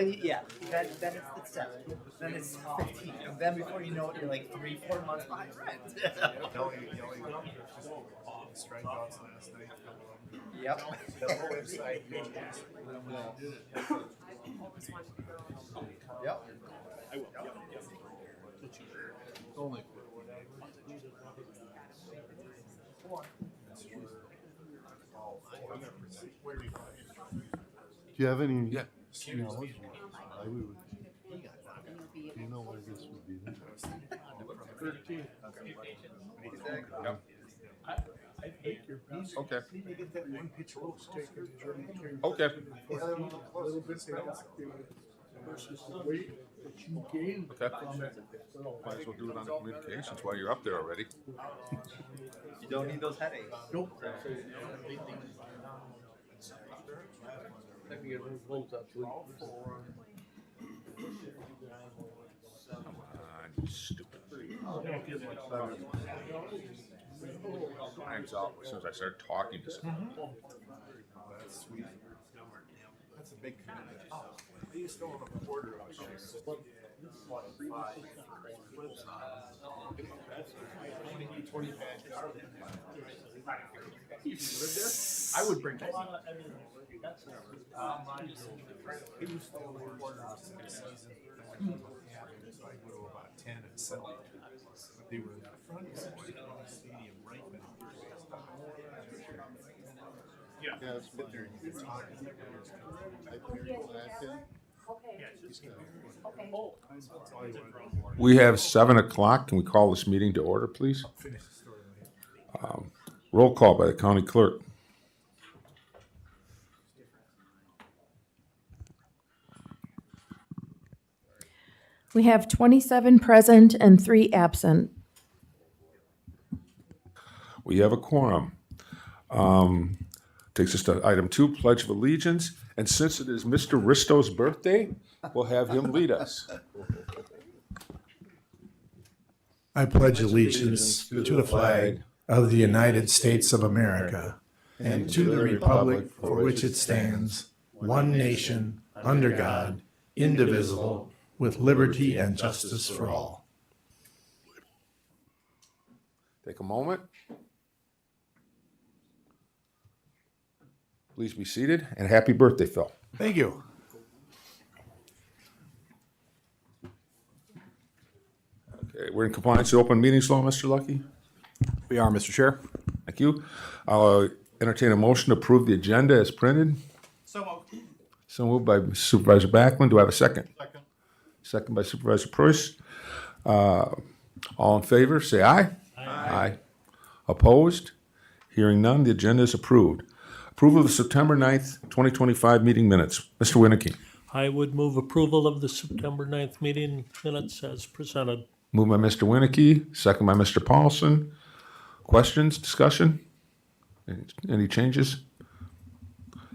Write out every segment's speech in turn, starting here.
then it's 7, then it's 15, and then before you know it, you're like 3-4 months behind rent. Strikeouts last night. Yep. Yep. I will. Only. Do you have any? Yeah. Knowledge? Do you know where this would be? 13. I take your piece. Okay. You get that one pitch close, take your journey. Okay. A little bit versus the weight that you gain Okay. from it. Might as well do it on the communications while you're up there already. You don't need those headaches. Nope. Come on, you stupid. Time's out as soon as I start talking to someone. That's sweet. That's a big commitment. I used to own a quarter of a share. 20 I would bring that. I used to own a quarter of a season. So I go to about 10 and sell it. They were in the front of the stadium right when Yeah, it's been there. You can talk. We have 7 o'clock. Can we call this meeting to order, please? finish the story. Roll call by the county clerk. We have 27 present and 3 absent. We have a quorum. Takes us to item 2, Pledge of Allegiance. And since it is Mr. Risto's birthday, we'll have him lead us. I pledge allegiance to the flag of the United States of America and to the republic for which it stands, one nation, under God, indivisible, with liberty and justice for all. Take a moment. Please be seated, and happy birthday, Phil. Thank you. Okay, we're in compliance with open meetings law, Mr. Lucky. We are, Mr. Chair. Thank you. I'll entertain a motion to approve the agenda as printed. So moved by Supervisor Backman. Do I have a second? Second by Supervisor Preuss. All in favor, say aye. Aye. Opposed? Hearing none, the agenda is approved. Approval of the September 9th, 2025 meeting minutes. Mr. Winnicky. I would move approval of the September 9th meeting minutes as presented. Moved by Mr. Winnicky, second by Mr. Paulson. Questions, discussion? Any changes?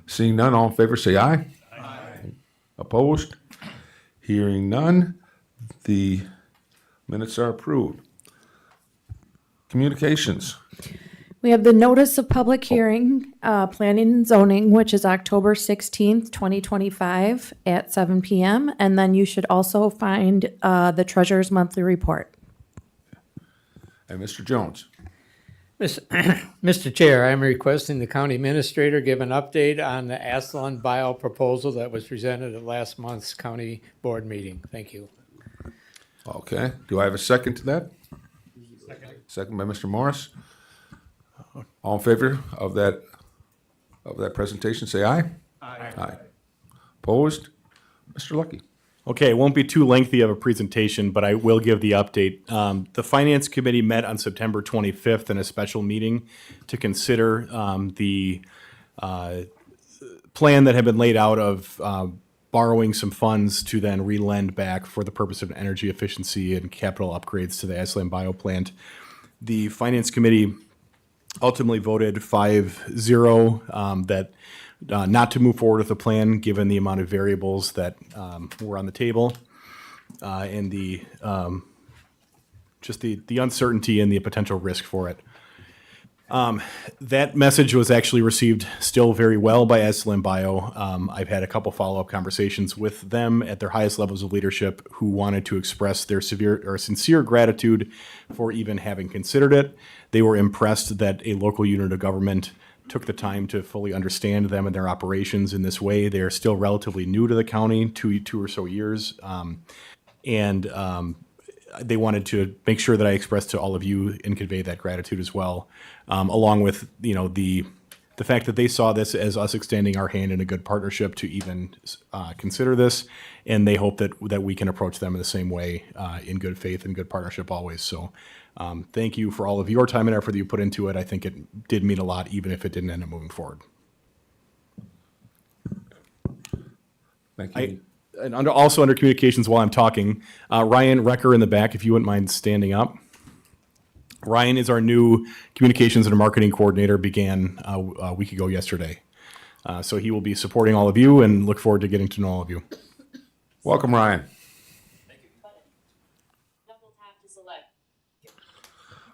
Seeing none, all in favor say aye. Aye. Opposed? Hearing none, the minutes are approved. Communications. We have the notice of public hearing, planning and zoning, which is October 16th, 2025 at 7 p.m. And then you should also find the treasurer's monthly report. And Mr. Jones. Mr. Chair, I'm requesting the county administrator give an update on the Aslan bio proposal that was presented at last month's county board meeting. Thank you. Okay, do I have a second to that? Second by Mr. Morris. All in favor of that presentation, say aye. Aye. Opposed? Mr. Lucky. Okay, it won't be too lengthy of a presentation, but I will give the update. The Finance Committee met on September 25th in a special meeting to consider the plan that had been laid out of borrowing some funds to then relend back for the purpose of energy efficiency and capital upgrades to the Aslan bio plant. The Finance Committee ultimately voted 5-0 that not to move forward with the plan, given the amount of variables that were on the table and the just the uncertainty and the potential risk for it. That message was actually received still very well by Aslan Bio. I've had a couple follow-up conversations with them at their highest levels of leadership who wanted to express their sincere gratitude for even having considered it. They were impressed that a local unit of government took the time to fully understand them and their operations in this way. They are still relatively new to the county, two or so years. They wanted to make sure that I expressed to all of you and convey that gratitude as well, along with the fact that they saw this as us extending our hand in a good partnership to even consider this, and they hope that we can approach them in the same way in good faith and good partnership always. So thank you for all of your time and effort that you put into it. I think it did mean a lot, even if it didn't end up moving forward. Thank you. And also under communications while I'm talking, Ryan Recker in the back, if you wouldn't mind standing up. Ryan is our new communications and marketing coordinator, began a week ago yesterday. So he will be supporting all of you and look forward to getting to know all of you. Welcome, Ryan.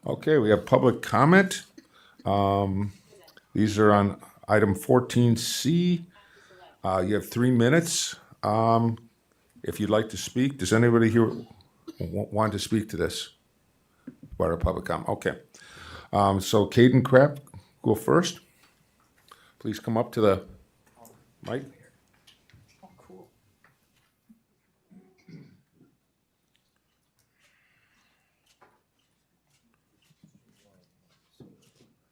Okay, we have public comment. These are on item 14C. You have 3 minutes. If you'd like to speak, does anybody here want to speak to this? Part of public comment. Okay. So Caden Krapp, go first. Please come up to the mic. Oh, cool.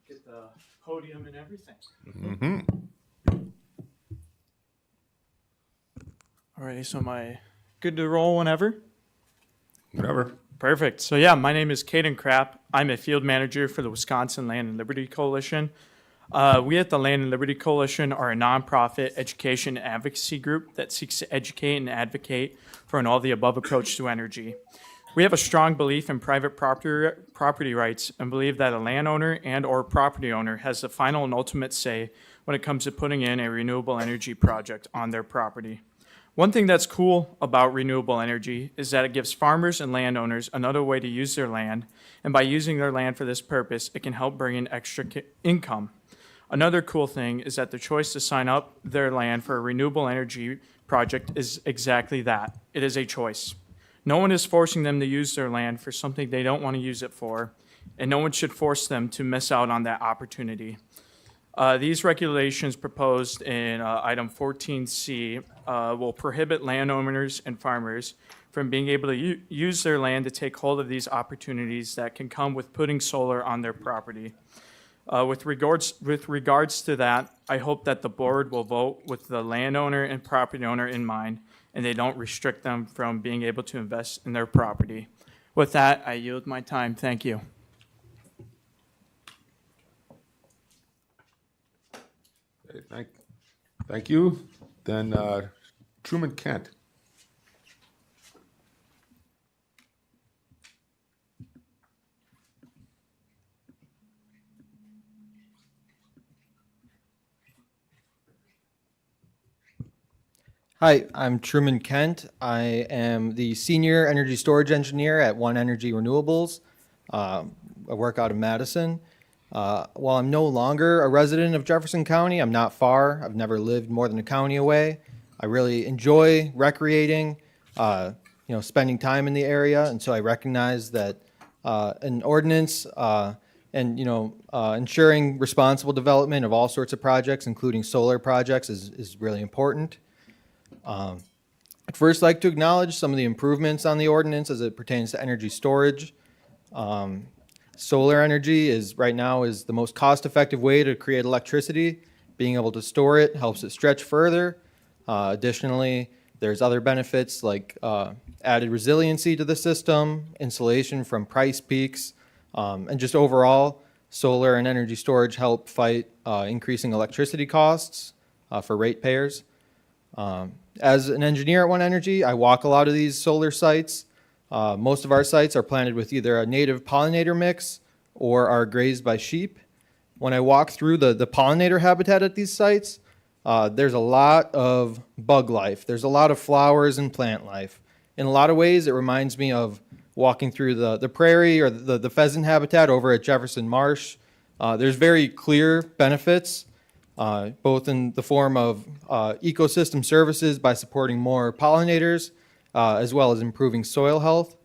Get the podium and everything. Mm-hmm. Alrighty, so am I good to roll whenever? Whatever. Perfect. So yeah, my name is Caden Krapp. I'm a field manager for the Wisconsin Land and Liberty Coalition. We at the Land and Liberty Coalition are a nonprofit education advocacy group that seeks to educate and advocate for an all-the-above approach to energy. We have a strong belief in private property rights and believe that a landowner and or property owner has the final and ultimate say when it comes to putting in a renewable energy project on their property. One thing that's cool about renewable energy is that it gives farmers and landowners another way to use their land, and by using their land for this purpose, it can help bring in extra income. Another cool thing is that the choice to sign up their land for a renewable energy project is exactly that. It is a choice. No one is forcing them to use their land for something they don't want to use it for, and no one should force them to miss out on that opportunity. These regulations proposed in item 14C will prohibit landowners and farmers from being able to use their land to take hold of these opportunities that can come with putting solar on their property. With regards to that, I hope that the board will vote with the landowner and property owner in mind, and they don't restrict them from being able to invest in their property. With that, I yield my time. Thank you. Okay, thank you. Then Truman Kent. Hi, I'm Truman Kent. I am the Senior Energy Storage Engineer at One Energy Renewables. I work out of Madison. While I'm no longer a resident of Jefferson County, I'm not far. I've never lived more than a county away. I really enjoy recreating, spending time in the area, and so I recognize that an ordinance ensuring responsible development of all sorts of projects, including solar projects, is really important. I'd first like to acknowledge some of the improvements on the ordinance as it pertains to energy storage. Solar energy right now is the most cost-effective way to create electricity. Being able to store it helps it stretch further. Additionally, there's other benefits like added resiliency to the system, insulation from price peaks, and just overall, solar and energy storage help fight increasing electricity costs for ratepayers. As an engineer at One Energy, I walk a lot of these solar sites. Most of our sites are planted with either a native pollinator mix or are grazed by sheep. When I walk through the pollinator habitat at these sites, there's a lot of bug life. There's a lot of flowers and plant life. In a lot of ways, it reminds me of walking through the prairie or the pheasant habitat over at Jefferson Marsh. There's very clear benefits, both in the form of ecosystem services by supporting more pollinators, as well as improving soil health.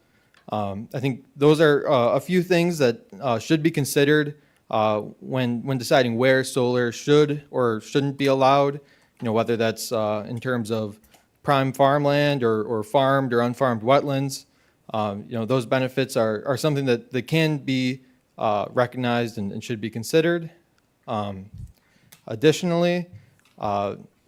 I think those are a few things that should be considered when deciding where solar should or shouldn't be allowed. You know, whether that's in terms of prime farmland or farmed or unfarmed wetlands. You know, those benefits are something that can be recognized and should be considered. Additionally,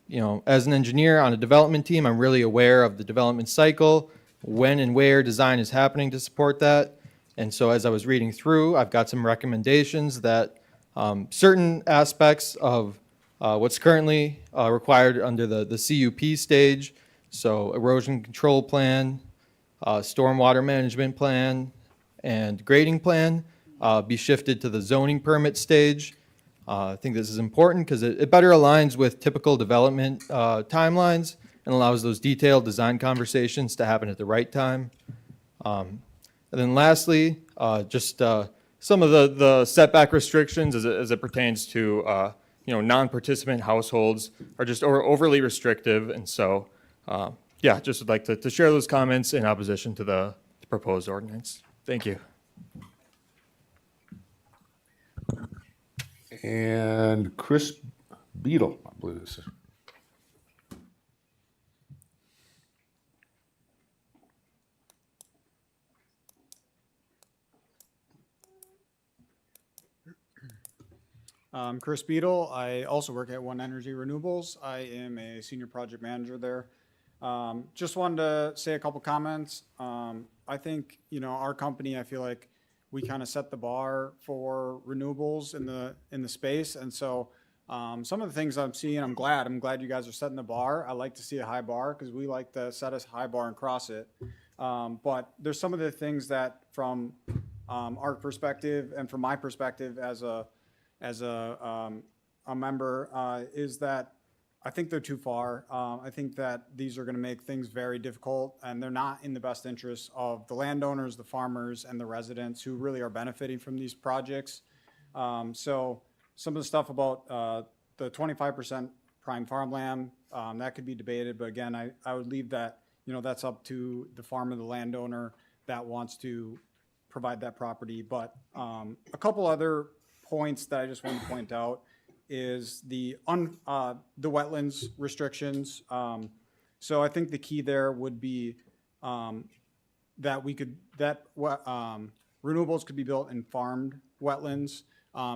you know, as an engineer on a development team, I'm really aware of the development cycle, when and where design is happening to support that. And so as I was reading through, I've got some recommendations that certain aspects of what's currently required under the CUP stage, so erosion control plan, stormwater management plan, and grading plan, be shifted to the zoning permit stage. I think this is important because it better aligns with typical development timelines and allows those detailed design conversations to happen at the right time. And then lastly, just some of the setback restrictions as it pertains to you know, non-participant households are just overly restrictive. And so, yeah, just would like to share those comments in opposition to the proposed ordinance. Thank you. And Chris Beadle, I believe this is. Chris Beadle. I also work at One Energy Renewables. I am a senior project manager there. Just wanted to say a couple comments. I think, you know, our company, I feel like we kind of set the bar for renewables in the space. And so some of the things I'm seeing, I'm glad you guys are setting the bar. I like to see a high bar because we like to set a high bar and cross it. But there's some of the things that from our perspective and from my perspective as a member is that I think they're too far. I think that these are going to make things very difficult, and they're not in the best interest of the landowners, the farmers, and the residents who really are benefiting from these projects. So some of the stuff about the 25% prime farmland, that could be debated, but again, I would leave that, you know, that's up to the farmer, the landowner that wants to provide that property. But a couple other points that I just want to point out is the wetlands restrictions. So I think the key there would be that renewables could be built in farmed wetlands.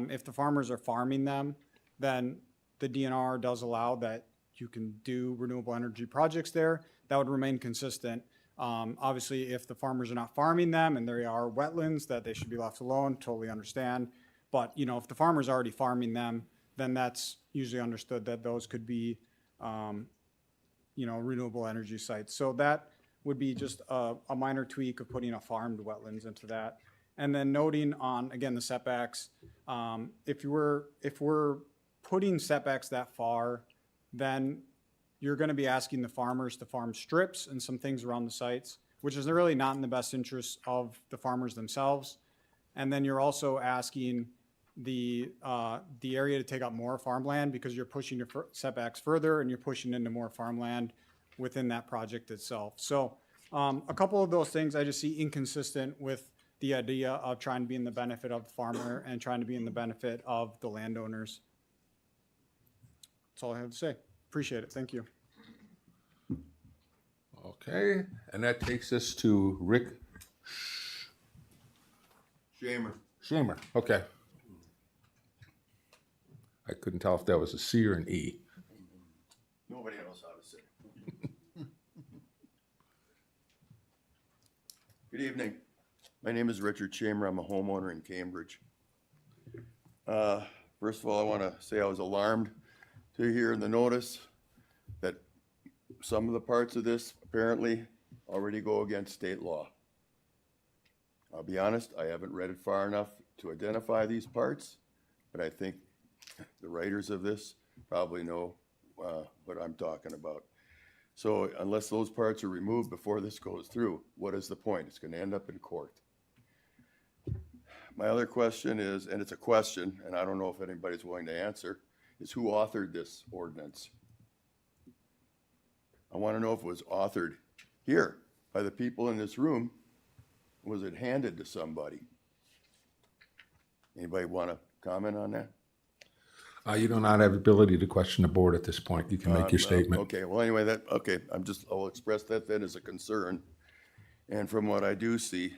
If the farmers are farming them, then the DNR does allow that you can do renewable energy projects there. That would remain consistent. Obviously, if the farmers are not farming them and there are wetlands, that they should be left alone, totally understand. But, you know, if the farmer's already farming them, then that's usually understood that those could be, you know, renewable energy sites. So that would be just a minor tweak of putting a farmed wetlands into that. And then noting on, again, the setbacks, if we're putting setbacks that far, then you're going to be asking the farmers to farm strips and some things around the sites, which is really not in the best interest of the farmers themselves. And then you're also asking the area to take up more farmland because you're pushing your setbacks further and you're pushing into more farmland within that project itself. So a couple of those things I just see inconsistent with the idea of trying to be in the benefit of the farmer and trying to be in the benefit of the landowners. That's all I have to say. Appreciate it. Thank you. Okay, and that takes us to Rick Shamer. Okay. I couldn't tell if that was a C or an E. Nobody knows how to say it. Good evening. My name is Richard Chamber. I'm a homeowner in Cambridge. First of all, I want to say I was alarmed to hear in the notice that some of the parts of this apparently already go against state law. I'll be honest, I haven't read it far enough to identify these parts, but I think the writers of this probably know what I'm talking about. So unless those parts are removed before this goes through, what is the point? It's going to end up in court. my other question is, and it's a question, and I don't know if anybody's willing to answer, is who authored this ordinance? I want to know if it was authored here by the people in this room. Was it handed to somebody? Anybody want to comment on that? You do not have the ability to question the board at this point. You can make your statement. Okay, well, anyway, I'll express that then as a concern. And from what I do see,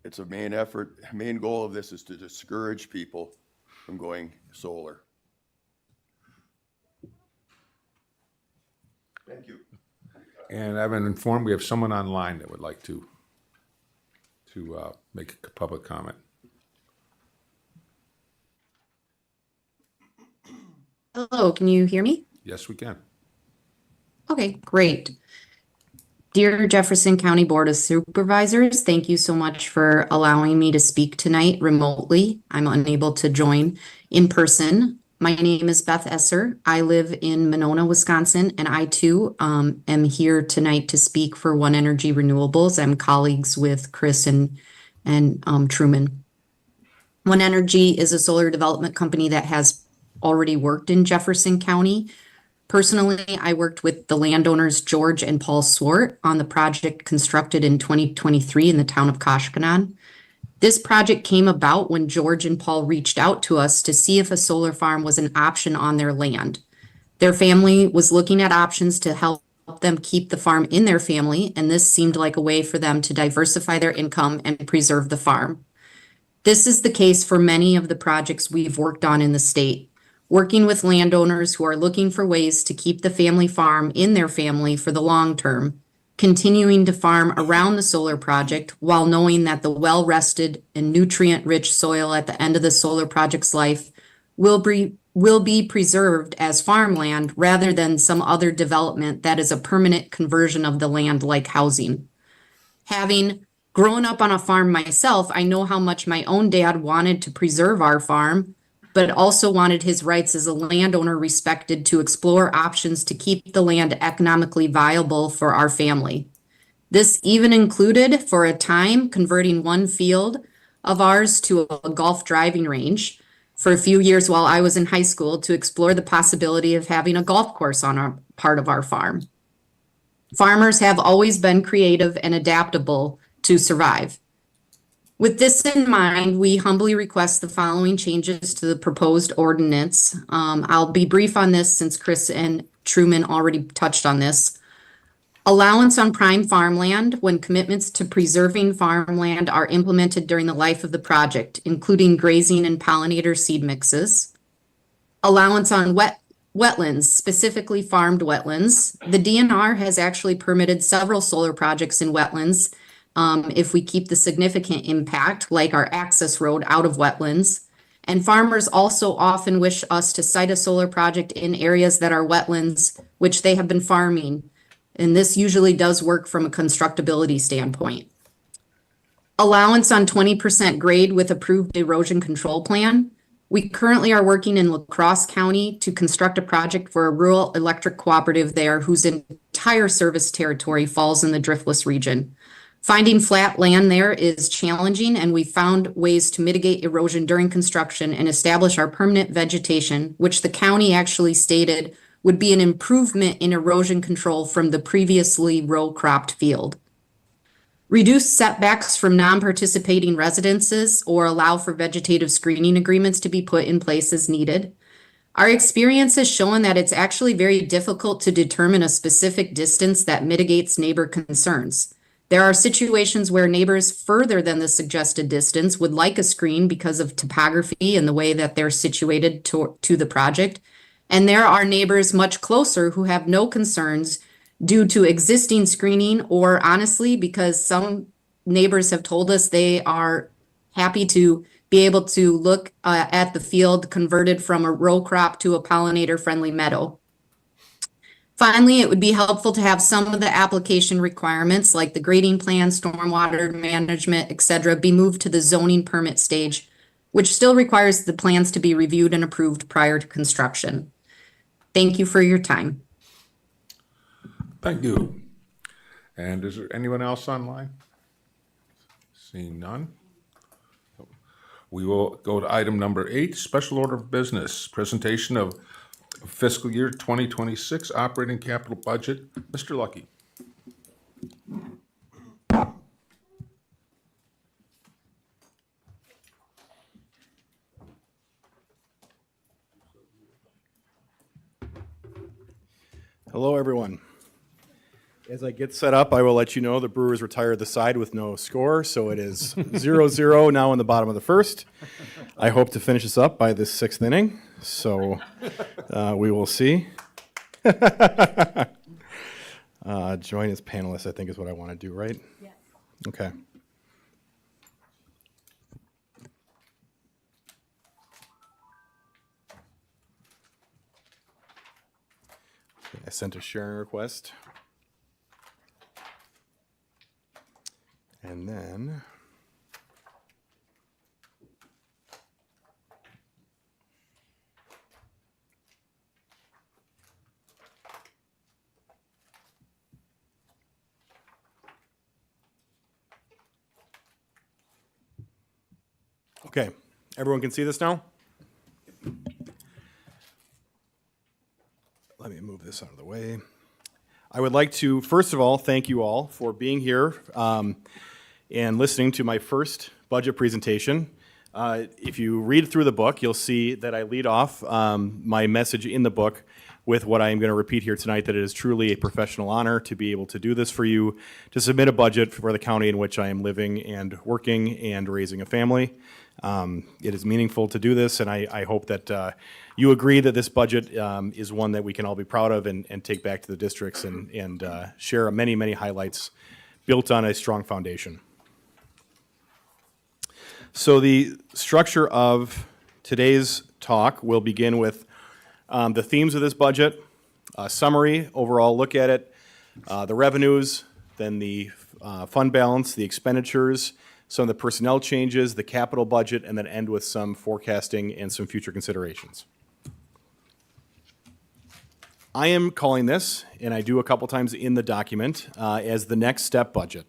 it's a main goal of this is to discourage people from going solar. Thank you. And I've been informed we have someone online that would like to make a public comment. Hello, can you hear me? Yes, we can. Okay, great. Dear Jefferson County Board of Supervisors, thank you so much for allowing me to speak tonight remotely. I'm unable to join in person. My name is Beth Esser. I live in Monona, Wisconsin, and I too am here tonight to speak for One Energy Renewables. I'm colleagues with Chris and Truman. One Energy is a solar development company that has already worked in Jefferson County. Personally, I worked with the landowners George and Paul Swart on the project constructed in 2023 in the town of Koshkanon. This project came about when George and Paul reached out to us to see if a solar farm was an option on their land. Their family was looking at options to help them keep the farm in their family, and this seemed like a way for them to diversify their income and preserve the farm. This is the case for many of the projects we've worked on in the state. Working with landowners who are looking for ways to keep the family farm in their family for the long term, continuing to farm around the solar project while knowing that the well-rested and nutrient-rich soil at the end of the solar project's life will be preserved as farmland rather than some other development that is a permanent conversion of the land like housing. Having grown up on a farm myself, I know how much my own dad wanted to preserve our farm, but also wanted his rights as a landowner respected to explore options to keep the land economically viable for our family. This even included, for a time, converting one field of ours to a golf driving range for a few years while I was in high school to explore the possibility of having a golf course on our part of our farm. Farmers have always been creative and adaptable to survive. With this in mind, we humbly request the following changes to the proposed ordinance. I'll be brief on this since Chris and Truman already touched on this. Allowance on prime farmland when commitments to preserving farmland are implemented during the life of the project, including grazing and pollinator seed mixes. Allowance on wetlands, specifically farmed wetlands. The DNR has actually permitted several solar projects in wetlands if we keep the significant impact, like our access road, out of wetlands. And farmers also often wish us to site a solar project in areas that are wetlands, which they have been farming. And this usually does work from a constructability standpoint. Allowance on 20% grade with approved erosion control plan. We currently are working in La Crosse County to construct a project for a rural electric cooperative there whose entire service territory falls in the driftless region. Finding flat land there is challenging, and we found ways to mitigate erosion during construction and establish our permanent vegetation, which the county actually stated would be an improvement in erosion control from the previously row-cropped field. Reduce setbacks from non-participating residences or allow for vegetative screening agreements to be put in place as needed. Our experience has shown that it's actually very difficult to determine a specific distance that mitigates neighbor concerns. There are situations where neighbors further than the suggested distance would like a screen because of topography and the way that they're situated to the project. And there are neighbors much closer who have no concerns due to existing screening, or honestly, because some neighbors have told us they are happy to be able to look at the field converted from a row crop to a pollinator-friendly meadow. Finally, it would be helpful to have some of the application requirements like the grading plan, stormwater management, etc., be moved to the zoning permit stage, which still requires the plans to be reviewed and approved prior to construction. Thank you for your time. Thank you. And is there anyone else online? Seeing none. We will go to item number 8, special order of business, presentation of fiscal year 2026 operating capital budget. Mr. Lucky. Hello, everyone. As I get set up, I will let you know the Brewers retired the side with no score, so it is 0-0 now in the bottom of the first. I hope to finish this up by the 6th inning, so we will see. Join as panelists, I think, is what I want to do, right? Yeah. Okay. I sent a sharing request. And then okay, everyone can see this now? Let me move this out of the way. I would like to, first of all, thank you all for being here and listening to my first budget presentation. If you read through the book, you'll see that I lead off my message in the book with what I am going to repeat here tonight, that it is truly a professional honor to be able to do this for you, to submit a budget for the county in which I am living and working and raising a family. It is meaningful to do this, and I hope that you agree that this budget is one that we can all be proud of and take back to the districts and share many, many highlights built on a strong foundation. So the structure of today's talk will begin with the themes of this budget, a summary, overall look at it, the revenues, then the fund balance, the expenditures, some of the personnel changes, the capital budget, and then end with some forecasting and some future considerations. I am calling this, and I do a couple times in the document, as the next step budget.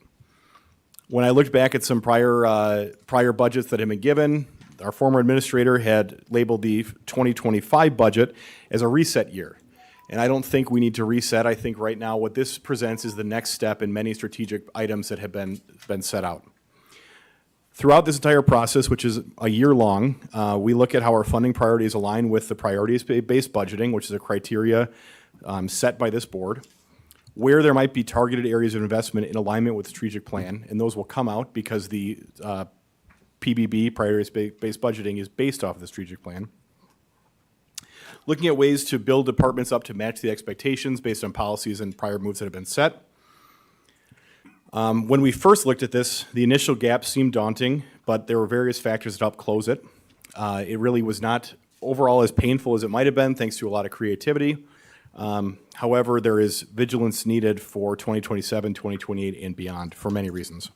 When I looked back at some prior budgets that had been given, our former administrator had labeled the 2025 budget as a reset year. And I don't think we need to reset. I think right now what this presents is the next step in many strategic items that have been set out. Throughout this entire process, which is a year long, we look at how our funding priorities align with the priorities-based budgeting, which is a criteria set by this board, where there might be targeted areas of investment in alignment with the strategic plan, and those will come out because the PBB, priorities-based budgeting, is based off of the strategic plan. Looking at ways to build departments up to match the expectations based on policies and prior moves that have been set. When we first looked at this, the initial gap seemed daunting, but there were various factors that helped close it. It really was not overall as painful as it might have been, thanks to a lot of creativity. However, there is vigilance needed for 2027, 2028, and beyond for many reasons.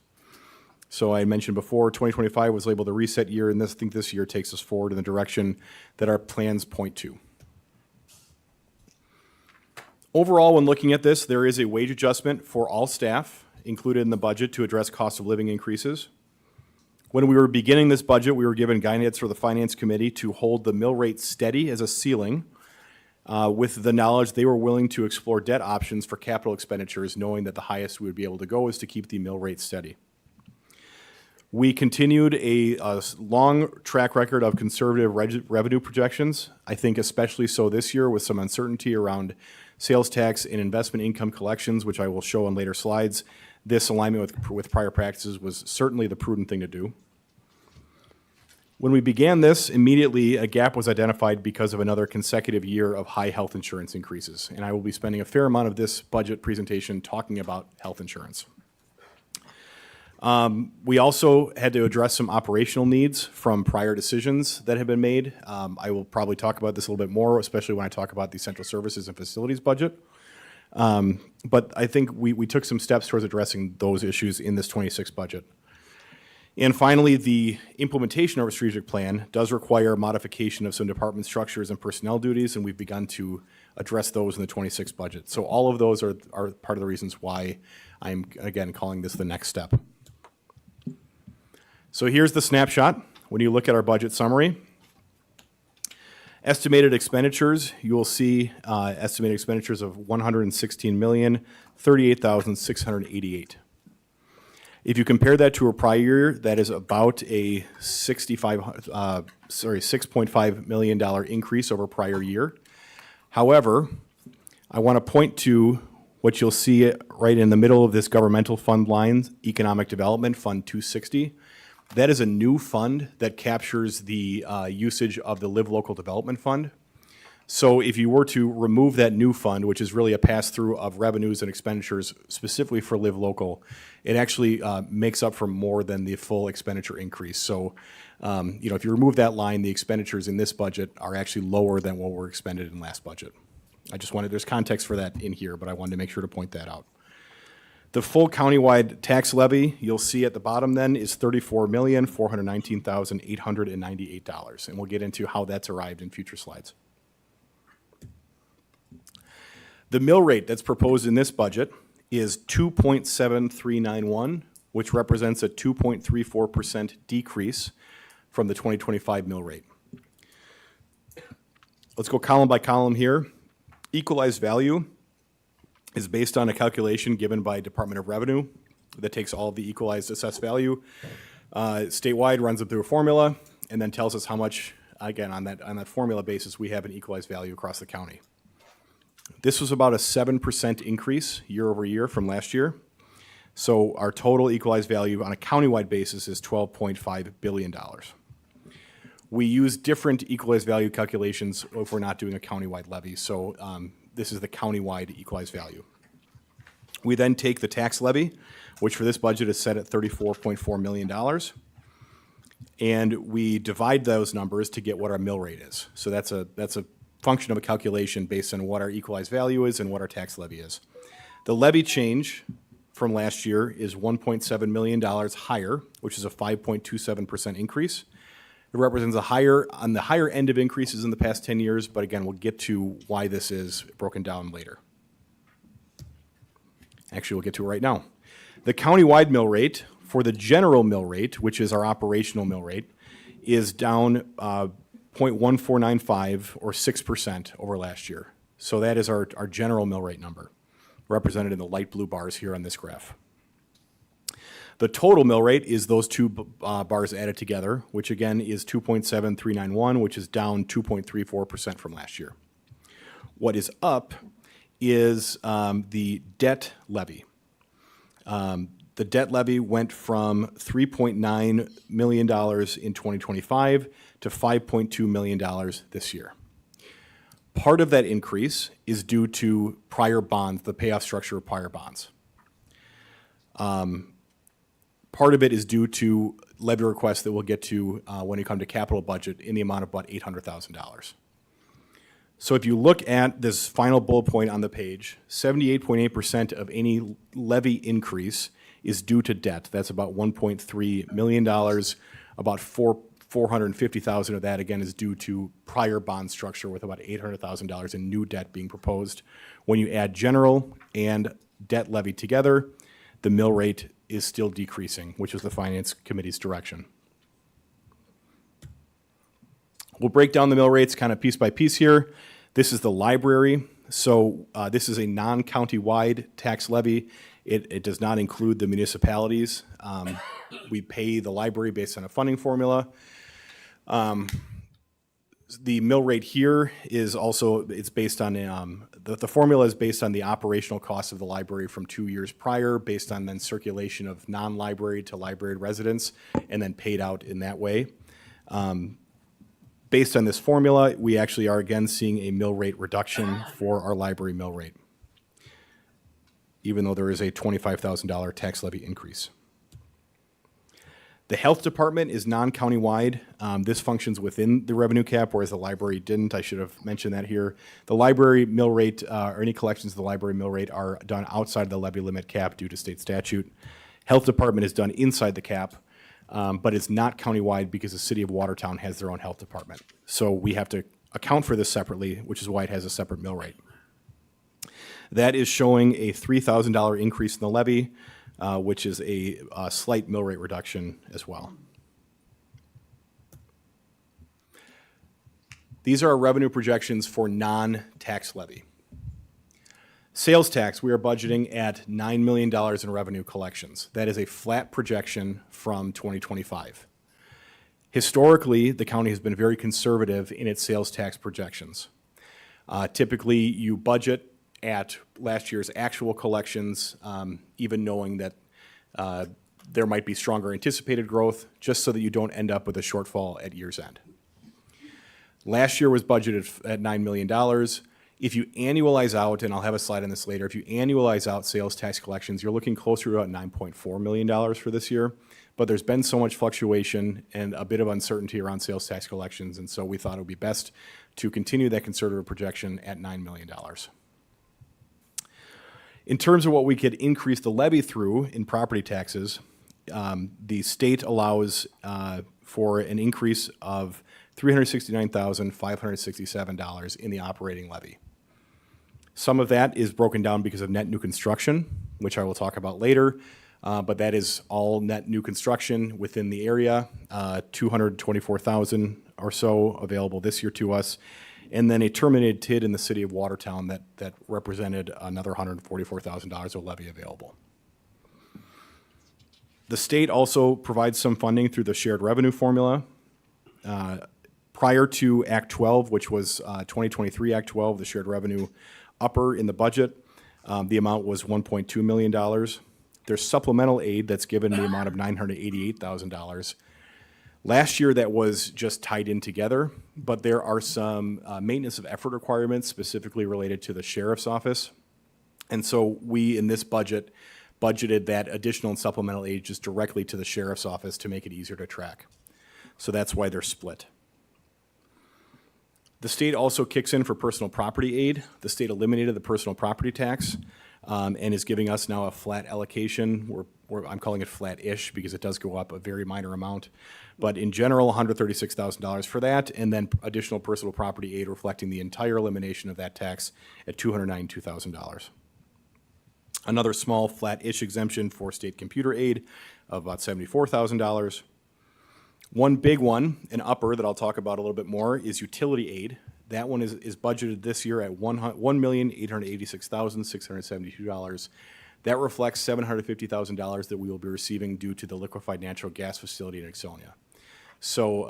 So I mentioned before, 2025 was labeled a reset year, and I think this year takes us forward in the direction that our plans point to. Overall, when looking at this, there is a wage adjustment for all staff included in the budget to address cost of living increases. When we were beginning this budget, we were given guidance for the Finance Committee to hold the mill rate steady as a ceiling, with the knowledge they were willing to explore debt options for capital expenditures, knowing that the highest we would be able to go is to keep the mill rate steady. We continued a long track record of conservative revenue projections, I think especially so this year with some uncertainty around sales tax and investment income collections, which I will show on later slides. This alignment with prior practices was certainly the prudent thing to do. When we began this, immediately a gap was identified because of another consecutive year of high health insurance increases. And I will be spending a fair amount of this budget presentation talking about health insurance. We also had to address some operational needs from prior decisions that have been made. I will probably talk about this a little bit more, especially when I talk about the central services and facilities budget. But I think we took some steps towards addressing those issues in this 26 budget. And finally, the implementation of our strategic plan does require modification of some department structures and personnel duties, and we've begun to address those in the 26 budget. So all of those are part of the reasons why I'm, again, calling this the next step. So here's the snapshot. when you look at our budget summary, estimated expenditures, you will see estimated expenditures of $116,038,688. If you compare that to a prior year, that is about a $6.5 million increase over prior year. However, I want to point to what you'll see right in the middle of this governmental fund line, Economic Development Fund 260. That is a new fund that captures the usage of the Live Local Development Fund. So if you were to remove that new fund, which is really a pass-through of revenues and expenditures specifically for Live Local, it actually makes up for more than the full expenditure increase. So, if you remove that line, the expenditures in this budget are actually lower than what were expended in last budget. There's context for that in here, but I wanted to make sure to point that out. The full countywide tax levy, you'll see at the bottom then, is $34,419,898, and we'll get into how that's arrived in future slides. The mill rate that's proposed in this budget is 2.7391, which represents a 2.34% decrease from the 2025 mill rate. Let's go column by column here. Equalized value is based on a calculation given by Department of Revenue that takes all of the equalized assessed value statewide, runs it through a formula, and then tells us how much, again, on that formula basis, we have an equalized value across the county. This was about a 7% increase year over year from last year. So our total equalized value on a countywide basis is $12.5 billion. We use different equalized value calculations if we're not doing a countywide levy. So this is the countywide equalized value. We then take the tax levy, which for this budget is set at $34.4 million, and we divide those numbers to get what our mill rate is. So that's a function of a calculation based on what our equalized value is and what our tax levy is. The levy change from last year is $1.7 million higher, which is a 5.27% increase. It represents on the higher end of increases in the past 10 years, but again, we'll get to why this is broken down later. Actually, we'll get to it right now. The countywide mill rate for the general mill rate, which is our operational mill rate, is down 0.1495 or 6% over last year. So that is our general mill rate number, represented in the light blue bars here on this graph. The total mill rate is those two bars added together, which again is 2.7391, which is down 2.34% from last year. What is up is the debt levy. The debt levy went from $3.9 million in 2025 to $5.2 million this year. Part of that increase is due to prior bonds, the payoff structure of prior bonds. Part of it is due to levy requests that we'll get to when you come to capital budget in the amount of about $800,000. So if you look at this final bullet point on the page, 78.8% of any levy increase is due to debt. That's about $1.3 million. About $450,000 of that, again, is due to prior bond structure with about $800,000 in new debt being proposed. When you add general and debt levy together, the mill rate is still decreasing, which is the Finance Committee's direction. We'll break down the mill rates kind of piece by piece here. This is the library. So this is a non-county-wide tax levy. It does not include the municipalities. We pay the library based on a funding formula. The mill rate here is also, it's based on, the formula is based on the operational costs of the library from 2 years prior, based on then circulation of non-library to library residents, and then paid out in that way. Based on this formula, we actually are again seeing a mill rate reduction for our library mill rate, even though there is a $25,000 tax levy increase. The health department is non-county-wide. This functions within the revenue cap, whereas the library didn't. I should have mentioned that here. The library mill rate, or any collections of the library mill rate, are done outside the levy limit cap due to state statute. Health department is done inside the cap, but it's not county-wide because the city of Watertown has their own health department. So we have to account for this separately, which is why it has a separate mill rate. That is showing a $3,000 increase in the levy, which is a slight mill rate reduction as well. These are our revenue projections for non-tax levy. Sales tax, we are budgeting at $9 million in revenue collections. That is a flat projection from 2025. Historically, the county has been very conservative in its sales tax projections. Typically, you budget at last year's actual collections, even knowing that there might be stronger anticipated growth, just so that you don't end up with a shortfall at year's end. Last year was budgeted at $9 million. If you annualize out, and I'll have a slide on this later, if you annualize out sales tax collections, you're looking closer to about $9.4 million for this year. But there's been so much fluctuation and a bit of uncertainty around sales tax collections, and so we thought it would be best to continue that conservative projection at $9 million. In terms of what we could increase the levy through in property taxes, the state allows for an increase of $369,567 in the operating levy. Some of that is broken down because of net new construction, which I will talk about later, but that is all net new construction within the area, 224,000 or so available this year to us, and then a terminated TID in the city of Watertown that represented another $144,000 of levy available. The state also provides some funding through the shared revenue formula. Prior to Act 12, which was 2023 Act 12, the shared revenue upper in the budget, the amount was $1.2 million. There's supplemental aid that's given the amount of $988,000. Last year, that was just tied in together, but there are some maintenance of effort requirements specifically related to the sheriff's office. And so we, in this budget, budgeted that additional and supplemental aid just directly to the sheriff's office to make it easier to track. So that's why they're split. The state also kicks in for personal property aid. The state eliminated the personal property tax and is giving us now a flat allocation. I'm calling it flat-ish because it does go up a very minor amount. But in general, $136,000 for that, and then additional personal property aid reflecting the entire elimination of that tax at $292,000. Another small flat-ish exemption for state computer aid of about $74,000. One big one, an upper that I'll talk about a little bit more, is utility aid. That one is budgeted this year at $1,886,672. That reflects $750,000 that we will be receiving due to the liquefied natural gas facility in Ixonia. So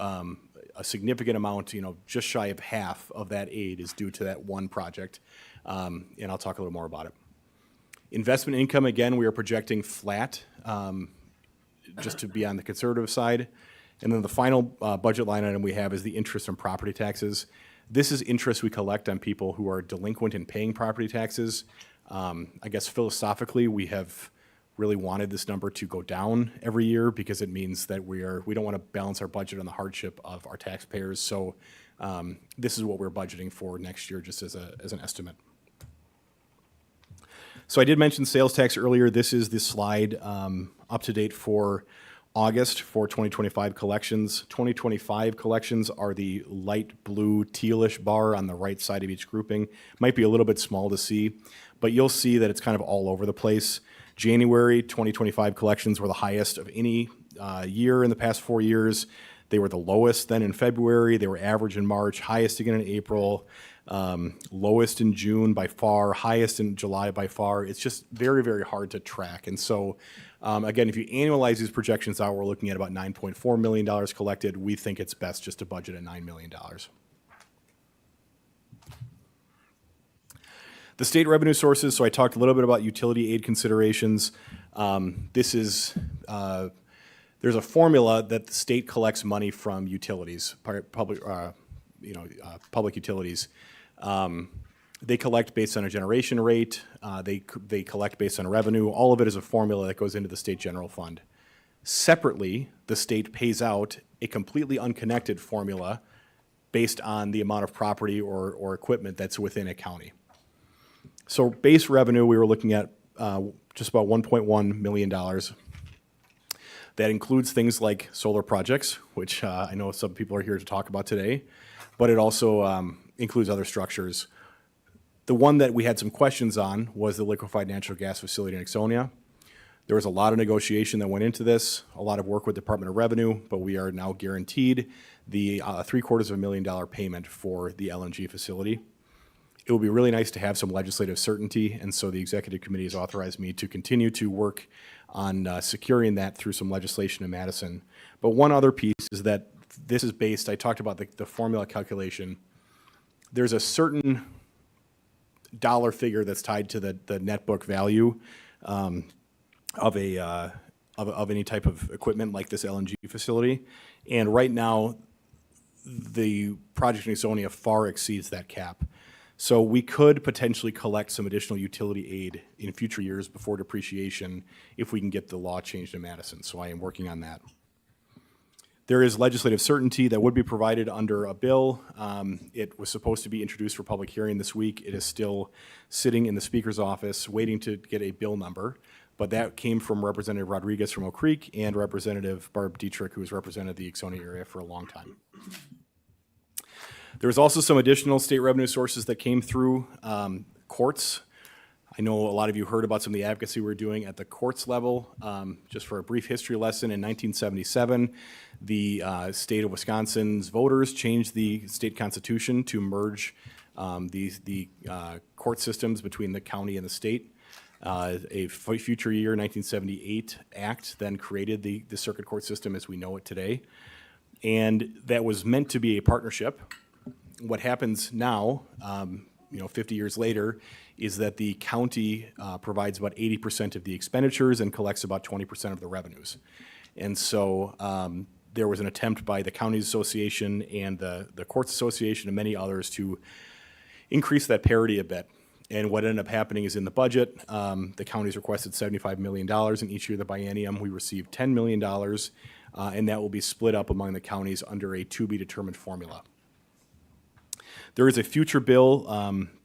a significant amount, just shy of half of that aid is due to that one project, and I'll talk a little more about it. Investment income, again, we are projecting flat, just to be on the conservative side. And then the final budget line item we have is the interest on property taxes. This is interest we collect on people who are delinquent in paying property taxes. I guess philosophically, we have really wanted this number to go down every year because it means that we don't want to balance our budget on the hardship of our taxpayers. So this is what we're budgeting for next year, just as an estimate. So I did mention sales tax earlier. This is the slide up to date for August for 2025 collections. 2025 collections are the light blue tealish bar on the right side of each grouping. Might be a little bit small to see, but you'll see that it's kind of all over the place. January 2025 collections were the highest of any year in the past 4 years. They were the lowest then in February. They were average in March, highest again in April, lowest in June by far, highest in July by far. It's just very, very hard to track. And so, again, if you annualize these projections out, we're looking at about $9.4 million collected. We think it's best just to budget at $9 million. The state revenue sources, so I talked a little bit about utility aid considerations. There's a formula that the state collects money from utilities, public utilities. They collect based on a generation rate. They collect based on revenue. All of it is a formula that goes into the state general fund. Separately, the state pays out a completely unconnected formula based on the amount of property or equipment that's within a county. So base revenue, we were looking at just about $1.1 million. That includes things like solar projects, which I know some people are here to talk about today, but it also includes other structures. The one that we had some questions on was the liquefied natural gas facility in Ixonia. There was a lot of negotiation that went into this, a lot of work with Department of Revenue, but we are now guaranteed the $750,000 payment for the LNG facility. It will be really nice to have some legislative certainty, and so the executive committee has authorized me to continue to work on securing that through some legislation in Madison. But one other piece is that this is based, I talked about the formula calculation. There's a certain dollar figure that's tied to the net book value of any type of equipment like this LNG facility. And right now, the project in Estonia far exceeds that cap. So we could potentially collect some additional utility aid in future years before depreciation if we can get the law changed in Madison. So I am working on that. There is legislative certainty that would be provided under a bill. It was supposed to be introduced for public hearing this week. It is still sitting in the Speaker's office waiting to get a bill number. But that came from Representative Rodriguez from Oak Creek and Representative Barb Dietrich, who has represented the Ixonia area for a long time. There was also some additional state revenue sources that came through courts. I know a lot of you heard about some of the advocacy we're doing at the courts level. Just for a brief history lesson, in 1977, the state of Wisconsin's voters changed the state constitution to merge the court systems between the county and the state. A future year, 1978 act then created the circuit court system as we know it today. And that was meant to be a partnership. What happens now, 50 years later, is that the county provides about 80% of the expenditures and collects about 20% of the revenues. And so there was an attempt by the Counties Association and the Courts Association and many others to increase that parity a bit. And what ended up happening is in the budget, the counties requested $75 million, and each year of the biennium we received $10 million, and that will be split up among the counties under a to-be-determined formula. There is a future bill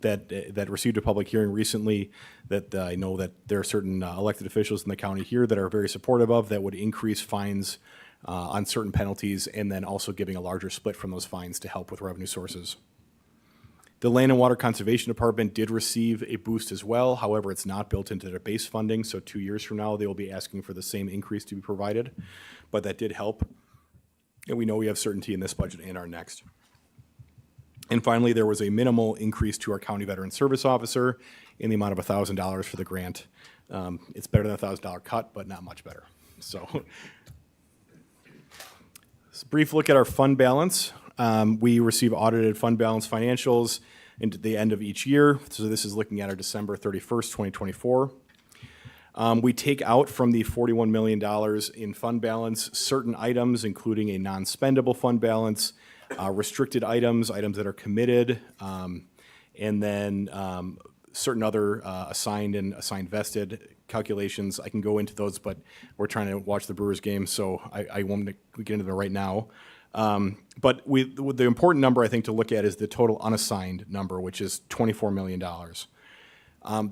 that received a public hearing recently that I know that there are certain elected officials in the county here that are very supportive of, that would increase fines on certain penalties and then also giving a larger split from those fines to help with revenue sources. The Land and Water Conservation Department did receive a boost as well. However, it's not built into their base funding, so 2 years from now they will be asking for the same increase to be provided. But that did help, and we know we have certainty in this budget and our next. And finally, there was a minimal increase to our County Veteran Service Officer in the amount of $1,000 for the grant. It's better than a $1,000 cut, but not much better. So, a brief look at our fund balance. We receive audited fund balance financials into the end of each year. So this is looking at our December 31st, 2024. We take out from the $41 million in fund balance certain items, including a non-spendable fund balance, restricted items that are committed, and then certain other assigned and assigned vested calculations. I can go into those, but we're trying to watch the Brewers game, so I won't get into them right now. But the important number I think to look at is the total unassigned number, which is $24 million.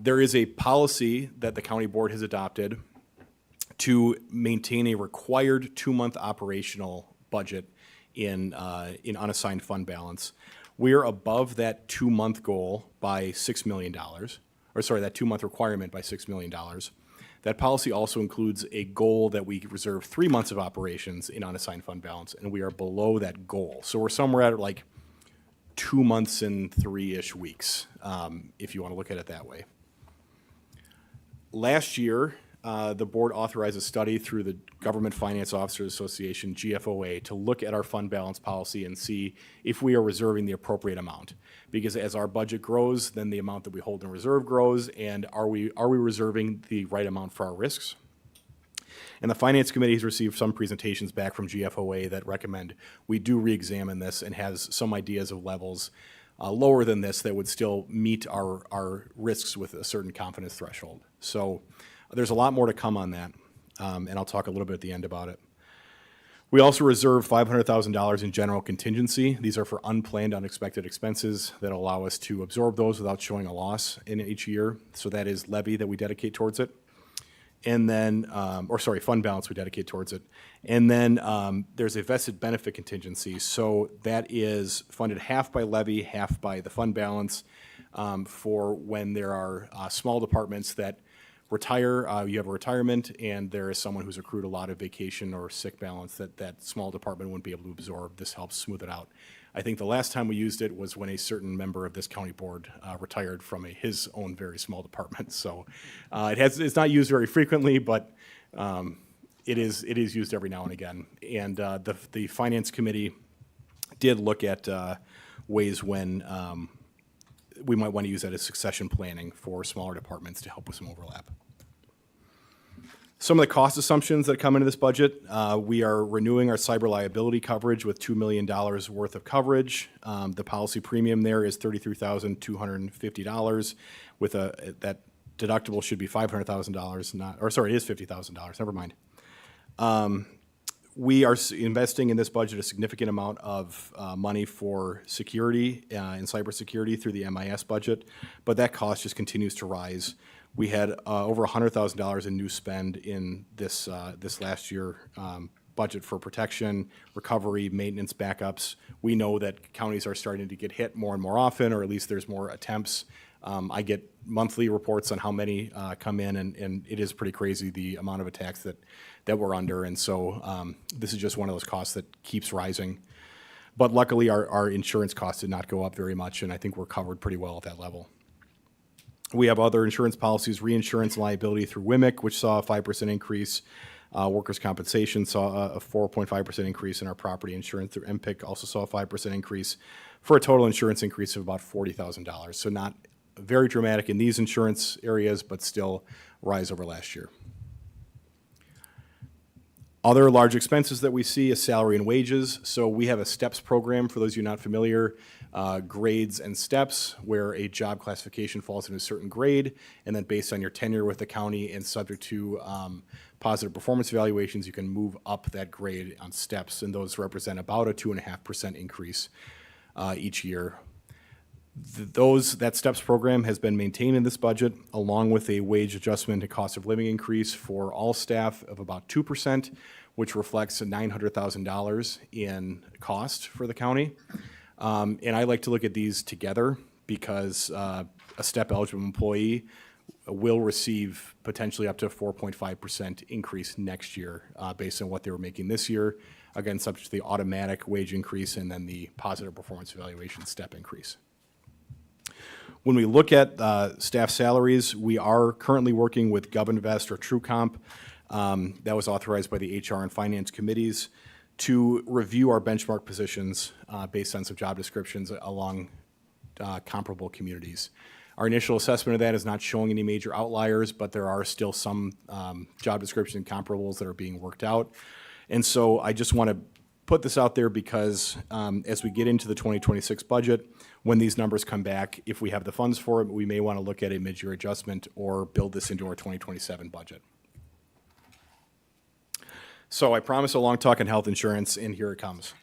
There is a policy that the county board has adopted to maintain a required 2-month operational budget in unassigned fund balance. We are above that 2-month goal by $6 million, or sorry, that 2-month requirement by $6 million. That policy also includes a goal that we reserve 3 months of operations in unassigned fund balance, and we are below that goal. So we're somewhere at like 2 months and 3-ish weeks, if you want to look at it that way. Last year, the board authorized a study through the Government Finance Officers Association, GFOA, to look at our fund balance policy and see if we are reserving the appropriate amount. Because as our budget grows, then the amount that we hold in reserve grows, and are we reserving the right amount for our risks? And the Finance Committee has received some presentations back from GFOA that recommend we do re-examine this and has some ideas of levels lower than this that would still meet our risks with a certain confidence threshold. So there's a lot more to come on that, and I'll talk a little bit at the end about it. We also reserve $500,000 in general contingency. These are for unplanned, unexpected expenses that allow us to absorb those without showing a loss in each year. So that is levy that we dedicate towards it. And then, fund balance we dedicate towards it. And then there's a vested benefit contingency. So that is funded half by levy, half by the fund balance for when there are small departments that retire, you have a retirement, and there is someone who's accrued a lot of vacation or sick balance that small department wouldn't be able to absorb. This helps smooth it out. I think the last time we used it was when a certain member of this county board retired from his own very small department. So it's not used very frequently, but it is used every now and again. And the finance committee did look at ways when we might want to use that as succession planning for smaller departments to help with some overlap. Some of the cost assumptions that come into this budget, we are renewing our cyber liability coverage with $2 million worth of coverage. The policy premium there is $33,250 with that deductible should be $500,000, it is $50,000, never mind. We are investing in this budget a significant amount of money for security and cybersecurity through the MIS budget, but that cost just continues to rise. We had over $100,000 in new spend in this last year budget for protection, recovery, maintenance, backups. We know that counties are starting to get hit more and more often, or at least there's more attempts. I get monthly reports on how many come in, and it is pretty crazy the amount of attacks that we're under. And so this is just one of those costs that keeps rising. But luckily, our insurance costs did not go up very much, and I think we're covered pretty well at that level. We have other insurance policies, reinsurance and liability through WMIC, which saw a 5% increase. Workers' compensation saw a 4.5% increase, and our property insurance through MPIC also saw a 5% increase for a total insurance increase of about $40,000. So not very dramatic in these insurance areas, but still rise over last year. Other large expenses that we see is salary and wages. So we have a STEPS program, for those of you not familiar, grades and steps, where a job classification falls in a certain grade, and then based on your tenure with the county and subject to positive performance evaluations, you can move up that grade on steps, and those represent about a 2.5% increase each year. That STEPS program has been maintained in this budget, along with a wage adjustment and cost of living increase for all staff of about 2%, which reflects $900,000 in cost for the county. And I like to look at these together because a STEP eligible employee will receive potentially up to a 4.5% increase next year based on what they were making this year, again, subject to the automatic wage increase and then the positive performance evaluation STEP increase. When we look at staff salaries, we are currently working with GovInvest or TrueComp, that was authorized by the HR and Finance committees, to review our benchmark positions based on some job descriptions along comparable communities. Our initial assessment of that is not showing any major outliers, but there are still some job description and comparables that are being worked out. And so I just want to put this out there because as we get into the 2026 budget, when these numbers come back, if we have the funds for it, we may want to look at a mid-year adjustment or build this into our 2027 budget. So I promised a long talk on health insurance, and here it comes.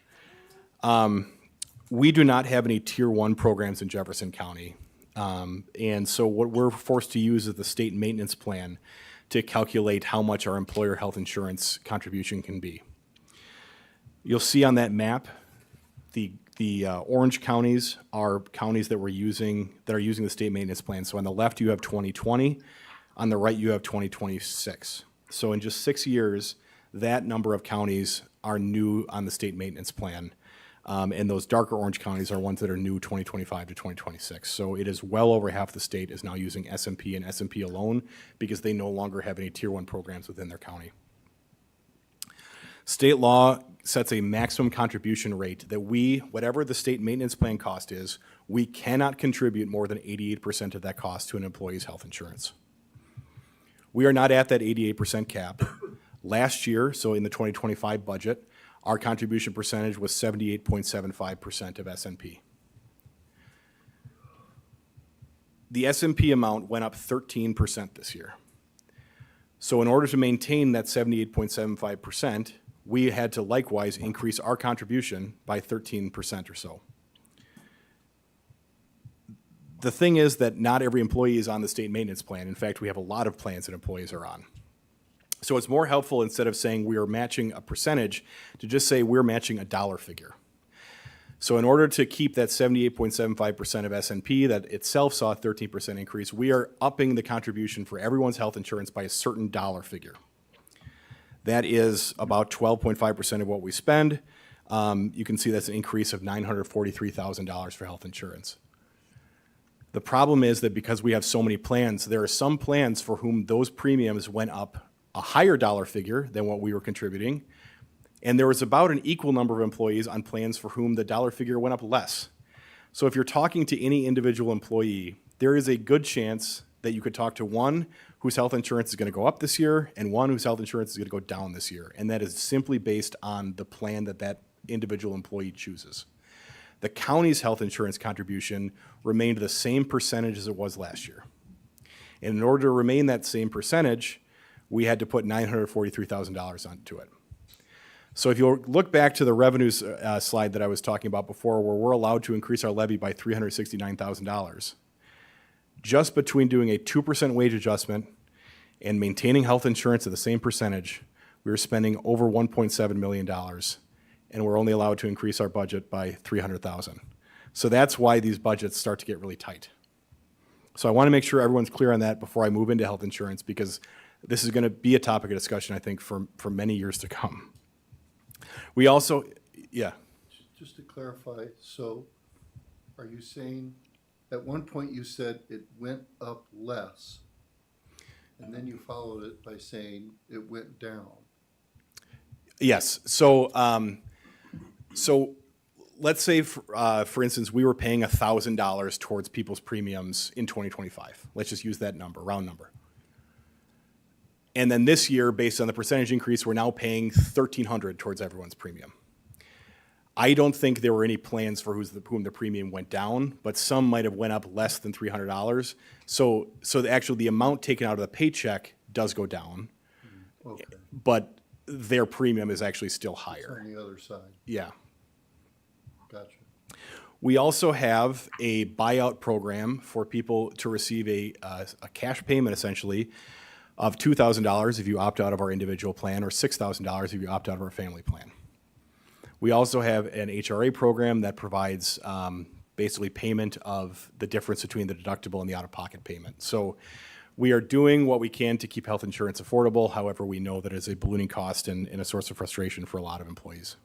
We do not have any Tier 1 programs in Jefferson County. And so what we're forced to use is the state maintenance plan to calculate how much our employer health insurance contribution can be. You'll see on that map, the orange counties are counties that are using the state maintenance plan. So on the left, you have 2020. On the right, you have 2026. So in just 6 years, that number of counties are new on the state maintenance plan. And those darker orange counties are ones that are new 2025 to 2026. So it is well over half the state is now using SMP and SMP alone because they no longer have any Tier 1 programs within their county. State law sets a maximum contribution rate that whatever the state maintenance plan cost is, we cannot contribute more than 88% of that cost to an employee's health insurance. We are not at that 88% cap. Last year, so in the 2025 budget, our contribution percentage was 78.75% of S&P. The S&P amount went up 13% this year. So in order to maintain that 78.75%, we had to likewise increase our contribution by 13% or so. The thing is that not every employee is on the state maintenance plan. In fact, we have a lot of plans that employees are on. So it's more helpful, instead of saying we are matching a percentage, to just say we're matching a dollar figure. So in order to keep that 78.75% of S&P that itself saw a 13% increase, we are upping the contribution for everyone's health insurance by a certain dollar figure. That is about 12.5% of what we spend. You can see that's an increase of $943,000 for health insurance. The problem is that because we have so many plans, there are some plans for whom those premiums went up a higher dollar figure than what we were contributing. And there was about an equal number of employees on plans for whom the dollar figure went up less. So if you're talking to any individual employee, there is a good chance that you could talk to one whose health insurance is going to go up this year and one whose health insurance is going to go down this year. And that is simply based on the plan that that individual employee chooses. The county's health insurance contribution remained the same percentage as it was last year. And in order to remain that same percentage, we had to put $943,000 onto it. So if you'll look back to the revenues slide that I was talking about before, where we're allowed to increase our levy by $369,000, just between doing a 2% wage adjustment and maintaining health insurance at the same percentage, we were spending over $1.7 million, and we're only allowed to increase our budget by $300,000. So that's why these budgets start to get really tight. So I want to make sure everyone's clear on that before I move into health insurance, because this is going to be a topic of discussion, I think, for many years to come. We also, yeah. Just to clarify, so are you saying, at one point you said it went up less, and then you followed it by saying it went down? Yes. So, so let's say, for instance, we were paying $1,000 towards people's premiums in 2025. Let's just use that number, round number. And then this year, based on the percentage increase, we're now paying $1,300 towards everyone's premium. I don't think there were any plans for whom the premium went down, but some might have went up less than $300. So actually the amount taken out of the paycheck does go down, Okay. but their premium is actually still higher. It's on the other side. Yeah. Gotcha. We also have a buyout program for people to receive a cash payment, essentially, of $2,000 if you opt out of our individual plan, or $6,000 if you opt out of our family plan. We also have an HRA program that provides basically payment of the difference between the deductible and the out-of-pocket payment. So we are doing what we can to keep health insurance affordable. However, we know that it's a ballooning cost and a source of frustration for a lot of employees.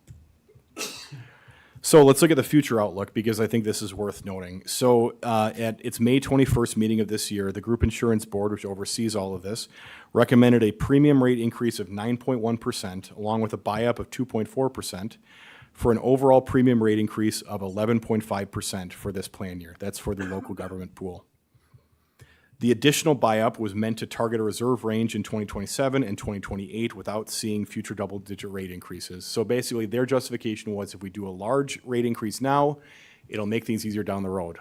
So let's look at the future outlook, because I think this is worth noting. So at its May 21st meeting of this year, the Group Insurance Board, which oversees all of this, recommended a premium rate increase of 9.1%, along with a buy-up of 2.4%, for an overall premium rate increase of 11.5% for this plan year. That's for the local government pool. The additional buy-up was meant to target a reserve range in 2027 and 2028 without seeing future double-digit rate increases. So basically, their justification was if we do a large rate increase now, it'll make things easier down the road.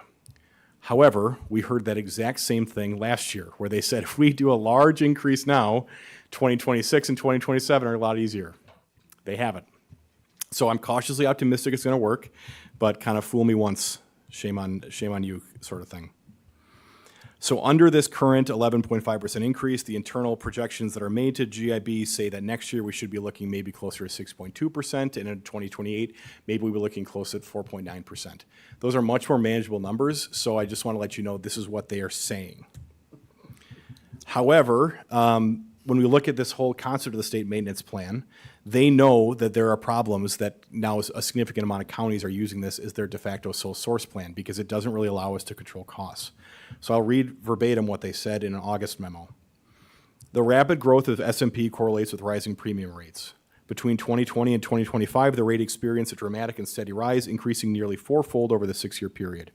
However, we heard that exact same thing last year, where they said if we do a large increase now, 2026 and 2027 are a lot easier. They haven't. So I'm cautiously optimistic it's going to work, but kind of fool me once, shame on you sort of thing. So under this current 11.5% increase, the internal projections that are made to GIB say that next year we should be looking maybe closer to 6.2%, and in 2028, maybe we'll be looking close at 4.9%. Those are much more manageable numbers, so I just want to let you know this is what they are saying. However, when we look at this whole concept of the state maintenance plan, they know that there are problems that now a significant amount of counties are using this as their de facto sole source plan, because it doesn't really allow us to control costs. So I'll read verbatim what they said in an August memo. The rapid growth of S&P correlates with rising premium rates. Between 2020 and 2025, the rate experienced a dramatic and steady rise, increasing nearly fourfold over the 6-year period.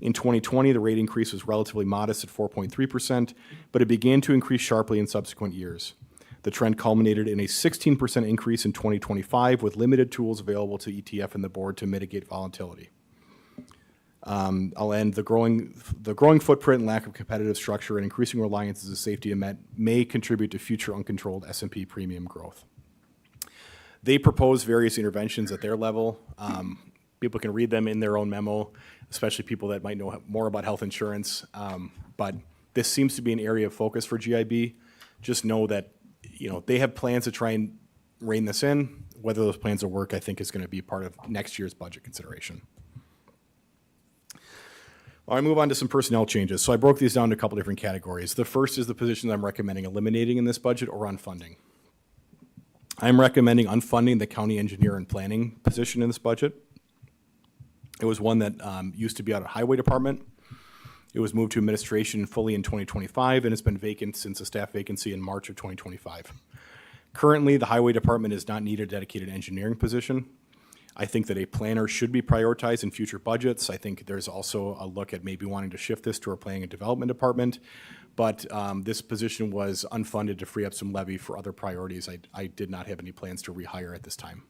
In 2020, the rate increase was relatively modest at 4.3%, but it began to increase sharply in subsequent years. The trend culminated in a 16% increase in 2025, with limited tools available to ETF and the board to mitigate volatility. I'll end. The growing footprint and lack of competitive structure and increasing reliance as a safety net may contribute to future uncontrolled S&P premium growth. They propose various interventions at their level. People can read them in their own memo, especially people that might know more about health insurance. But this seems to be an area of focus for GIB. Just know that they have plans to try and rein this in. whether those plans will work, I think, is going to be part of next year's budget consideration. I move on to some personnel changes. So I broke these down into a couple different categories. The first is the positions I'm recommending eliminating in this budget or unfunding. I'm recommending unfunding the county engineer and planning position in this budget. It was one that used to be out of highway department. It was moved to administration fully in 2025 and it's been vacant since a staff vacancy in March of 2025. Currently, the highway department does not need a dedicated engineering position. I think that a planner should be prioritized in future budgets. I think there's also a look at maybe wanting to shift this to our planning and development department. But this position was unfunded to free up some levy for other priorities. I did not have any plans to rehire at this time.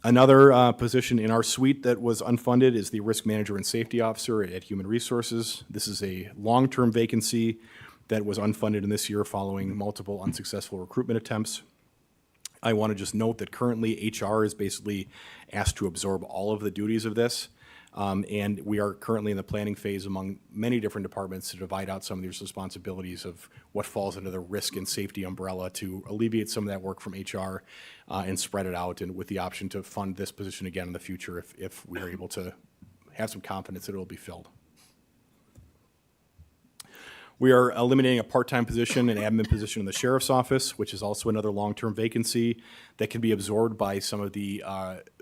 Another position in our suite that was unfunded is the risk manager and safety officer at Human Resources. This is a long-term vacancy that was unfunded in this year following multiple unsuccessful recruitment attempts. I want to just note that currently HR is basically asked to absorb all of the duties of this. And we are currently in the planning phase among many different departments to divide out some of these responsibilities of what falls under the risk and safety umbrella to alleviate some of that work from HR and spread it out, and with the option to fund this position again in the future if we are able to have some confidence that it will be filled. We are eliminating a part-time position, an admin position in the sheriff's office, which is also another long-term vacancy that can be absorbed by some of the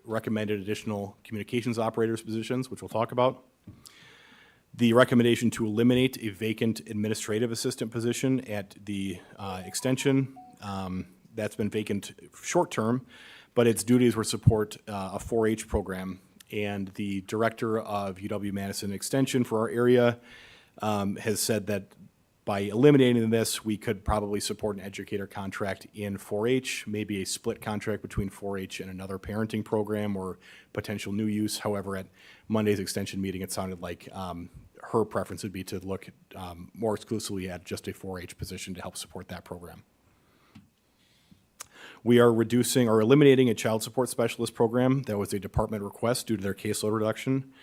recommended additional communications operators positions, which we'll talk about. The recommendation to eliminate a vacant administrative assistant position at the extension. That's been vacant short-term, but its duties were support a 4-H program. And the director of UW-Madison Extension for our area has said that by eliminating this, we could probably support an educator contract in 4-H, maybe a split contract between 4-H and another parenting program or potential new use. However, at Monday's extension meeting, it sounded like her preference would be to look more exclusively at just a 4-H position to help support that program. We are reducing or eliminating a child support specialist program that was a department request due to their caseload reduction.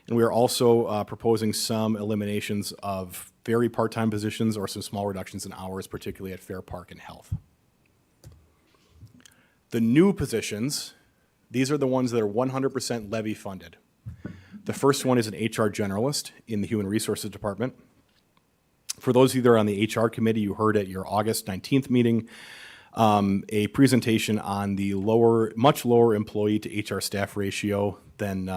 And we are also proposing some eliminations of very part-time positions or some small reductions in hours, particularly at Fair Park and Health. The new positions, these are the ones that are 100% levy funded. The first one is an HR generalist in the Human Resources Department. For those of you that are on the HR committee, you heard at your August 19th meeting a presentation on the much lower employee to HR staff ratio than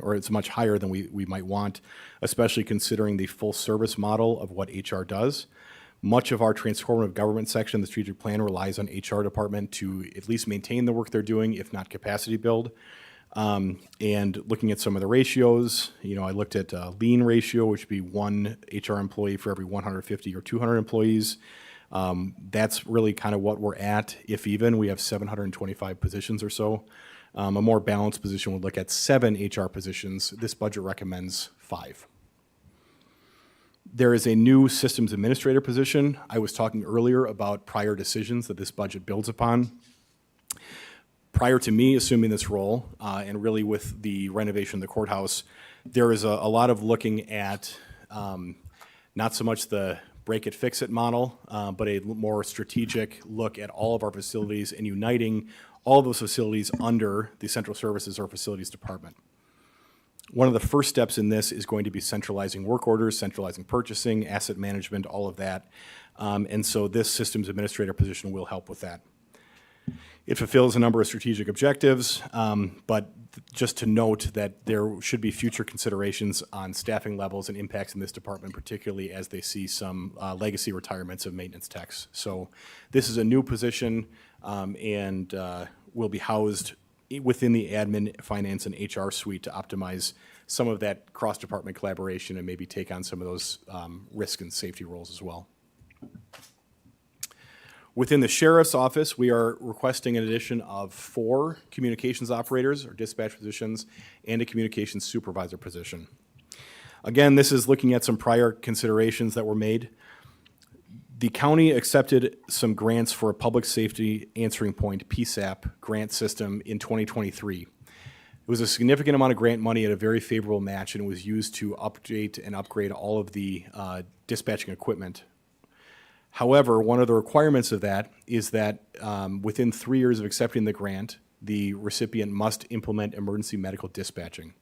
or it's much higher than we might want, especially considering the full service model of what HR does. Much of our transformative government section, the strategic plan, relies on HR department to at least maintain the work they're doing, if not capacity build. And looking at some of the ratios, I looked at lean ratio, which would be one HR employee for every 150 or 200 employees. That's really kind of what we're at, if even. We have 725 positions or so. A more balanced position would look at 7 HR positions. This budget recommends 5. There is a new systems administrator position. I was talking earlier about prior decisions that this budget builds upon. Prior to me assuming this role, and really with the renovation of the courthouse, there is a lot of looking at not so much the break it, fix it model, but a more strategic look at all of our facilities and uniting all of those facilities under the Central Services or Facilities Department. One of the first steps in this is going to be centralizing work orders, centralizing purchasing, asset management, all of that. And so this systems administrator position will help with that. It fulfills a number of strategic objectives, but just to note that there should be future considerations on staffing levels and impacts in this department, particularly as they see some legacy retirements of maintenance techs. So this is a new position and will be housed within the admin, finance, and HR suite to optimize some of that cross-department collaboration and maybe take on some of those risk and safety roles as well. Within the sheriff's office, we are requesting an addition of 4 communications operators or dispatch positions and a communications supervisor position. Again, this is looking at some prior considerations that were made. The county accepted some grants for a public safety answering point, PSAP, grant system in 2023. It was a significant amount of grant money at a very favorable match, and it was used to update and upgrade all of the dispatching equipment. However, one of the requirements of that is that within 3 years of accepting the grant, the recipient must implement emergency medical dispatching,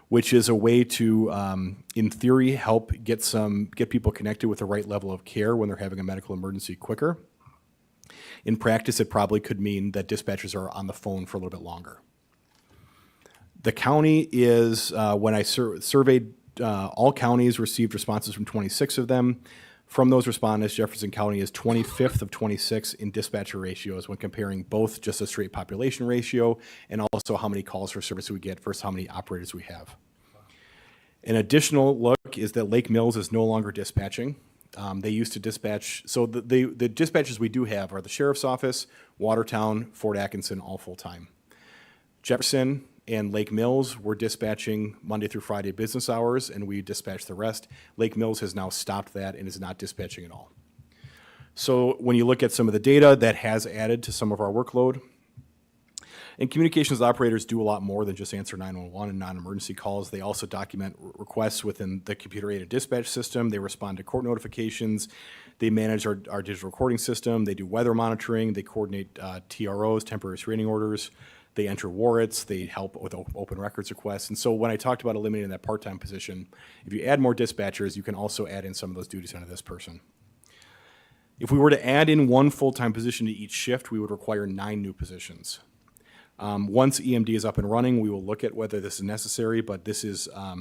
which is a way to, in theory, help get people connected with the right level of care when they're having a medical emergency quicker. In practice, it probably could mean that dispatchers are on the phone for a little bit longer. The county is, when I surveyed all counties, received responses from 26 of them. From those respondents, Jefferson County is 25th of 26 in dispatcher ratios when comparing both just a straight population ratio and also how many calls for service we get versus how many operators we have. An additional look is that Lake Mills is no longer dispatching. They used to dispatch, so the dispatchers we do have are the Sheriff's Office, Watertown, Fort Atkinson, all full-time. Jefferson and Lake Mills were dispatching Monday through Friday business hours, and we dispatched the rest. Lake Mills has now stopped that and is not dispatching at all. So when you look at some of the data, that has added to some of our workload. And communications operators do a lot more than just answer 911 and non-emergency calls. They also document requests within the computer-aided dispatch system. They respond to court notifications. They manage our digital recording system. They do weather monitoring. They coordinate TROs, temporary restraining orders. They enter warrants. They help with open records requests. And so when I talked about eliminating that part-time position, if you add more dispatchers, you can also add in some of those duties onto this person. If we were to add in one full-time position to each shift, we would require 9 new positions. Once EMD is up and running, we will look at whether this is necessary, but this is a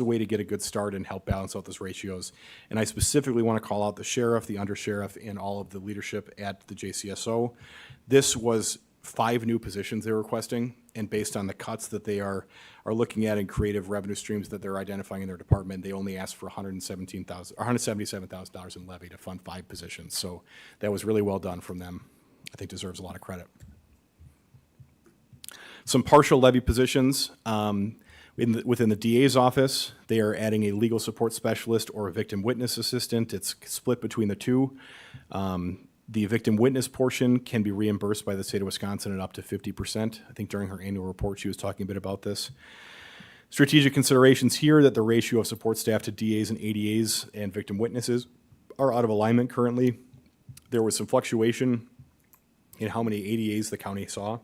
way to get a good start and help balance out those ratios. And I specifically want to call out the sheriff, the undersheriff, and all of the leadership at the JCSO. This was 5 new positions they're requesting, and based on the cuts that they are looking at and creative revenue streams that they're identifying in their department, they only asked for $177,000 in levy to fund 5 positions. So that was really well done from them. I think deserves a lot of credit. Some partial levy positions. Within the DA's office, they are adding a legal support specialist or a victim witness assistant. It's split between the two. The victim witness portion can be reimbursed by the state of Wisconsin at up to 50%. I think during her annual report, she was talking a bit about this. Strategic considerations here that the ratio of support staff to DAs and ADAs and victim witnesses are out of alignment currently. There was some fluctuation in how many ADAs the county saw.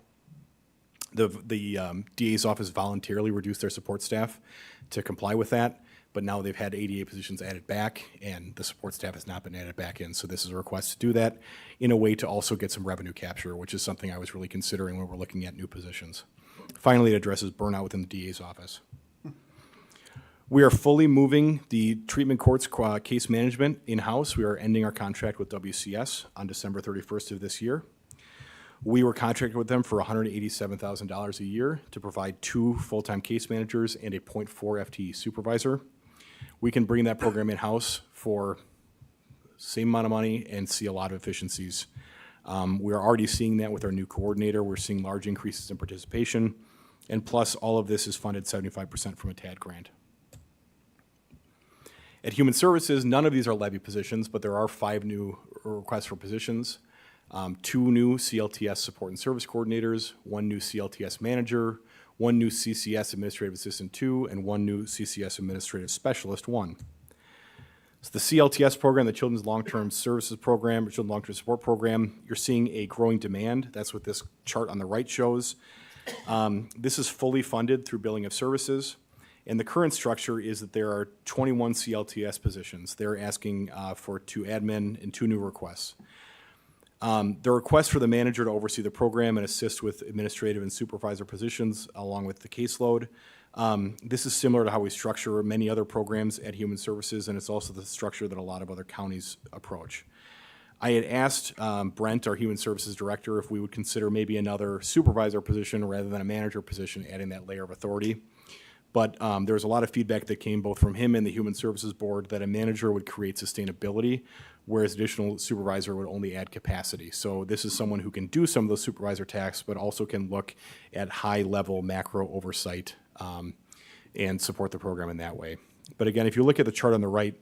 The DA's office voluntarily reduced their support staff to comply with that, but now they've had ADA positions added back, and the support staff has not been added back in. So this is a request to do that in a way to also get some revenue capture, which is something I was really considering when we're looking at new positions. Finally, it addresses burnout within the DA's office. We are fully moving the treatment courts case management in-house. We are ending our contract with WCS on December 31st of this year. We were contracted with them for $187,000 a year to provide 2 full-time case managers and a 0.4 FTE supervisor. We can bring that program in-house for same amount of money and see a lot of efficiencies. We're already seeing that with our new coordinator. We're seeing large increases in participation, and plus all of this is funded 75% from a TAD grant. At Human Services, none of these are levy positions, but there are 5 new requests for positions. 2 new CLTS support and service coordinators, 1 new CLTS manager, 1 new CCS administrative assistant 2, and 1 new CCS administrative specialist 1. So the CLTS program, the Children's Long-Term Services Program, or Children's Long-Term Support Program, you're seeing a growing demand. That's what this chart on the right shows. This is fully funded through billing of services. And the current structure is that there are 21 CLTS positions. They're asking for 2 admin and 2 new requests. The request for the manager to oversee the program and assist with administrative and supervisor positions along with the caseload. This is similar to how we structure many other programs at Human Services, and it's also the structure that a lot of other counties approach. I had asked Brent, our Human Services Director, if we would consider maybe another supervisor position rather than a manager position, adding that layer of authority. But there was a lot of feedback that came both from him and the Human Services Board that a manager would create sustainability, whereas additional supervisor would only add capacity. So this is someone who can do some of those supervisor tasks, but also can look at high-level macro oversight and support the program in that way. But again, if you look at the chart on the right,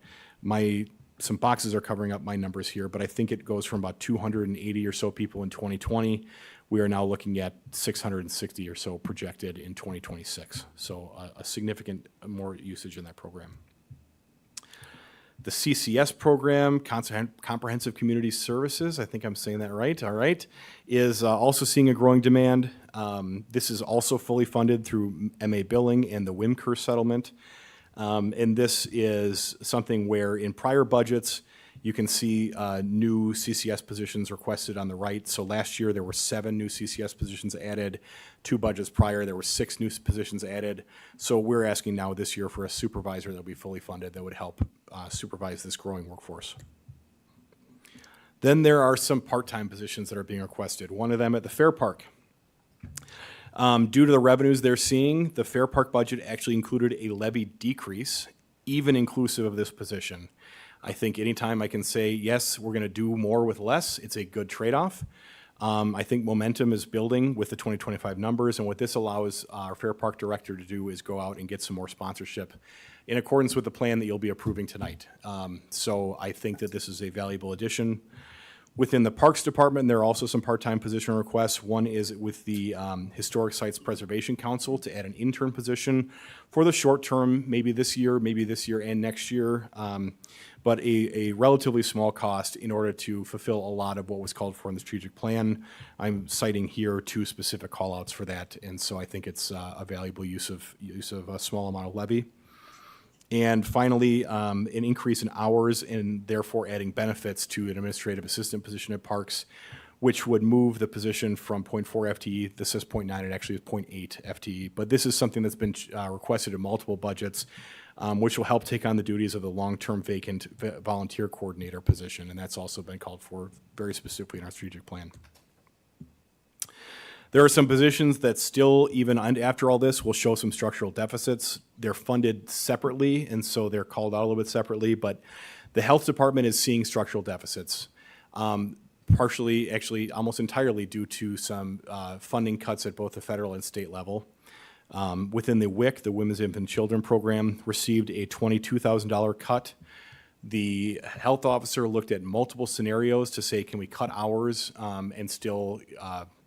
some boxes are covering up my numbers here, but I think it goes from about 280 or so people in 2020. We are now looking at 660 or so projected in 2026. So a significant more usage in that program. The CCS program, Comprehensive Community Services, I think I'm saying that right, all right, is also seeing a growing demand. This is also fully funded through MA billing and the WIMCR settlement. And this is something where in prior budgets, you can see new CCS positions requested on the right. So last year, there were 7 new CCS positions added. 2 budgets prior, there were 6 new positions added. So we're asking now this year for a supervisor that will be fully funded that would help supervise this growing workforce. Then there are some part-time positions that are being requested. One of them at the Fair Park. Due to the revenues they're seeing, the Fair Park budget actually included a levy decrease, even inclusive of this position. I think anytime I can say, yes, we're going to do more with less, it's a good trade-off. I think momentum is building with the 2025 numbers, and what this allows our Fair Park director to do is go out and get some more sponsorship in accordance with the plan that you'll be approving tonight. So I think that this is a valuable addition. Within the Parks Department, there are also some part-time position requests. One is with the Historic Sites Preservation Council to add an intern position for the short term, maybe this year and next year, but a relatively small cost in order to fulfill a lot of what was called for in the strategic plan. I'm citing here 2 specific callouts for that, and so I think it's a valuable use of a small amount of levy. And finally, an increase in hours and therefore adding benefits to an administrative assistant position at Parks, which would move the position from 0.4 FTE. This says 0.9, it actually is 0.8 FTE. But this is something that's been requested in multiple budgets, which will help take on the duties of the long-term vacant volunteer coordinator position. And that's also been called for very specifically in our strategic plan. There are some positions that still, even after all this, will show some structural deficits. They're funded separately, and so they're called out a little bit separately, but the health department is seeing structural deficits, partially, actually almost entirely due to some funding cuts at both the federal and state level. Within the WIC, the Women's Infant Children Program, received a $22,000 cut. The health officer looked at multiple scenarios to say, can we cut hours and still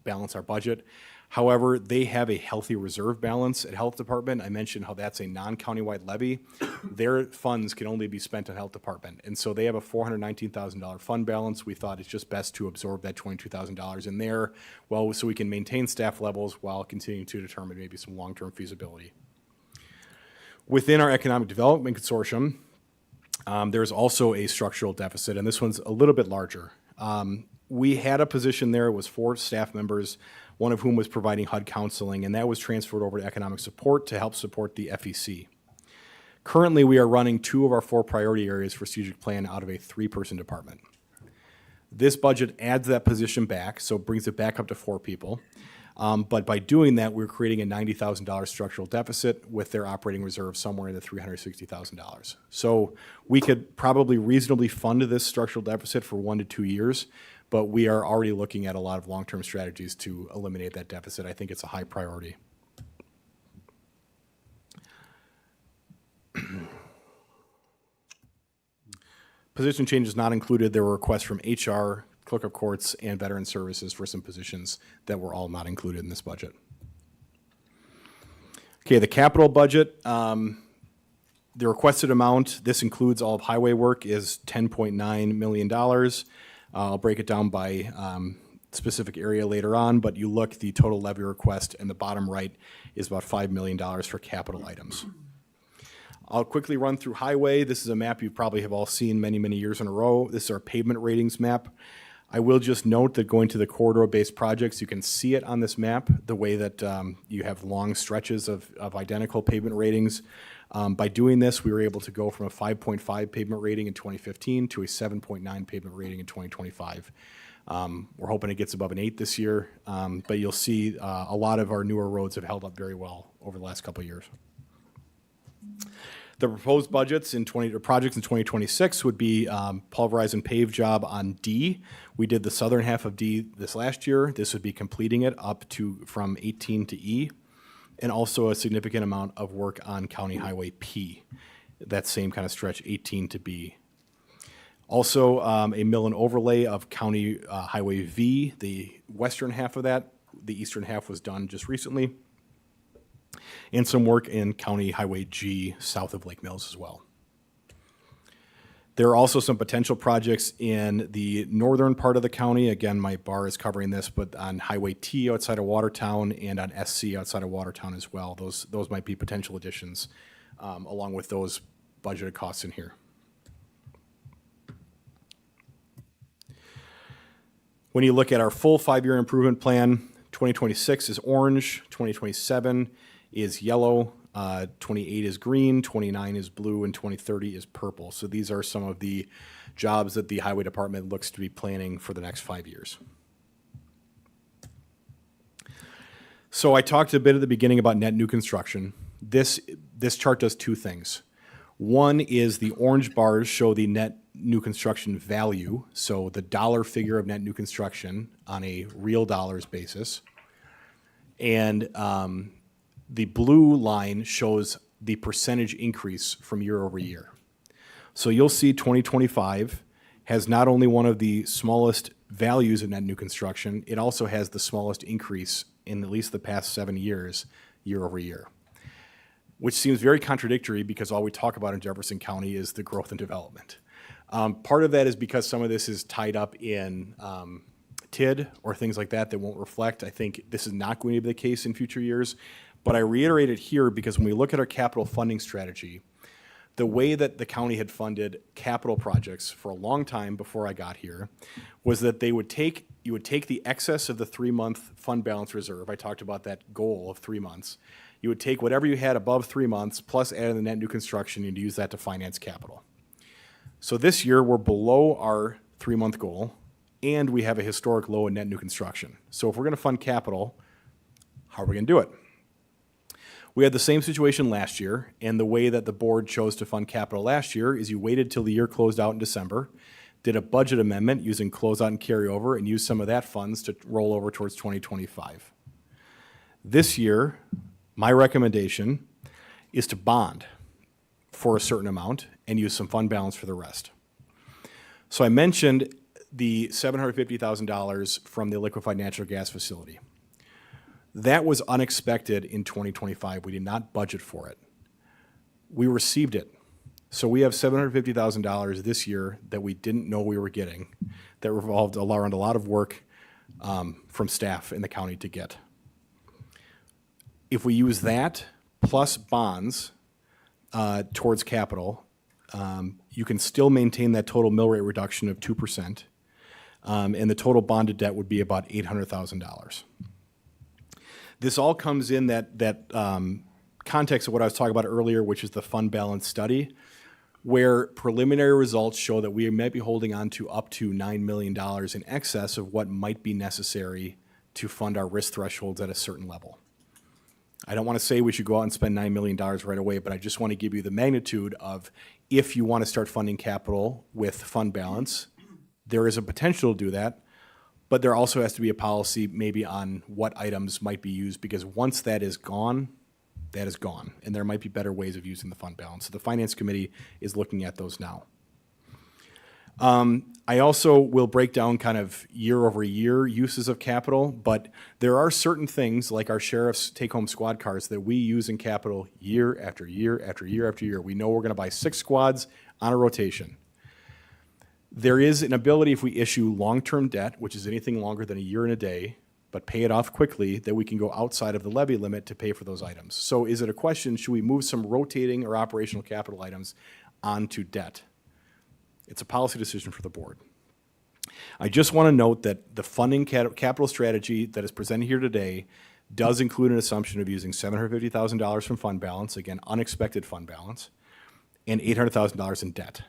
balance our budget? However, they have a healthy reserve balance at Health Department. I mentioned how that's a non-countywide levy. Their funds can only be spent on Health Department. And so they have a $419,000 fund balance. We thought it's just best to absorb that $22,000 in there, well, so we can maintain staff levels while continuing to determine maybe some long-term feasibility. Within our Economic Development Consortium, there's also a structural deficit, and this one's a little bit larger. We had a position there, it was 4 staff members, one of whom was providing HUD counseling, and that was transferred over to economic support to help support the FEC. Currently, we are running 2 of our 4 priority areas for strategic plan out of a 3-person department. This budget adds that position back, so it brings it back up to 4 people. But by doing that, we're creating a $90,000 structural deficit with their operating reserve somewhere in the $360,000. So we could probably reasonably fund this structural deficit for 1 to 2 years, but we are already looking at a lot of long-term strategies to eliminate that deficit. I think it's a high priority. Position changes not included. There were requests from HR, Clerk of Courts, and Veteran Services for some positions that were all not included in this budget. Okay, the capital budget, the requested amount, this includes all of highway work, is $10.9 million. I'll break it down by specific area later on, but you look, the total levy request in the bottom right is about $5 million for capital items. I'll quickly run through highway. This is a map you probably have all seen many, many years in a row. This is our pavement ratings map. I will just note that going to the corridor-based projects, you can see it on this map, the way that you have long stretches of identical pavement ratings. By doing this, we were able to go from a 5.5 pavement rating in 2015 to a 7.9 pavement rating in 2025. We're hoping it gets above an 8 this year, but you'll see a lot of our newer roads have held up very well over the last couple of years. The proposed budgets projects in 2026 would be pulverize and pave job on D. We did the southern half of D this last year. This would be completing it up to from 18 to E, and also a significant amount of work on County Highway P. That same kind of stretch, 18 to B. Also, a mill and overlay of County Highway V, the western half of that. The eastern half was done just recently. And some work in County Highway G south of Lake Mills as well. There are also some potential projects in the northern part of the county. Again, my bar is covering this, but on Highway T outside of Watertown and on SC outside of Watertown as well. Those might be potential additions along with those budgeted costs in here. When you look at our full 5-year improvement plan, 2026 is orange, 2027 is yellow, 28 is green, 29 is blue, and 2030 is purple. So these are some of the jobs that the highway department looks to be planning for the next 5 years. So I talked a bit at the beginning about net new construction. This chart does two things. One is the orange bars show the net new construction value, so the dollar figure of net new construction on a real dollars basis. And the blue line shows the percentage increase from year over year. So you'll see 2025 has not only one of the smallest values of net new construction, it also has the smallest increase in at least the past 7 years, year over year, which seems very contradictory because all we talk about in Jefferson County is the growth and development. Part of that is because some of this is tied up in TID or things like that that won't reflect. I think this is not going to be the case in future years. But I reiterate it here because when we look at our capital funding strategy, the way that the county had funded capital projects for a long time before I got here was that you would take the excess of the 3-month fund balance reserve. I talked about that goal of 3 months. You would take whatever you had above 3 months plus add in the net new construction and use that to finance capital. So this year we're below our 3-month goal and we have a historic low in net new construction. So if we're going to fund capital, how are we going to do it? We had the same situation last year, and the way that the board chose to fund capital last year is you waited till the year closed out in December, did a budget amendment using closeout and carryover, and used some of that funds to roll over towards 2025. This year, my recommendation is to bond for a certain amount and use some fund balance for the rest. So I mentioned the $750,000 from the liquefied natural gas facility. That was unexpected in 2025. We did not budget for it. We received it. So we have $750,000 this year that we didn't know we were getting, that revolved around a lot of work from staff in the county to get. If we use that plus bonds towards capital, you can still maintain that total mill rate reduction of 2%, and the total bonded debt would be about $800,000. This all comes in that context of what I was talking about earlier, which is the fund balance study, where preliminary results show that we might be holding on to up to $9 million in excess of what might be necessary to fund our risk thresholds at a certain level. I don't want to say we should go out and spend $9 million right away, but I just want to give you the magnitude of if you want to start funding capital with fund balance, there is a potential to do that. But there also has to be a policy maybe on what items might be used, because once that is gone, and there might be better ways of using the fund balance. So the Finance Committee is looking at those now. I also will break down kind of year over year uses of capital, but there are certain things like our sheriff's take-home squad cars that we use in capital year after year after year after year. We know we're going to buy 6 squads on a rotation. There is an ability if we issue long-term debt, which is anything longer than a year and a day, but pay it off quickly, that we can go outside of the levy limit to pay for those items. So is it a question, should we move some rotating or operational capital items onto debt? It's a policy decision for the board. I just want to note that the funding capital strategy that is presented here today does include an assumption of using $750,000 from fund balance, again, unexpected fund balance, and $800,000 in debt.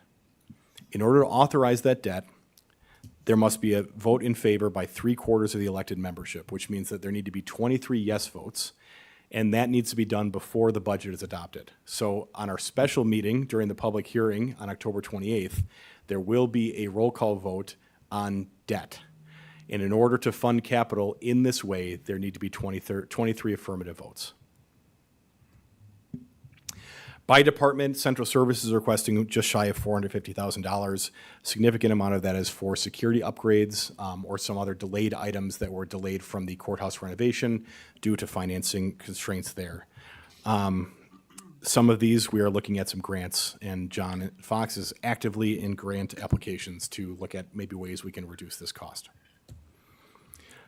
In order to authorize that debt, there must be a vote in favor by 3/4 of the elected membership, which means that there need to be 23 yes votes, and that needs to be done before the budget is adopted. So on our special meeting during the public hearing on October 28th, there will be a roll call vote on debt. And in order to fund capital in this way, there need to be 23 affirmative votes. By department, Central Services is requesting just shy of $450,000. Significant amount of that is for security upgrades or some other delayed items that were delayed from the courthouse renovation due to financing constraints there. Some of these, we are looking at some grants, and John Fox is actively in grant applications to look at maybe ways we can reduce this cost.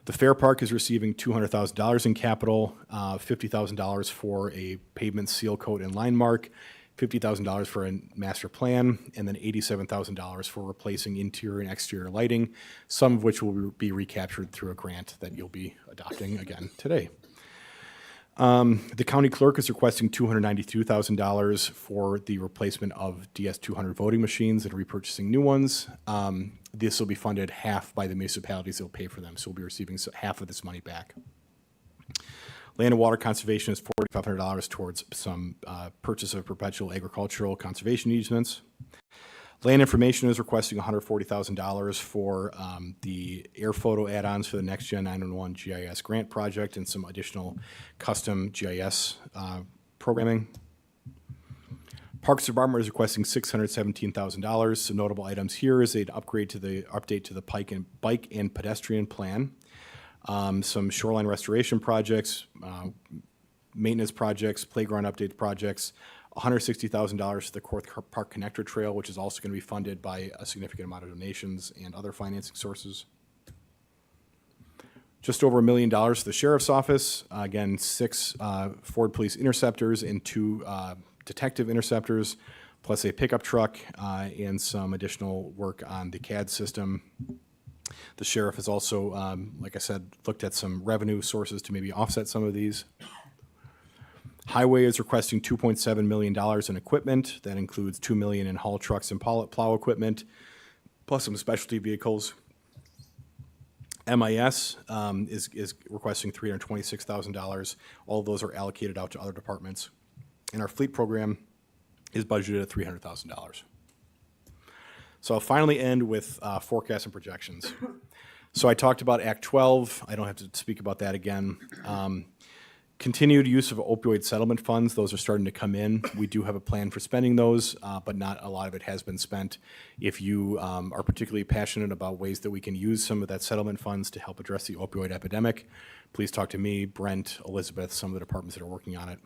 The Fair Park is receiving $200,000 in capital, $50,000 for a pavement seal coat and line mark, $50,000 for a master plan, and then $87,000 for replacing interior and exterior lighting, some of which will be recaptured through a grant that you'll be adopting again today. The county clerk is requesting $292,000 for the replacement of DS200 voting machines and repurchasing new ones. This will be funded half by the municipalities that will pay for them, so we'll be receiving half of this money back. Land and Water Conservation is $4,500 towards some purchase of perpetual agricultural conservation easements. Land Information is requesting $140,000 for the air photo add-ons for the Next Gen 911 GIS grant project and some additional custom GIS programming. Parks Department is requesting $617,000. Some notable items here is an update to the bike and pedestrian plan. Some shoreline restoration projects, maintenance projects, playground update projects, $160,000 to the Court Park Connector Trail, which is also going to be funded by a significant amount of donations and other financing sources. Just over $1 million to the Sheriff's Office. Again, 6 Ford Police Interceptors and 2 Detective Interceptors, plus a pickup truck and some additional work on the CAD system. The sheriff has also, like I said, looked at some revenue sources to maybe offset some of these. Highway is requesting $2.7 million in equipment. That includes $2 million in haul trucks and plow equipment, plus some specialty vehicles. MIS is requesting $326,000. All of those are allocated out to other departments. And our fleet program is budgeted at $300,000. So I'll finally end with forecasts and projections. So I talked about Act 12. I don't have to speak about that again. Continued use of opioid settlement funds, those are starting to come in. We do have a plan for spending those, but not a lot of it has been spent. If you are particularly passionate about ways that we can use some of that settlement funds to help address the opioid epidemic, please talk to me, Brent, Elizabeth, some of the departments that are working on it.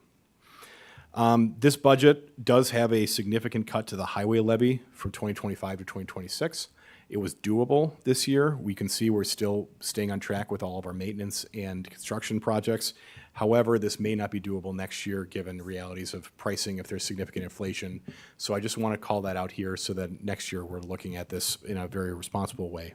This budget does have a significant cut to the highway levy from 2025 to 2026. It was doable this year. We can see we're still staying on track with all of our maintenance and construction projects. However, this may not be doable next year given the realities of pricing if there's significant inflation. So I just want to call that out here so that next year we're looking at this in a very responsible way.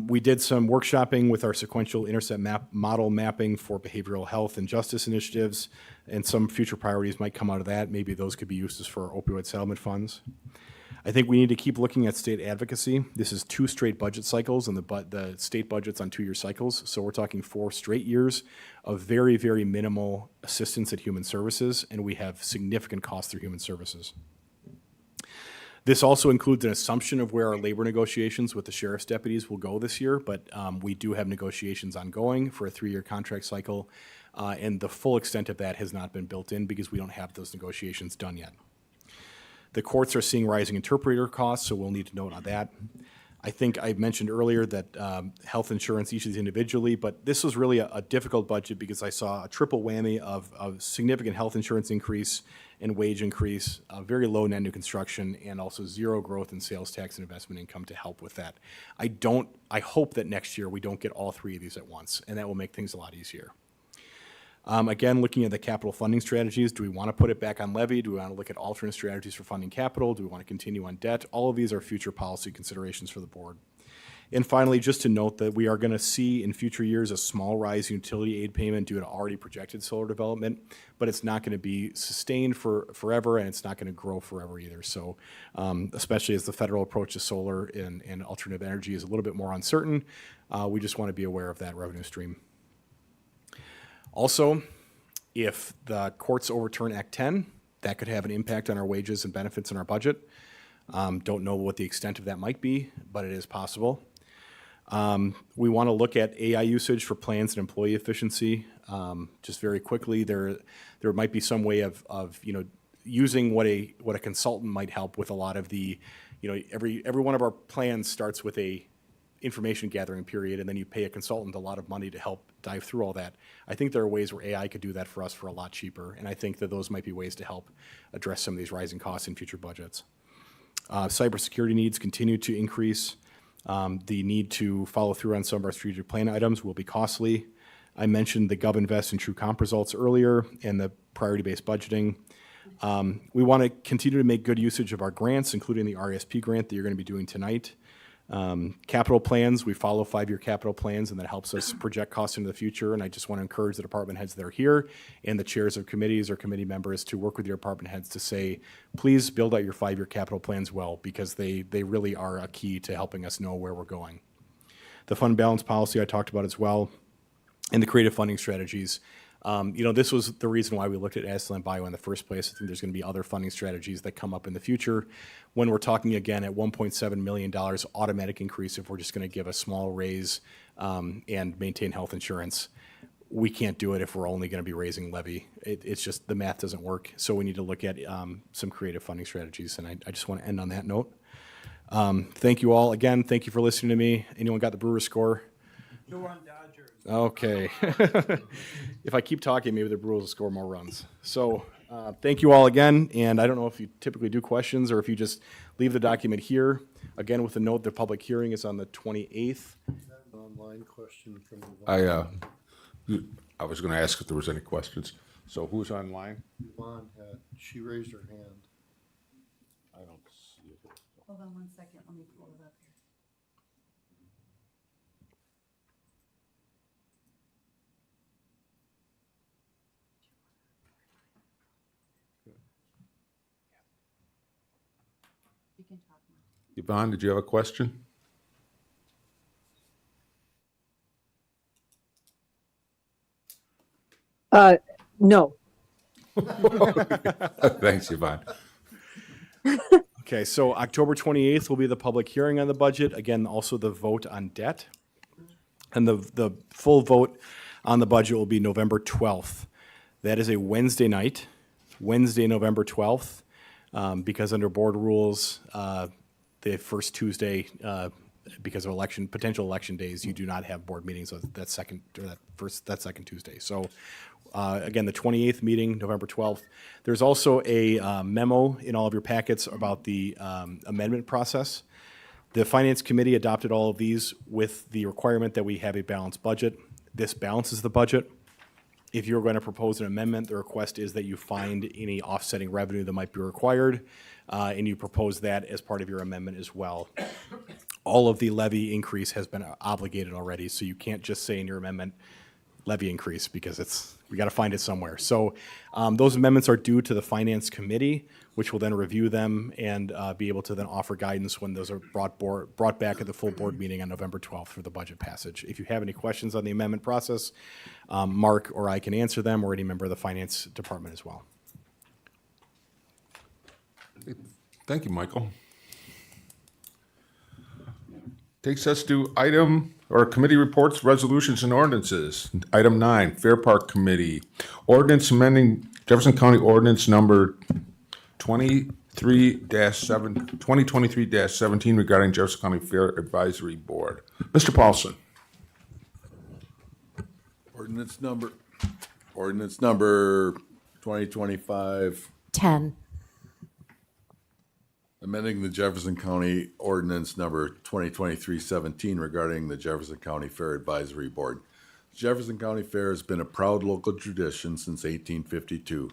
We did some workshopping with our sequential intercept model mapping for behavioral health and justice initiatives, and some future priorities might come out of that. Maybe those could be used for opioid settlement funds. I think we need to keep looking at state advocacy. This is 2 straight budget cycles, and the state budget's on 2-year cycles. So we're talking 4 straight years of very, very minimal assistance at human services, and we have significant costs through human services. This also includes an assumption of where our labor negotiations with the sheriff's deputies will go this year, but we do have negotiations ongoing for a 3-year contract cycle, and the full extent of that has not been built in because we don't have those negotiations done yet. The courts are seeing rising interpreter costs, so we'll need to note on that. I think I mentioned earlier that health insurance each of these individually, but this was really a difficult budget because I saw a triple whammy of significant health insurance increase and wage increase, very low net new construction, and also 0 growth in sales tax and investment income to help with that. I hope that next year we don't get all 3 of these at once, and that will make things a lot easier. Again, looking at the capital funding strategies, do we want to put it back on levy? Do we want to look at alternate strategies for funding capital? Do we want to continue on debt? All of these are future policy considerations for the board. And finally, just to note that we are going to see in future years a small rise in utility aid payment due to already projected solar development, but it's not going to be sustained for forever, and it's not going to grow forever either. So especially as the federal approach to solar and alternative energy is a little bit more uncertain, we just want to be aware of that revenue stream. Also, if the courts overturn Act 10, that could have an impact on our wages and benefits in our budget. Don't know what the extent of that might be, but it is possible. We want to look at AI usage for plans and employee efficiency. Just very quickly, there might be some way of using what a consultant might help with a lot of the, every one of our plans starts with a information gathering period, and then you pay a consultant a lot of money to help dive through all that. I think there are ways where AI could do that for us for a lot cheaper, and I think that those might be ways to help address some of these rising costs in future budgets. Cybersecurity needs continue to increase. The need to follow through on some of our strategic plan items will be costly. I mentioned the GovInvest and True Comp results earlier and the priority-based budgeting. We want to continue to make good usage of our grants, including the RESP grant that you're going to be doing tonight. Capital plans, we follow 5-year capital plans, and that helps us project costs into the future. And I just want to encourage the department heads that are here and the chairs of committees or committee members to work with your department heads to say, please build out your 5-year capital plans well, because they really are a key to helping us know where we're going. The fund balance policy I talked about as well, and the creative funding strategies. This was the reason why we looked at Aslan Bio in the first place. I think there's going to be other funding strategies that come up in the future. When we're talking again at $1.7 million automatic increase, if we're just going to give a small raise and maintain health insurance, we can't do it if we're only going to be raising levy. It's just the math doesn't work. So we need to look at some creative funding strategies. And I just want to end on that note. Thank you all again. Thank you for listening to me. Anyone got the Brewers score? Okay. If I keep talking, maybe the Brewers will score more runs. So thank you all again. And I don't know if you typically do questions or if you just leave the document here. Again, with a note, the public hearing is on the 28th. Online question from I was going to ask if there was any questions. So who's online? Yvonne she raised her hand. I don't see it. Hold on 1 second, let me pull it up here. You can talk now. Yvonne, did you have a question? No. Thanks, Yvonne. Okay, so October 28th will be the public hearing on the budget. Again, also the vote on debt. And the full vote on the budget will be November 12th. That is a Wednesday night, Wednesday, November 12th, because under board rules, the first Tuesday, because of potential election days, you do not have board meetings on that second Tuesday. So again, the 28th meeting, November 12th. There's also a memo in all of your packets about the amendment process. The Finance Committee adopted all of these with the requirement that we have a balanced budget. This balances the budget. If you're going to propose an amendment, the request is that you find any offsetting revenue that might be required, and you propose that as part of your amendment as well. All of the levy increase has been obligated already, so you can't just say in your amendment, levy increase, because we got to find it somewhere. So those amendments are due to the Finance Committee, which will then review them and be able to then offer guidance when those are brought back at the full board meeting on November 12th for the budget passage. If you have any questions on the amendment process, Mark or I can answer them, or any member of the Finance Department as well. Thank you, Michael. Takes us to committee reports, resolutions, and ordinances. Item 9, Fair Park Committee. Ordinance amending Jefferson County Ordinance number 2023-17 regarding Jefferson County Fair Advisory Board. Mr. Paulson. Ordinance number 2025. 10. Amending the Jefferson County Ordinance number 2023-17 regarding the Jefferson County Fair Advisory Board. The Jefferson County Fair has been a proud local tradition since 1852.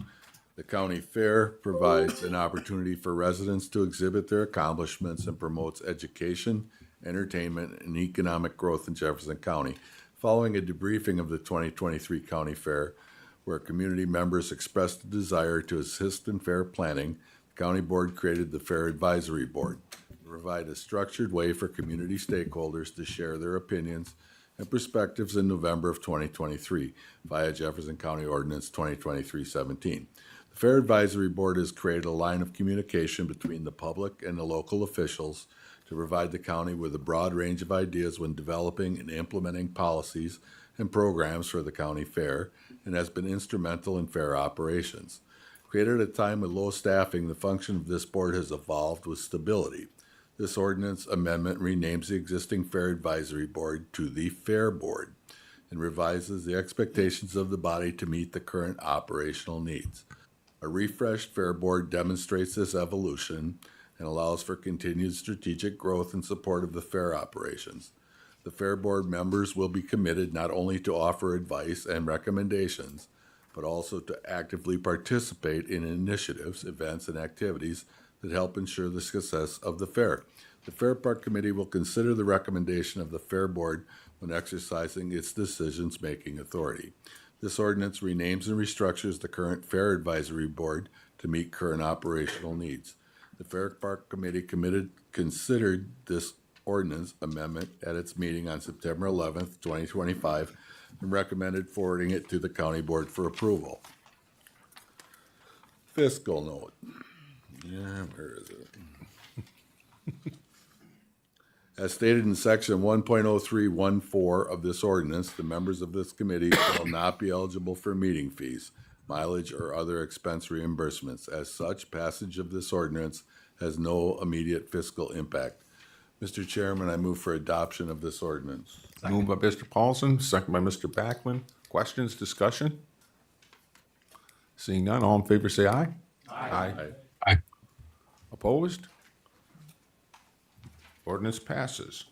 The county fair provides an opportunity for residents to exhibit their accomplishments and promotes education, entertainment, and economic growth in Jefferson County. Following a debriefing of the 2023 County Fair, where community members expressed a desire to assist in fair planning, the County Board created the Fair Advisory Board to provide a structured way for community stakeholders to share their opinions and perspectives in November of 2023 via Jefferson County Ordinance 2023-17. The Fair Advisory Board has created a line of communication between the public and the local officials to provide the county with a broad range of ideas when developing and implementing policies and programs for the county fair, and has been instrumental in fair operations. Created at a time with low staffing, the function of this board has evolved with stability. This ordinance amendment renames the existing Fair Advisory Board to the Fair Board and revises the expectations of the body to meet the current operational needs. A refreshed Fair Board demonstrates this evolution and allows for continued strategic growth in support of the fair operations. The Fair Board members will be committed not only to offer advice and recommendations, but also to actively participate in initiatives, events, and activities that help ensure the success of the fair. The Fair Park Committee will consider the recommendation of the Fair Board when exercising its decisions-making authority. This ordinance renames and restructures the current Fair Advisory Board to meet current operational needs. The Fair Park Committee considered this ordinance amendment at its meeting on September 11th, 2025, and recommended forwarding it to the County Board for approval. Fiscal note. Yeah, where is it? As stated in section 1.0314 of this ordinance, the members of this committee will not be eligible for meeting fees, mileage, or other expense reimbursements. As such, passage of this ordinance has no immediate fiscal impact. Mr. Chairman, I move for adoption of this ordinance. Moved by Mr. Paulson, second by Mr. Backman. Questions, discussion? Seeing none, all in favor say aye. Aye. Opposed? Ordinance passes.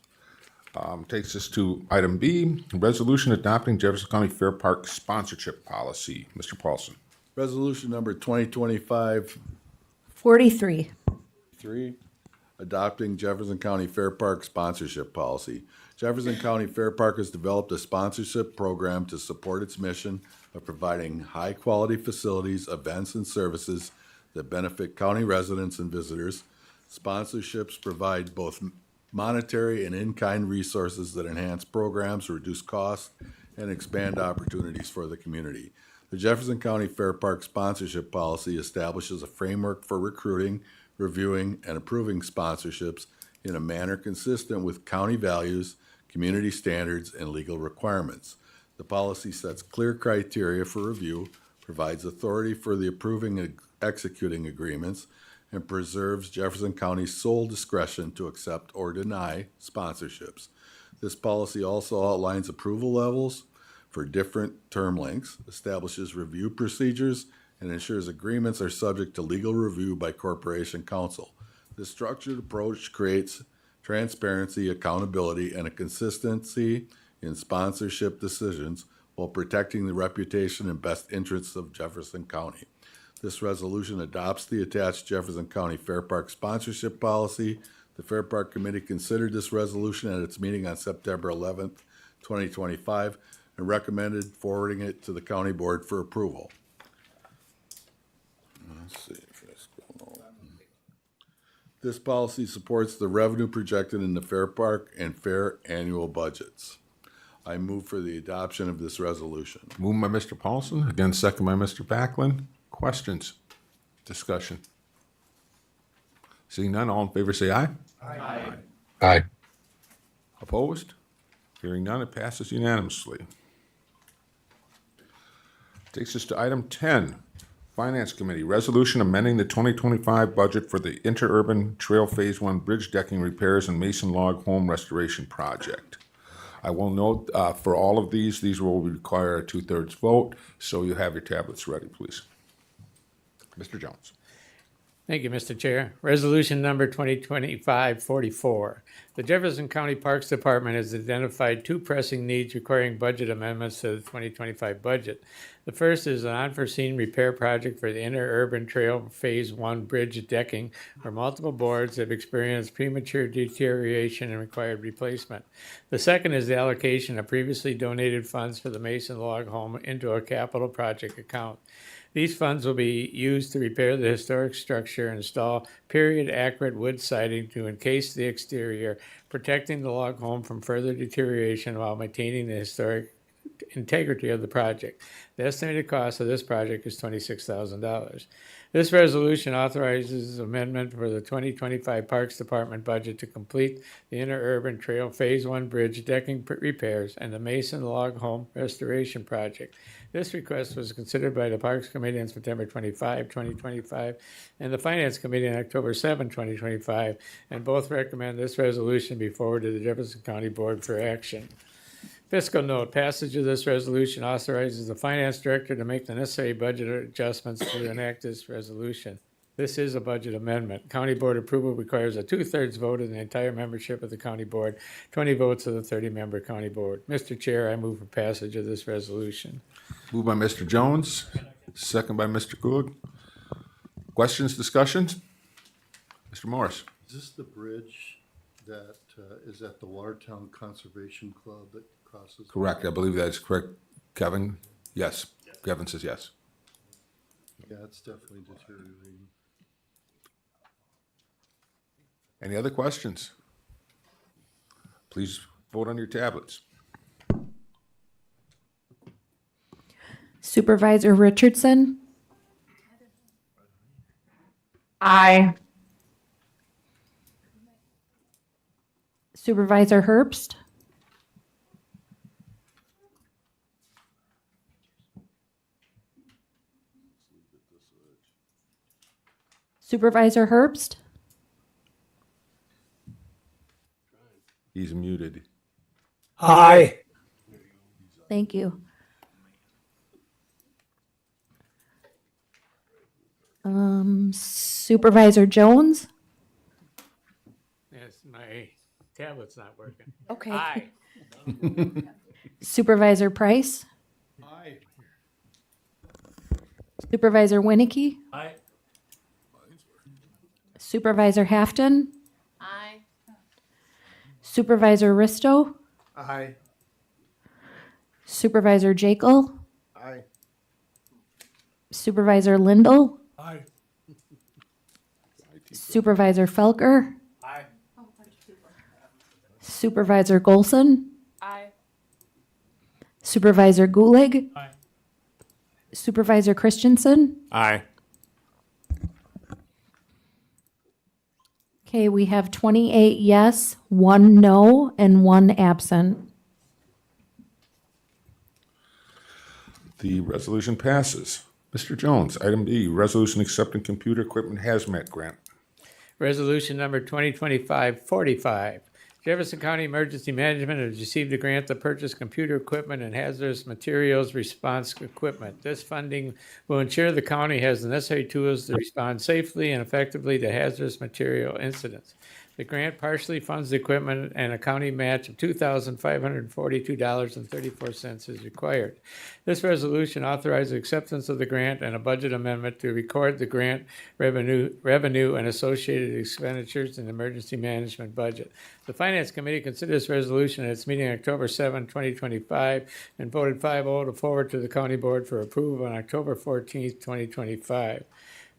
Takes us to item B, resolution adopting Jefferson County Fair Park sponsorship policy. Mr. Paulson. Resolution number 2025 43. 3, adopting Jefferson County Fair Park sponsorship policy. Jefferson County Fair Park has developed a sponsorship program to support its mission of providing high-quality facilities, events, and services that benefit county residents and visitors. Sponsorships provide both monetary and in-kind resources that enhance programs, reduce costs, and expand opportunities for the community. The Jefferson County Fair Park sponsorship policy establishes a framework for recruiting, reviewing, and approving sponsorships in a manner consistent with county values, community standards, and legal requirements. The policy sets clear criteria for review, provides authority for the approving and executing agreements, and preserves Jefferson County's sole discretion to accept or deny sponsorships. This policy also outlines approval levels for different term lengths, establishes review procedures, and ensures agreements are subject to legal review by Corporation Counsel. This structured approach creates transparency, accountability, and a consistency in sponsorship decisions while protecting the reputation and best interests of Jefferson County. This resolution adopts the attached Jefferson County Fair Park sponsorship policy. The Fair Park Committee considered this resolution at its meeting on September 11th, 2025, and recommended forwarding it to the County Board for approval. Let's see if it's going on. This policy supports the revenue projected in the Fair Park and Fair annual budgets. I move for the adoption of this resolution. Moved by Mr. Paulson, again second by Mr. Backlund. Questions? Discussion? Seeing none, all in favor say aye. Aye. Opposed? Hearing none, it passes unanimously. Takes us to item 10, Finance Committee, resolution amending the 2025 budget for the Interurban Trail Phase 1 bridge decking repairs and Mason Log Home Restoration Project. I will note for all of these will require a 2/3 vote, so you have your tablets ready, please. Mr. Jones. Thank you, Mr. Chair. Resolution number 2025-44. The Jefferson County Parks Department has identified two pressing needs requiring budget amendments to the 2025 budget. The first is an unforeseen repair project for the Interurban Trail Phase 1 bridge decking, where multiple boards have experienced premature deterioration and required replacement. The second is the allocation of previously donated funds for the Mason Log Home into a capital project account. These funds will be used to repair the historic structure and install period-accurate wood siding to encase the exterior, protecting the log home from further deterioration while maintaining the historic integrity of the project. The estimated cost of this project is $26,000. This resolution authorizes amendment for the 2025 Parks Department budget to complete the Interurban Trail Phase 1 bridge decking repairs and the Mason Log Home Restoration Project. This request was considered by the Parks Committee on September 25, 2025, and the Finance Committee on October 7, 2025, and both recommend this resolution be forwarded to the Jefferson County Board for action. Fiscal note, passage of this resolution authorizes the finance director to make the necessary budget adjustments to enact this resolution. This is a budget amendment. County board approval requires a 2/3 vote of the entire membership of the county board, 20 votes of the 30-member county board. Mr. Chair, I move for passage of this resolution. Moved by Mr. Jones, second by Mr. Kulig. Questions, discussions? Mr. Morris? Is this the bridge that is at the Watertown Conservation Club that crosses? Correct, I believe that is correct. Kevin? Yes. Kevin says yes. Yeah, it's definitely deteriorating. Any other questions? Please vote on your tablets. Supervisor Richardson? Aye. Supervisor Herbst? Supervisor Herbst? He's muted. Aye. Thank you. Supervisor Jones? Yes, my tablet's not working. Okay. Aye. Supervisor Price? Aye. Supervisor Winnicky? Aye. Supervisor Hafton? Aye. Supervisor Risto? Aye. Supervisor Jekyll? Aye. Supervisor Lindell? Aye. Supervisor Felker? Aye. Supervisor Golson? Aye. Supervisor Gulig? Aye. Supervisor Christensen? Aye. Okay, we have 28 yes, 1 no, and 1 absent. The resolution passes. Mr. Jones, item B, resolution accepting computer equipment hazmat grant. Resolution number 2025-45. Jefferson County Emergency Management has received a grant to purchase computer equipment and hazardous materials response equipment. This funding will ensure the county has the necessary tools to respond safely and effectively to hazardous material incidents. The grant partially funds the equipment, and a county match of $2,542.34 is required. This resolution authorizes acceptance of the grant and a budget amendment to record the grant revenue and associated expenditures in the emergency management budget. The Finance Committee considered this resolution at its meeting on October 7, 2025, and voted 5-0 to forward to the county board for approval on October 14, 2025.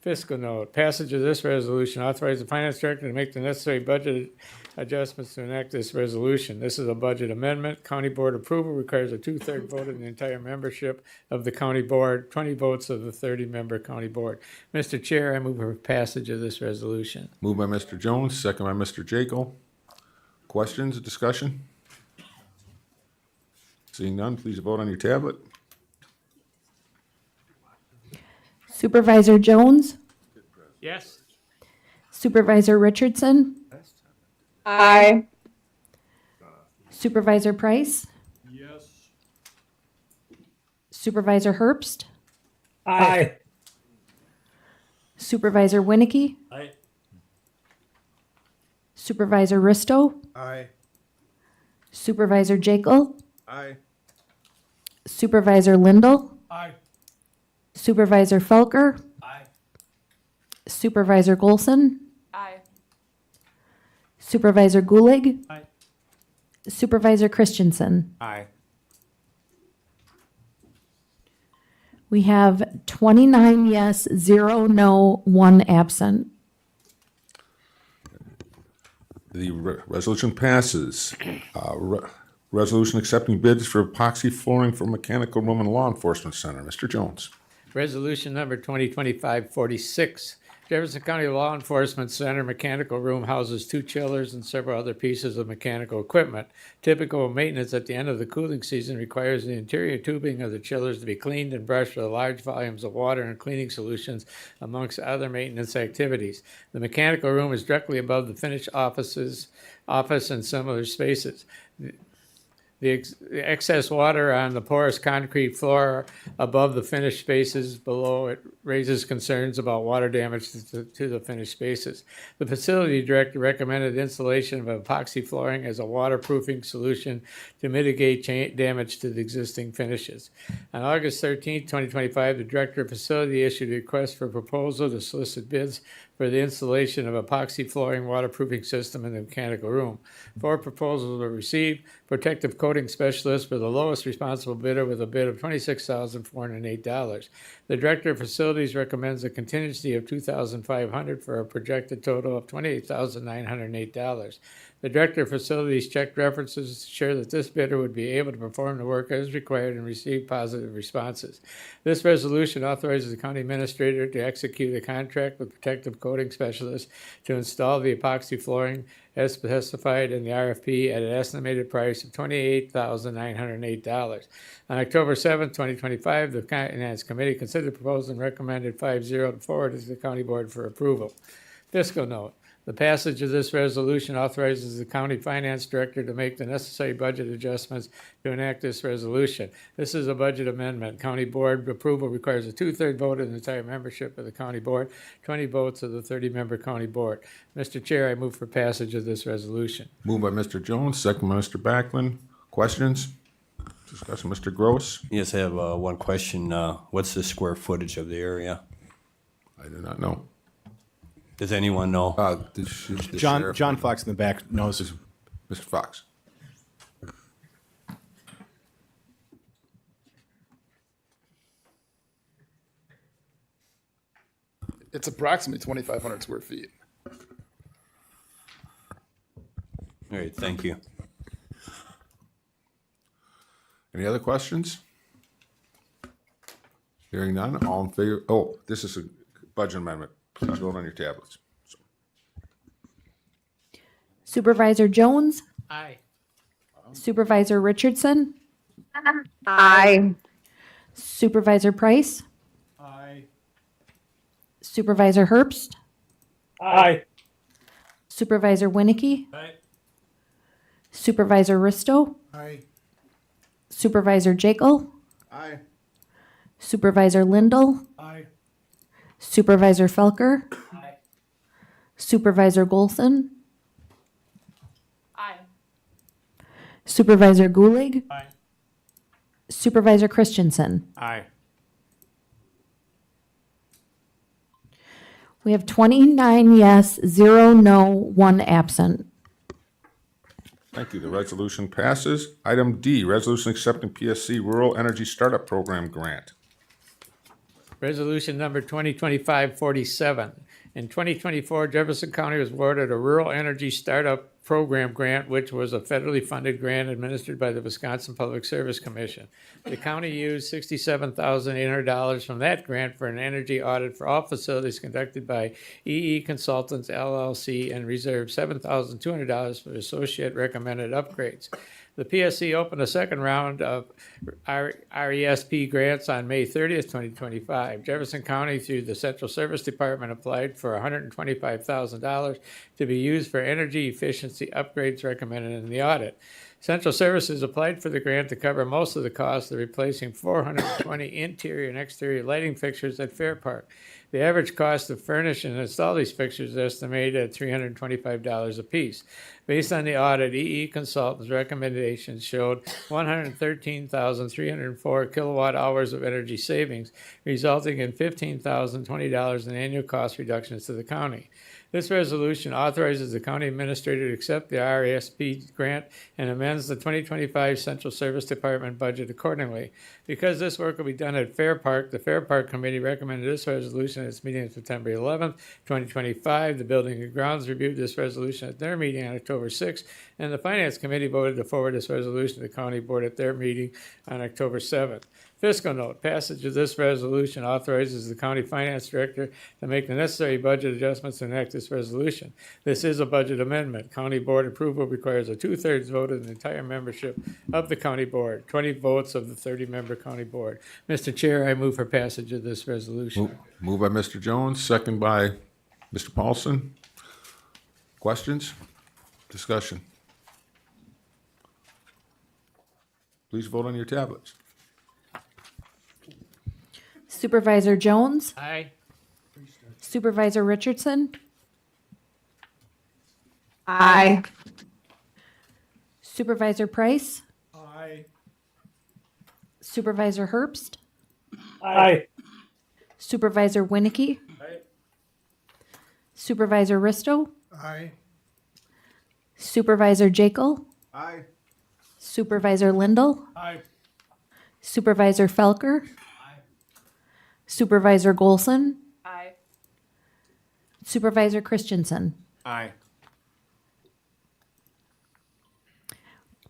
Fiscal note, passage of this resolution authorizes the finance director to make the necessary budget adjustments to enact this resolution. This is a budget amendment. County board approval requires a 2/3 vote of the entire membership of the county board, 20 votes of the 30-member county board. Mr. Chair, I move for passage of this resolution. Moved by Mr. Jones, second by Mr. Jekyll. Questions, discussion? Seeing none, please vote on your tablet. Supervisor Jones? Yes. Supervisor Richardson? Aye. Supervisor Price? Yes. Supervisor Herbst? Aye. Supervisor Winnicky? Aye. Supervisor Risto? Aye. Supervisor Jekyll? Aye. Supervisor Lindell? Aye. Supervisor Felker? Aye. Supervisor Golson? Aye. Supervisor Gulig? Aye. Supervisor Christensen? Aye. We have 29 yes, 0 no, 1 absent. The resolution passes. Resolution accepting bids for epoxy flooring for mechanical room and law enforcement center. Mr. Jones. Resolution number 2025-46. Jefferson County Law Enforcement Center mechanical room houses 2 chillers and several other pieces of mechanical equipment. Typical maintenance at the end of the cooling season requires the interior tubing of the chillers to be cleaned and brushed with large volumes of water and cleaning solutions, amongst other maintenance activities. The mechanical room is directly above the finished office and similar spaces. The excess water on the porous concrete floor above the finished spaces below it raises concerns about water damage to the finished spaces. The facility director recommended installation of epoxy flooring as a waterproofing solution to mitigate damage to the existing finishes. On August 13, 2025, the director of facility issued a request for proposal to solicit bids for the installation of epoxy flooring waterproofing system in the mechanical room. 4 proposals were received. Protective coating specialist for the lowest responsible bidder with a bid of $26,408. The director of facilities recommends a contingency of $2,500 for a projected total of $28,908. The director of facilities checked references to ensure that this bidder would be able to perform the work as required and receive positive responses. This resolution authorizes the county administrator to execute a contract with protective coating specialists to install the epoxy flooring as specified in the RFP at an estimated price of $28,908. On October 7, 2025, the Finance Committee considered the proposal and recommended 5-0 to forward it to the County Board for approval. Fiscal note. The passage of this resolution authorizes the county finance director to make the necessary budget adjustments to enact this resolution. This is a budget amendment. County board approval requires a 2/3 vote of the entire membership of the county board, 20 votes of the 30-member county board. Mr. Chair, I move for passage of this resolution. Moved by Mr. Jones, second by Mr. Backlund. Questions? Discussion, Mr. Gross. Yes, I have one question. What's the square footage of the area? I do not know. Does anyone know? John Fox in the back knows. Mr. Fox. It's approximately 2,500 square feet. All right, thank you. Any other questions? Hearing none, all in favor? Oh, this is a budget amendment. Please vote on your tablets. Supervisor Jones? Aye. Supervisor Richardson? Aye. Supervisor Price? Aye. Supervisor Herbst? Aye. Supervisor Winnicky? Aye. Supervisor Risto? Aye. Supervisor Jekyll? Aye. Supervisor Lindell? Aye. Supervisor Felker? Aye. Supervisor Golson? Aye. Supervisor Gulig? Aye. Supervisor Christensen? Aye. We have 29 yes, 0 no, 1 absent. Thank you. The resolution passes. Item D, resolution accepting PSC Rural Energy Startup Program grant. Resolution number 2025-47. In 2024, Jefferson County was awarded a Rural Energy Startup Program grant, which was a federally funded grant administered by the Wisconsin Public Service Commission. The county used $67,800 from that grant for an energy audit for all facilities conducted by EE Consultants LLC and reserved $7,200 for associate recommended upgrades. The PSC opened a second round of RESP grants on May 30th, 2025. Jefferson County, through the Central Service Department, applied for $125,000 to be used for energy efficiency upgrades recommended in the audit. Central Services applied for the grant to cover most of the costs of replacing 420 interior and exterior lighting fixtures at Fair Park. The average cost to furnish and install these fixtures is estimated at $325 apiece. Based on the audit, EE Consultants' recommendations showed 113,304 kilowatt hours of energy savings, resulting in $15,020 in annual cost reductions to the county. This resolution authorizes the county administrator to accept the RSP grant and amends the 2025 Central Service Department budget accordingly. Because this work will be done at Fair Park, the Fair Park Committee recommended this resolution at its meeting on September 11th, 2025. The Building and Grounds reviewed this resolution at their meeting on October 6th, and the Finance Committee voted to forward this resolution to the county board at their meeting on October 7th. Fiscal note, passage of this resolution authorizes the county finance director to make the necessary budget adjustments to enact this resolution. This is a budget amendment. County board approval requires a 2/3 vote of the entire membership of the county board, 20 votes of the 30-member county board. Mr. Chair, I move for passage of this resolution. Moved by Mr. Jones, second by Mr. Paulson. Questions? Discussion? Please vote on your tablets. Supervisor Jones? Aye. Supervisor Richardson? Aye. Supervisor Price? Aye. Supervisor Herbst? Aye. Supervisor Winnicky? Aye. Supervisor Risto? Aye. Supervisor Jekyll? Aye. Supervisor Lindell? Aye. Supervisor Felker? Supervisor Golson? Aye. Supervisor Christensen? Aye.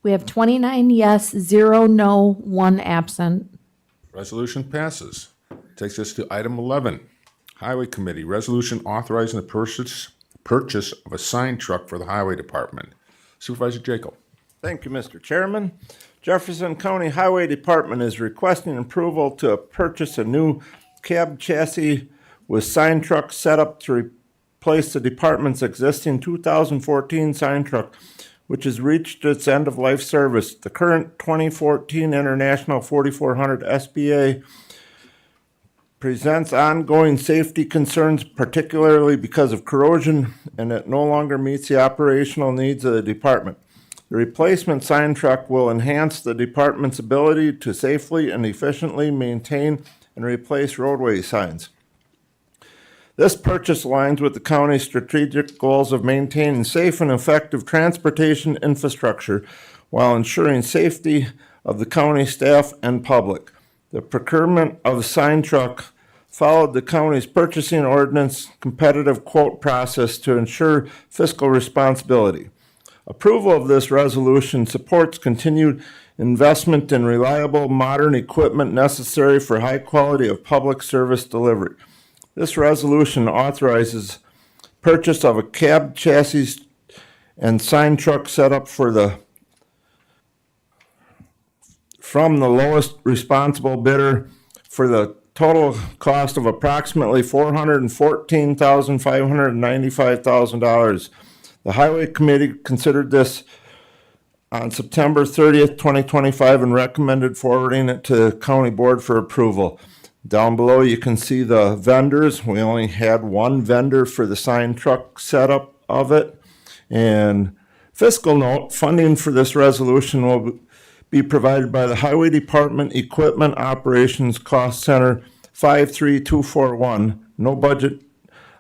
We have 29 yes, 0 no, 1 absent. Resolution passes. Takes us to item 11. Highway Committee, resolution authorizing the purchase of a sign truck for the Highway Department. Supervisor Jacob. Thank you, Mr. Chairman. Jefferson County Highway Department is requesting approval to purchase a new cab chassis with sign truck setup to replace the department's existing 2014 sign truck, which has reached its end-of-life service. The current 2014 International 4400 SBA presents ongoing safety concerns, particularly because of corrosion, and it no longer meets the operational needs of the department. The replacement sign truck will enhance the department's ability to safely and efficiently maintain and replace roadway signs. This purchase aligns with the county's strategic goals of maintaining safe and effective transportation infrastructure while ensuring safety of the county staff and public. The procurement of the sign truck followed the county's purchasing ordinance competitive quote process to ensure fiscal responsibility. Approval of this resolution supports continued investment in reliable, modern equipment necessary for high quality of public service delivery. This resolution authorizes purchase of a cab chassis and sign truck setup from the lowest responsible bidder for the total cost of approximately $414,595,000. The Highway Committee considered this on September 30th, 2025, and recommended forwarding it to the County Board for approval. Down below, you can see the vendors. We only had one vendor for the sign truck setup of it. And fiscal note, funding for this resolution will be provided by the Highway Department Equipment Operations Cost Center 53241. No budget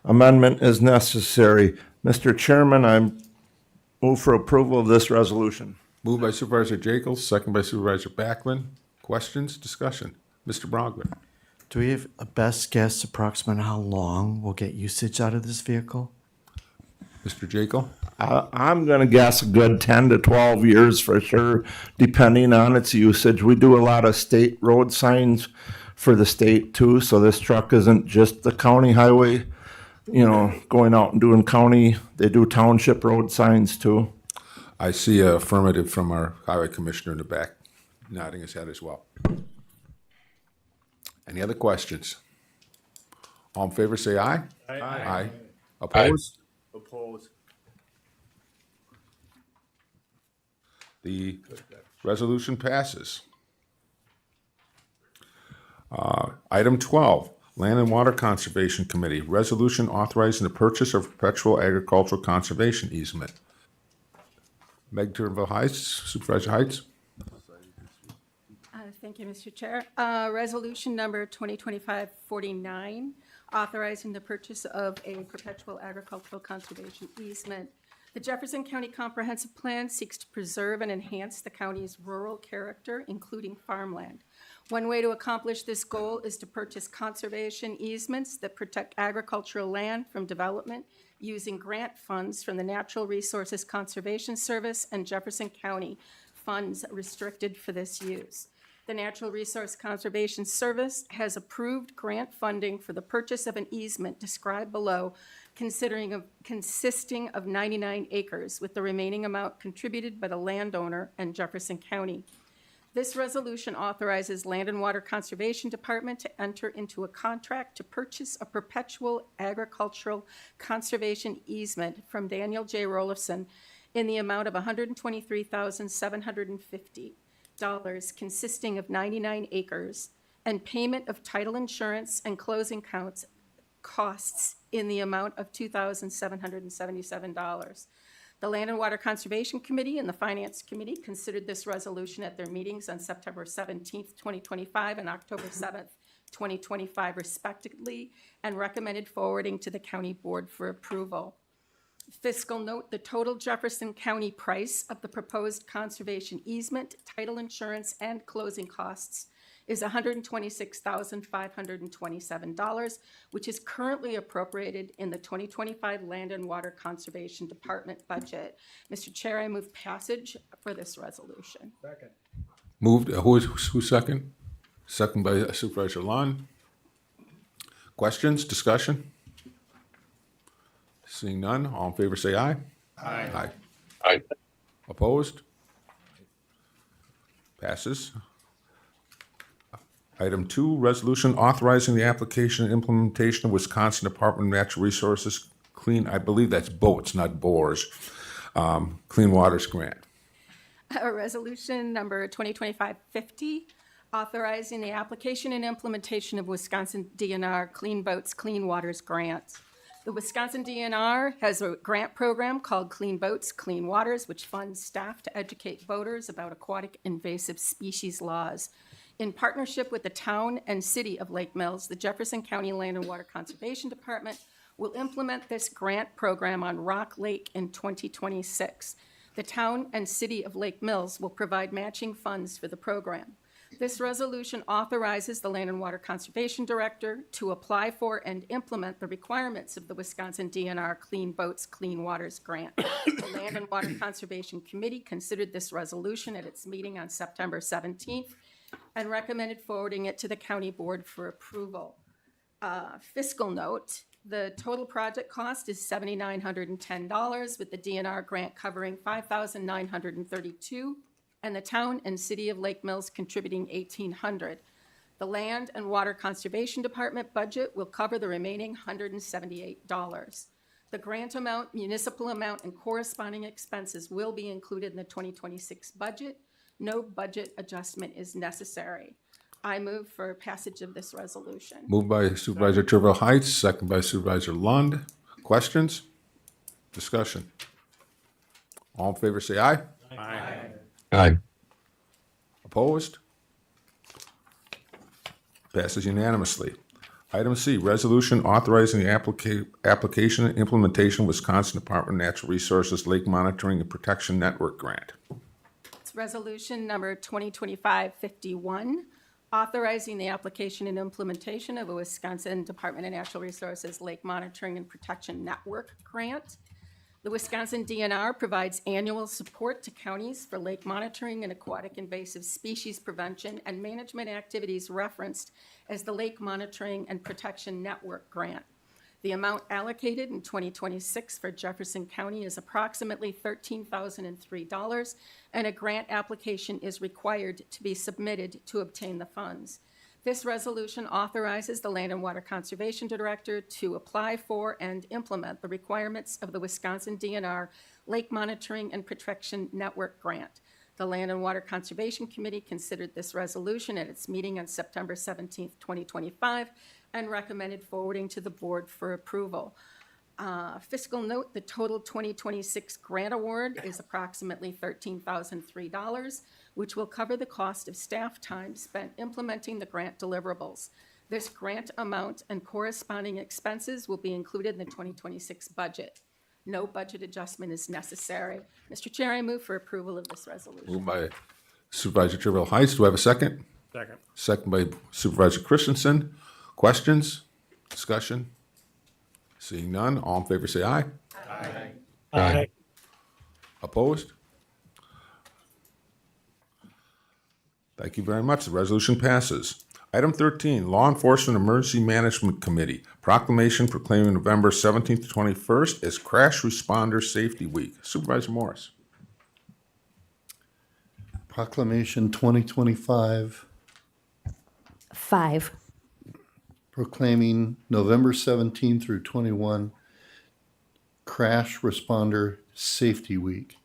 amendment is necessary. Mr. Chairman, I move for approval of this resolution. Moved by Supervisor Jekyll, second by Supervisor Backlund. Questions, discussion? Mr. Brogler. Do we have a best guess approximate how long we'll get usage out of this vehicle? Mr. Jekyll. I'm going to guess a good 10 to 12 years for sure, depending on its usage. We do a lot of state road signs for the state too, so this truck isn't just the county highway, going out and doing county. They do township road signs too. I see a affirmative from our highway commissioner in the back, nodding his head as well. Any other questions? All in favor, say aye. Aye. Aye. Opposed? Opposed. The resolution passes. Item 12, Land and Water Conservation Committee, resolution authorizing the purchase of perpetual agricultural conservation easement. Meg Turnbull Heights, Supervisor Heights. Thank you, Mr. Chair. Resolution number 2025-49, authorizing the purchase of a perpetual agricultural conservation easement. The Jefferson County Comprehensive Plan seeks to preserve and enhance the county's rural character, including farmland. One way to accomplish this goal is to purchase conservation easements that protect agricultural land from development using grant funds from the Natural Resources Conservation Service and Jefferson County funds restricted for this use. The Natural Resource Conservation Service has approved grant funding for the purchase of an easement described below, consisting of 99 acres, with the remaining amount contributed by the landowner and Jefferson County. This resolution authorizes Land and Water Conservation Department to enter into a contract to purchase a perpetual agricultural conservation easement from Daniel J. Rolifson in the amount of $123,750, consisting of 99 acres, and payment of title insurance and closing costs in the amount of $2,777. The Land and Water Conservation Committee and the Finance Committee considered this resolution at their meetings on September 17th, 2025 and October 7th, 2025 respectively, and recommended forwarding to the County Board for approval. Fiscal note, the total Jefferson County price of the proposed conservation easement, title insurance, and closing costs is $126,527, which is currently appropriated in the 2025 Land and Water Conservation Department budget. Mr. Chair, I move passage for this resolution. Second. Moved, who's second? Second by Supervisor Lund. Questions, discussion? Seeing none, all in favor say aye. Aye. Aye. Aye. Opposed? Passes. Item 2, resolution authorizing the application and implementation of Wisconsin Department of Natural Resources I believe that's boats, not bores, Clean Waters Grant. Resolution number 2025-50, authorizing the application and implementation of Wisconsin DNR Clean Boats, Clean Waters Grant. The Wisconsin DNR has a grant program called Clean Boats, Clean Waters, which funds staff to educate boaters about aquatic invasive species laws. In partnership with the town and city of Lake Mills, the Jefferson County Land and Water Conservation Department will implement this grant program on Rock Lake in 2026. The town and city of Lake Mills will provide matching funds for the program. This resolution authorizes the Land and Water Conservation Director to apply for and implement the requirements of the Wisconsin DNR Clean Boats, Clean Waters Grant. The Land and Water Conservation Committee considered this resolution at its meeting on September 17th and recommended forwarding it to the County Board for approval. Fiscal note, the total project cost is $7,910, with the DNR grant covering $5,932, and the town and city of Lake Mills contributing $1,800. The Land and Water Conservation Department budget will cover the remaining $178. The grant amount, municipal amount, and corresponding expenses will be included in the 2026 budget. No budget adjustment is necessary. I move for passage of this resolution. Moved by Supervisor Turville Heights, second by Supervisor Lund. Questions? Discussion? All in favor say aye. Aye. Aye. Opposed? Passes unanimously. Item C, resolution authorizing the application and implementation of Wisconsin Department of Natural Resources Lake Monitoring and Protection Network Grant. It's resolution number 2025-51, authorizing the application and implementation of a Wisconsin Department of Natural Resources Lake Monitoring and Protection Network grant. The Wisconsin DNR provides annual support to counties for lake monitoring and aquatic invasive species prevention and management activities referenced as the Lake Monitoring and Protection Network grant. The amount allocated in 2026 for Jefferson County is approximately $13,003, and a grant application is required to be submitted to obtain the funds. This resolution authorizes the Land and Water Conservation Director to apply for and implement the requirements of the Wisconsin DNR Lake Monitoring and Protection Network grant. The Land and Water Conservation Committee considered this resolution at its meeting on September 17th, 2025, and recommended forwarding to the board for approval. Fiscal note, the total 2026 grant award is approximately $13,003, which will cover the cost of staff time spent implementing the grant deliverables. This grant amount and corresponding expenses will be included in the 2026 budget. No budget adjustment is necessary. Mr. Chair, I move for approval of this resolution. Moved by Supervisor Trevor Heiss. Do I have a second? Second. Second by Supervisor Christensen. Questions? Discussion? Seeing none, all in favor say aye. Aye. Aye. Opposed? Thank you very much. The resolution passes. Item 13, Law Enforcement Emergency Management Committee, proclamation proclaiming November 17th to 21st as Crash Responder Safety Week. Supervisor Morris. Proclamation 2025 5. proclaiming November 17 through 21 Crash Responder Safety Week.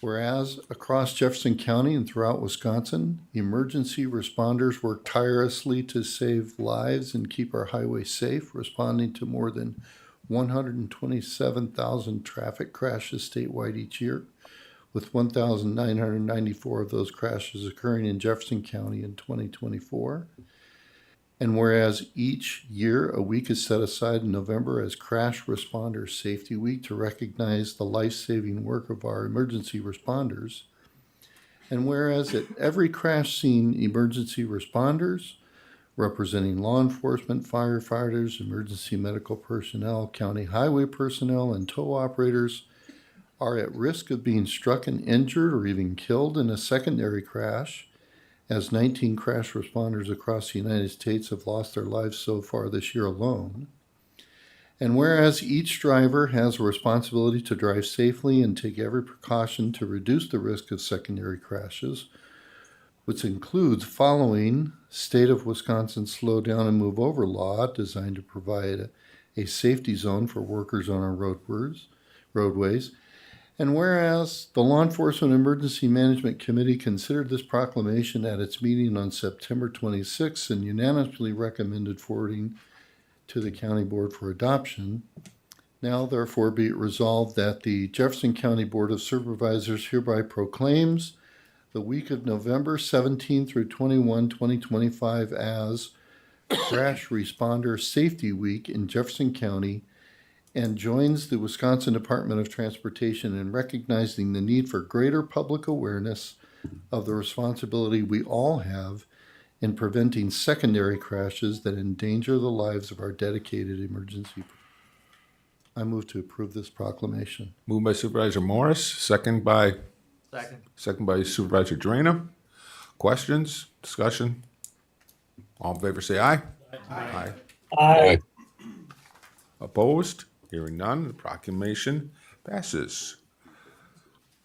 Whereas across Jefferson County and throughout Wisconsin, emergency responders work tirelessly to save lives and keep our highways safe, responding to more than 127,000 traffic crashes statewide each year, with 1,994 of those crashes occurring in Jefferson County in 2024. And whereas each year a week is set aside in November as Crash Responder Safety Week to recognize the life-saving work of our emergency responders, and whereas at every crash scene, emergency responders, representing law enforcement, firefighters, emergency medical personnel, county highway personnel, and tow operators are at risk of being struck and injured or even killed in a secondary crash, as 19 crash responders across the United States have lost their lives so far this year alone. And whereas each driver has a responsibility to drive safely and take every precaution to reduce the risk of secondary crashes, which includes following State of Wisconsin Slow Down and Move Over law designed to provide a safety zone for workers on our roadways. And whereas the Law Enforcement Emergency Management Committee considered this proclamation at its meeting on September 26 and unanimously recommended forwarding to the County Board for adoption, now therefore be it resolved that the Jefferson County Board of Supervisors hereby proclaims the week of November 17 through 21, 2025 as Crash Responder Safety Week in Jefferson County, and joins the Wisconsin Department of Transportation in recognizing the need for greater public awareness of the responsibility we all have in preventing secondary crashes that endanger the lives of our dedicated emergency. I move to approve this proclamation. Moved by Supervisor Morris, second by Supervisor Drana. Questions? Discussion? All in favor say aye. Aye. Aye. Opposed? Hearing none, the proclamation passes.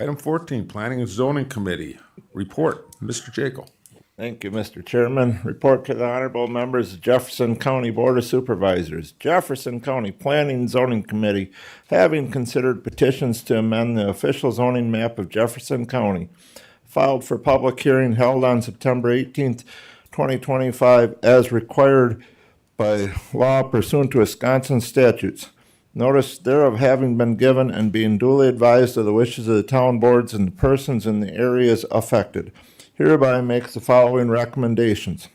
Item 14, Planning and Zoning Committee. Report, Mr. Jekyll. Thank you, Mr. Chairman. Report to the honorable members of Jefferson County Board of Supervisors. Jefferson County Planning and Zoning Committee, having considered petitions to amend the official zoning map of Jefferson County, filed for public hearing held on September 18th, 2025, as required by law pursuant to Wisconsin statutes. Notice thereof having been given and being duly advised of the wishes of the town boards and the persons in the areas affected, hereby makes the following recommendations.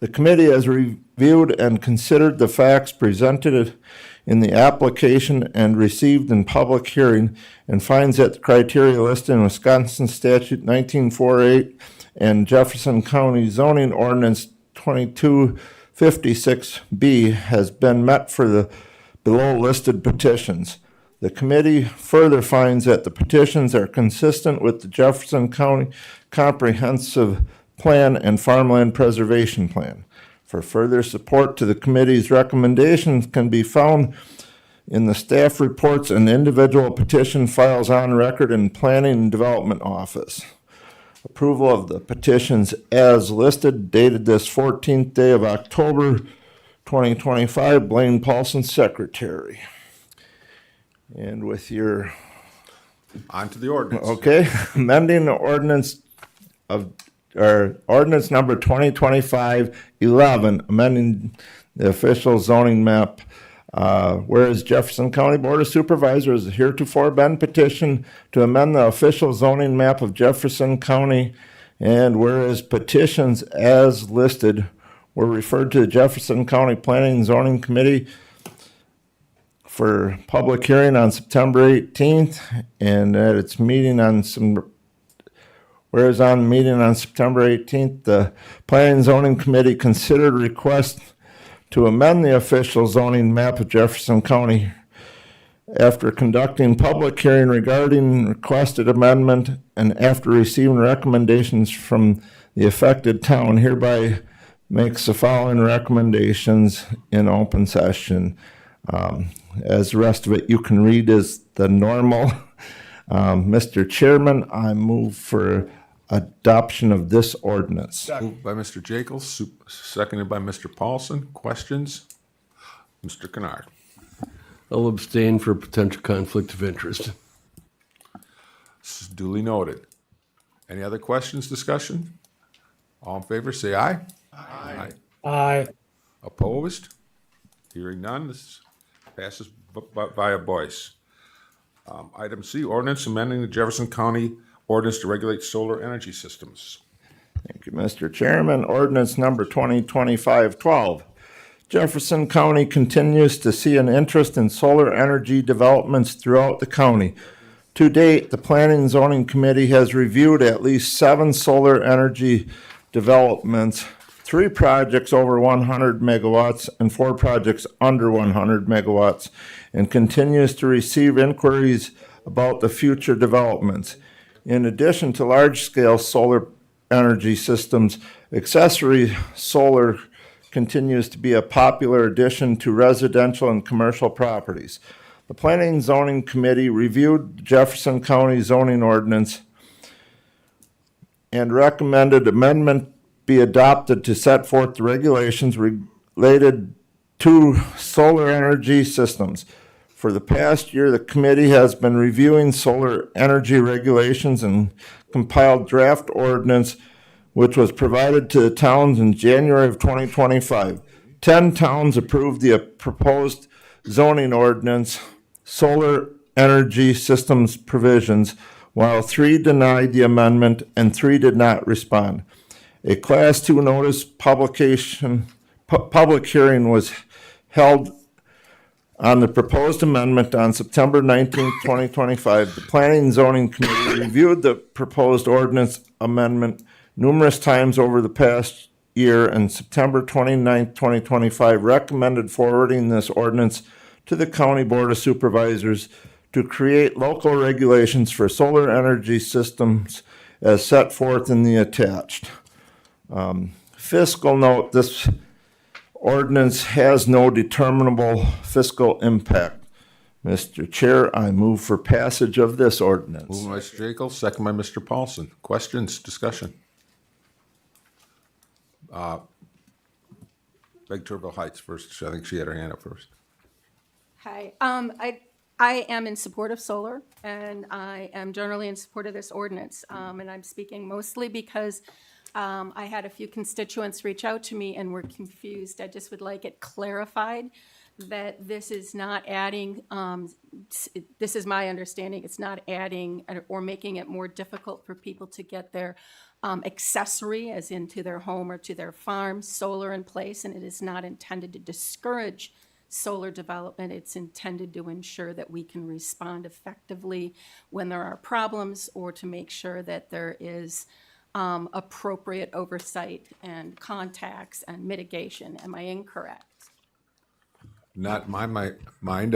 The committee has reviewed and considered the facts presented in the application and received in public hearing, and finds that the criteria listed in Wisconsin Statute 1948 and Jefferson County Zoning Ordinance 2256B has been met for the below listed petitions. The committee further finds that the petitions are consistent with the Jefferson County Comprehensive Plan and Farmland Preservation Plan. For further support to the committee's recommendations can be found in the staff reports and individual petition files on record in Planning and Development Office. Approval of the petitions as listed, dated this 14th day of October 2025, Blaine Paulson, Secretary. And with your... On to the ordinance. Okay, amending the ordinance ordinance number 2025-11, amending the official zoning map Whereas Jefferson County Board of Supervisors has heretofore been petitioned to amend the official zoning map of Jefferson County, and whereas petitions as listed were referred to the Jefferson County Planning and Zoning Committee for public hearing on September 18th, and at its meeting on whereas on the meeting on September 18th, the Planning and Zoning Committee considered request to amend the official zoning map of Jefferson County after conducting public hearing regarding requested amendment and after receiving recommendations from the affected town, hereby makes the following recommendations in open session. As the rest of it you can read is the normal. Mr. Chairman, I move for adoption of this ordinance. Moved by Mr. Jacobs, seconded by Mr. Paulson. Questions? Mr. Kennard. I'll abstain for potential conflict of interest. This is duly noted. Any other questions, discussion? All in favor, say aye. Aye. Aye. Opposed? Hearing none, this passes via voice. Item C, ordinance amending the Jefferson County ordinance to regulate solar energy systems. Thank you, Mr. Chairman. Ordinance number 2025-12. Jefferson County continues to see an interest in solar energy developments throughout the county. To date, the Planning and Zoning Committee has reviewed at least 7 solar energy developments, 3 projects over 100 megawatts and 4 projects under 100 megawatts, and continues to receive inquiries about the future developments. In addition to large-scale solar energy systems, accessory solar continues to be a popular addition to residential and commercial properties. The Planning and Zoning Committee reviewed Jefferson County zoning ordinance and recommended amendment be adopted to set forth the regulations related to solar energy systems. For the past year, the committee has been reviewing solar energy regulations and compiled draft ordinance, which was provided to the towns in January of 2025. 10 towns approved the proposed zoning ordinance, solar energy systems provisions, while 3 denied the amendment and 3 did not respond. A Class 2 notice public hearing was held on the proposed amendment on September 19, 2025. The Planning and Zoning Committee reviewed the proposed ordinance amendment numerous times over the past year, and September 29, 2025 recommended forwarding this ordinance to the County Board of Supervisors to create local regulations for solar energy systems as set forth in the attached. Fiscal note, this ordinance has no determinable fiscal impact. Mr. Chair, I move for passage of this ordinance. Moved by Mr. Jacobs, second by Mr. Paulson. Questions, discussion? Beg Turville Heights first. I think she had her hand up first. Hi, I am in support of solar, and I am generally in support of this ordinance. And I'm speaking mostly because I had a few constituents reach out to me and were confused. I just would like it clarified that this is not adding, this is my understanding, it's not adding or making it more difficult for people to get their accessory, as into their home or to their farm, solar in place, and it is not intended to discourage solar development. It's intended to ensure that we can respond effectively when there are problems, or to make sure that there is appropriate oversight and contacts and mitigation. Am I incorrect? Not my mind.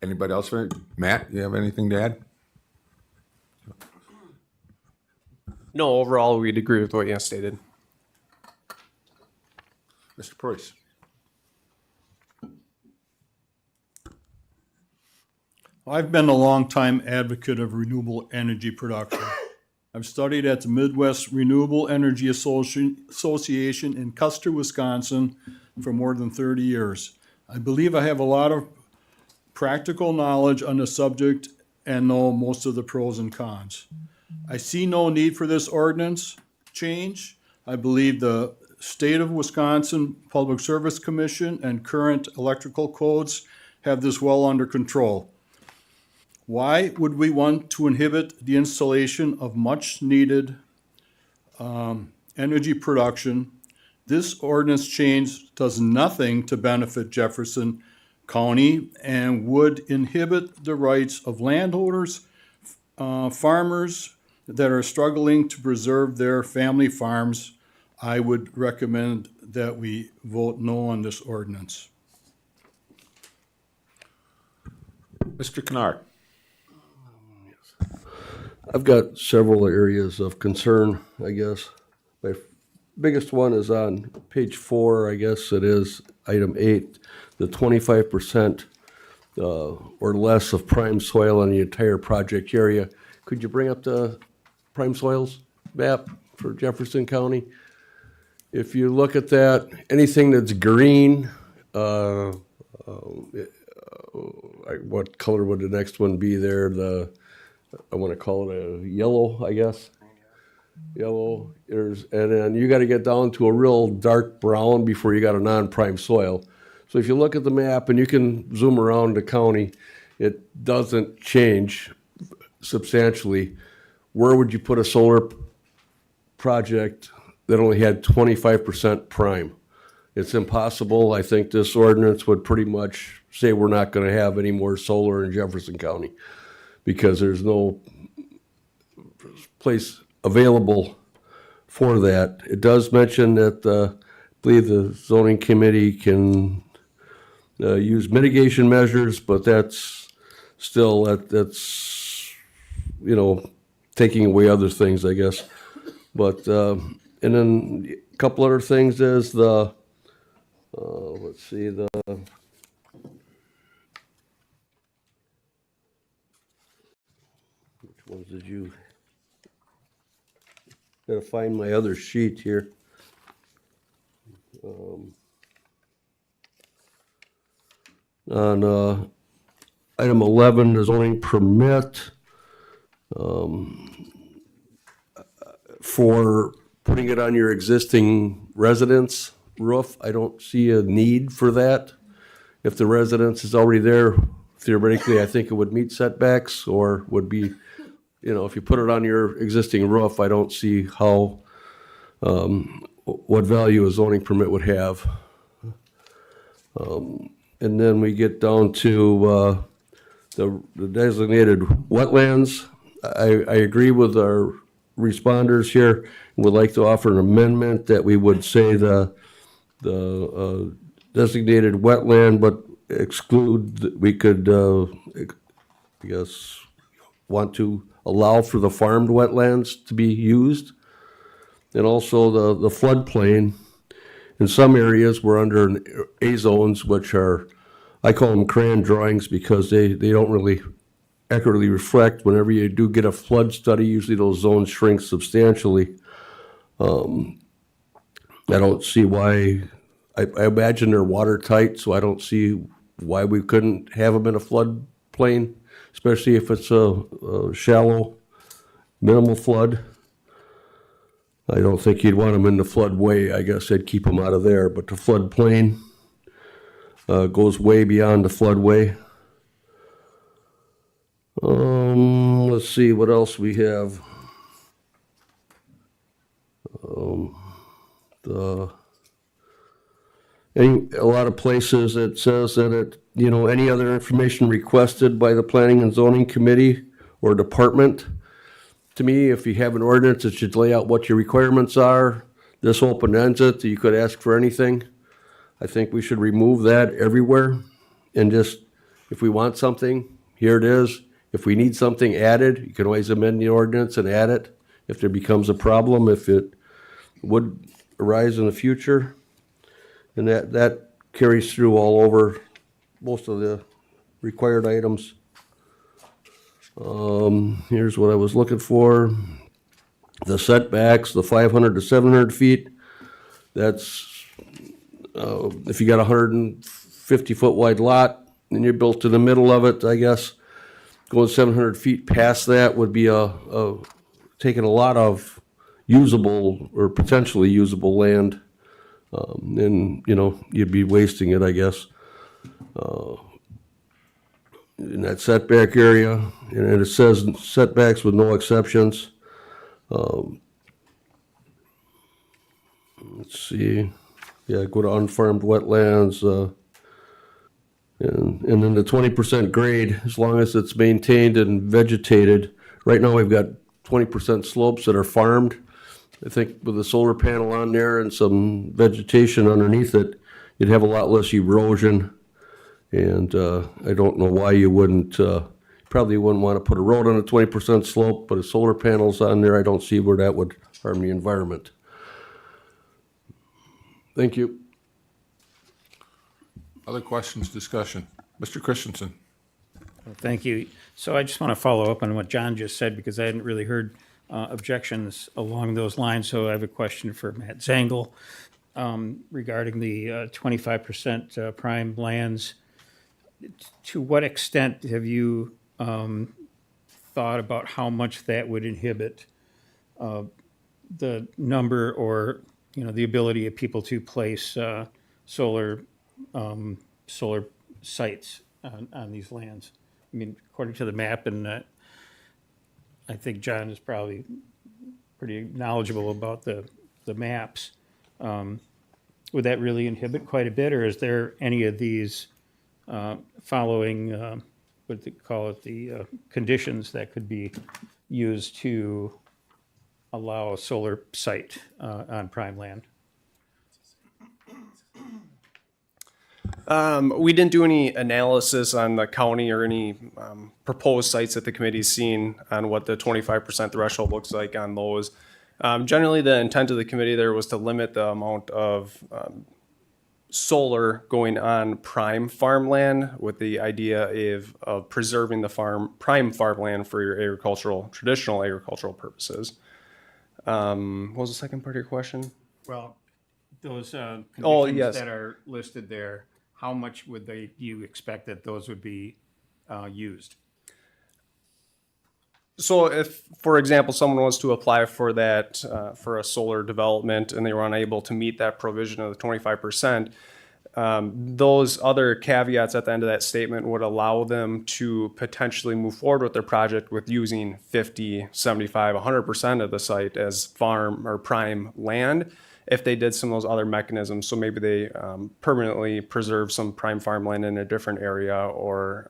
Anybody else? Matt, you have anything to add? No, overall, we'd agree with what you stated. Mr. Price. I've been a longtime advocate of renewable energy production. I've studied at the Midwest Renewable Energy Association in Custer, Wisconsin for more than 30 years. I believe I have a lot of practical knowledge on the subject and know most of the pros and cons. I see no need for this ordinance change. I believe the State of Wisconsin Public Service Commission and current electrical codes have this well under control. Why would we want to inhibit the installation of much needed energy production? This ordinance change does nothing to benefit Jefferson County and would inhibit the rights of landowners, farmers that are struggling to preserve their family farms. I would recommend that we vote no on this ordinance. Mr. Kennard. I've got several areas of concern, I guess. My biggest one is on page 4, I guess it is, item 8, the 25% or less of prime soil on the entire project area. Could you bring up the prime soils map for Jefferson County? If you look at that, anything that's green, what color would the next one be there? I want to call it a yellow, I guess. Yellow, and then you got to get down to a real dark brown before you got a non-prime soil. So if you look at the map and you can zoom around the county, it doesn't change substantially. Where would you put a solar project that only had 25% prime? It's impossible. I think this ordinance would pretty much say we're not going to have any more solar in Jefferson County because there's no place available for that. It does mention that I believe the zoning committee can use mitigation measures, but that's still that's taking away other things, I guess. But and then a couple other things is the let's see, the which ones did you? Gotta find my other sheet here. On item 11, the zoning permit for putting it on your existing residence roof. I don't see a need for that. If the residence is already there, theoretically, I think it would meet setbacks or would be, if you put it on your existing roof, I don't see how, what value a zoning permit would have. And then we get down to the designated wetlands. I agree with our responders here. Would like to offer an amendment that we would say the designated wetland, but exclude, we could, I guess, want to allow for the farmed wetlands to be used. And also the floodplain. In some areas, we're under A zones, which are, I call them crayon drawings because they don't really accurately reflect. Whenever you do get a flood study, usually those zones shrink substantially. I don't see why, I imagine they're watertight, so I don't see why we couldn't have them in a floodplain, especially if it's a shallow, minimal flood. I don't think you'd want them in the floodway. I guess I'd keep them out of there, but the floodplain goes way beyond the floodway. Let's see what else we have. A lot of places it says that any other information requested by the Planning and Zoning Committee or department. To me, if you have an ordinance, it should lay out what your requirements are. This open ends it. You could ask for anything. I think we should remove that everywhere and just, if we want something, here it is. If we need something added, you can always amend the ordinance and add it if there becomes a problem, if it would arise in the future. And that carries through all over most of the required items. Here's what I was looking for. The setbacks, the 500 to 700 feet. That's if you got a 150 foot wide lot and you're built in the middle of it, I guess going 700 feet past that would be taking a lot of usable or potentially usable land And, you know, you'd be wasting it, I guess. In that setback area, and it says setbacks with no exceptions. Let's see, yeah, go to unfarmed wetlands, and then the 20% grade, as long as it's maintained and vegetated. Right now, we've got 20% slopes that are farmed. I think with a solar panel on there and some vegetation underneath it, you'd have a lot less erosion. And I don't know why you wouldn't, probably wouldn't want to put a road on a 20% slope, but a solar panels on there, I don't see where that would harm the environment. Thank you. Other questions, discussion? Mr. Christensen. Thank you. So I just want to follow up on what John just said because I hadn't really heard objections along those lines. So I have a question for Matt Zangle regarding the 25% prime lands. To what extent have you thought about how much that would inhibit the number or, you know, the ability of people to place solar sites on these lands? I mean, according to the map, and I think John is probably pretty knowledgeable about the maps. Would that really inhibit quite a bit, or is there any of these following, what they call it, the conditions that could be used to allow a solar site on prime land? We didn't do any analysis on the county or any proposed sites that the committee's seen on what the 25% threshold looks like on those. Generally, the intent of the committee there was to limit the amount of solar going on prime farmland with the idea of preserving the prime farmland for your traditional agricultural purposes. What was the second part of your question? Well, those conditions yes. that are listed there, how much would you expect that those would be used? So if, for example, someone was to apply for that, for a solar development and they were unable to meet that provision of the 25%, those other caveats at the end of that statement would allow them to potentially move forward with their project with using 50, 75, 100% of the site as farm or prime land if they did some of those other mechanisms. So maybe they permanently preserve some prime farmland in a different area or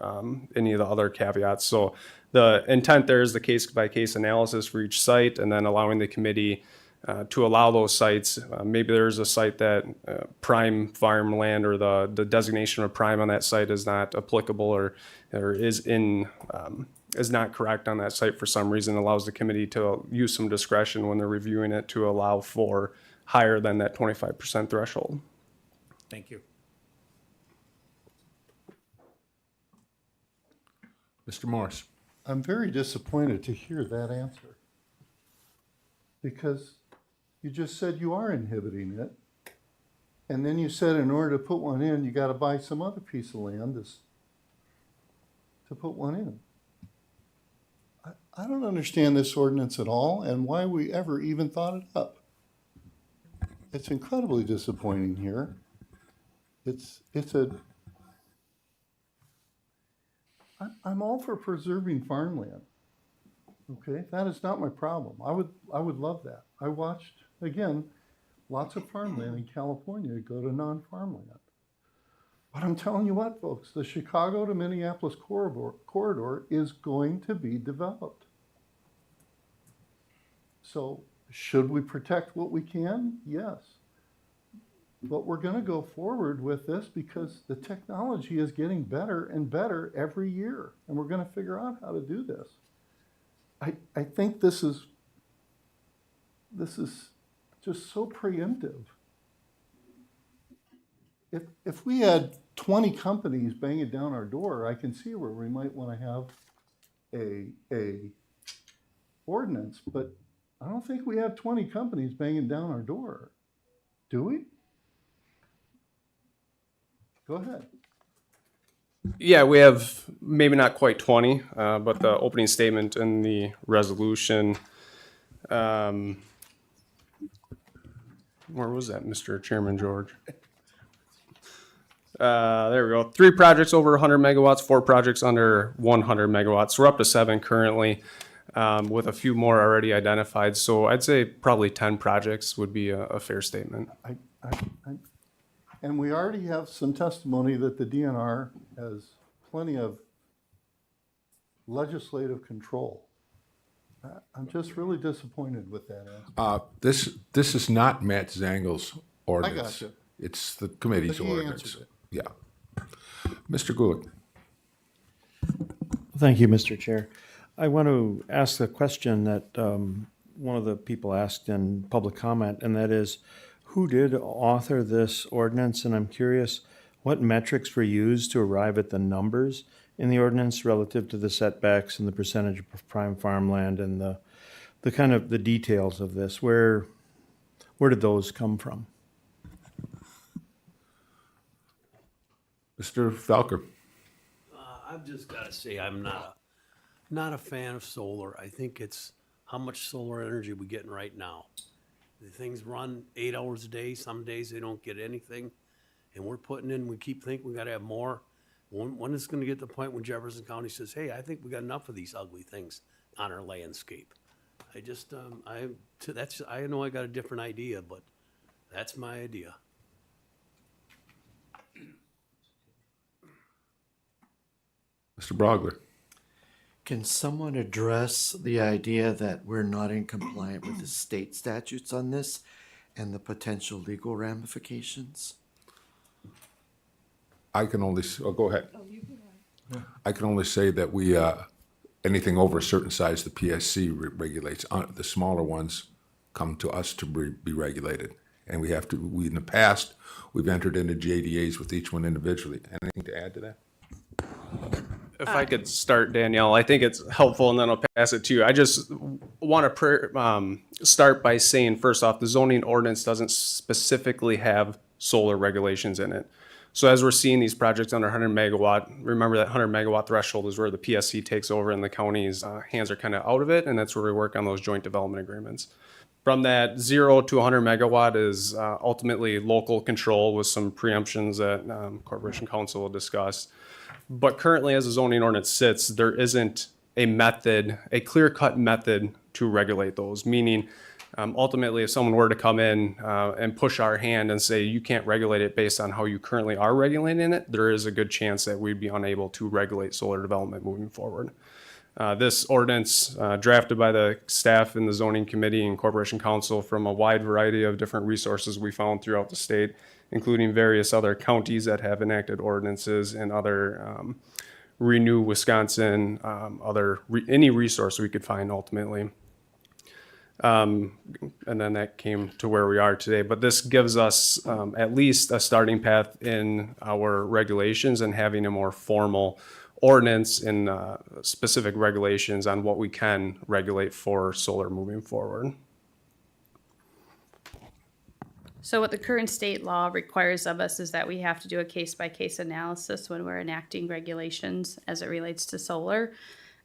any of the other caveats. So the intent there is the case-by-case analysis for each site and then allowing the committee to allow those sites. Maybe there's a site that prime farmland or the designation of prime on that site is not applicable or is not correct on that site for some reason. Allows the committee to use some discretion when they're reviewing it to allow for higher than that 25% threshold. Thank you. Mr. Morris. I'm very disappointed to hear that answer because you just said you are inhibiting it. And then you said in order to put one in, you got to buy some other piece of land to put one in. I don't understand this ordinance at all and why we ever even thought it up. It's incredibly disappointing here. I'm all for preserving farmland. Okay, that is not my problem. I would love that. I watched, again, lots of farmland in California go to non-farmland. But I'm telling you what, folks, the Chicago to Minneapolis corridor is going to be developed. So should we protect what we can? Yes. But we're going to go forward with this because the technology is getting better and better every year. And we're going to figure out how to do this. I think this is just so preemptive. If we had 20 companies banging down our door, I can see where we might want to have a ordinance, but I don't think we have 20 companies banging down our door. Do we? Go ahead. Yeah, we have maybe not quite 20, but the opening statement in the resolution Where was that, Mr. Chairman George? There we go. 3 projects over 100 megawatts, 4 projects under 100 megawatts. We're up to 7 currently, with a few more already identified. So I'd say probably 10 projects would be a fair statement. And we already have some testimony that the DNR has plenty of legislative control. I'm just really disappointed with that answer. This is not Matt Zangel's ordinance. gotcha. It's the committee's But he ordinance. answered it. Yeah. Mr. Gulick. Thank you, Mr. Chair. I want to ask a question that one of the people asked in public comment, and that is, who did author this ordinance? And I'm curious, what metrics were used to arrive at the numbers in the ordinance relative to the setbacks and the percentage of prime farmland and the kind of the details of this? Where did those come from? Mr. Falker. I've just got to say, I'm not a fan of solar. I think it's how much solar energy we're getting right now. The things run 8 hours a day. Some days they don't get anything. And we're putting in, we keep thinking we got to have more. When is it going to get to the point when Jefferson County says, hey, I think we got enough of these ugly things on our landscape? I just, I know I got a different idea, but that's my idea. Mr. Brogler. Can someone address the idea that we're not in compliant with the state statutes on this and the potential legal ramifications? I can only, go ahead. I can only say that we, anything over a certain size, the PSC regulates. The smaller ones come to us to be regulated. And we have to, in the past, we've entered into JDAs with each one individually. Anything to add to that? If I could start, Danielle, I think it's helpful, and then I'll pass it to you. I just want to start by saying, first off, the zoning ordinance doesn't specifically have solar regulations in it. So as we're seeing these projects under 100 megawatt, remember that 100 megawatt threshold is where the PSC takes over and the county's hands are kind of out of it, and that's where we work on those joint development agreements. From that 0 to 100 megawatt is ultimately local control with some preemptions that Corporation Council will discuss. But currently, as the zoning ordinance sits, there isn't a method, a clear-cut method to regulate those, meaning ultimately, if someone were to come in and push our hand and say, you can't regulate it based on how you currently are regulating it, there is a good chance that we'd be unable to regulate solar development moving forward. This ordinance, drafted by the staff in the zoning committee and corporation council from a wide variety of different resources we found throughout the state, including various other counties that have enacted ordinances and other Renew Wisconsin, any resource we could find ultimately. And then that came to where we are today. But this gives us at least a starting path in our regulations and having a more formal ordinance and specific regulations on what we can regulate for solar moving forward. So what the current state law requires of us is that we have to do a case-by-case analysis when we're enacting regulations as it relates to solar.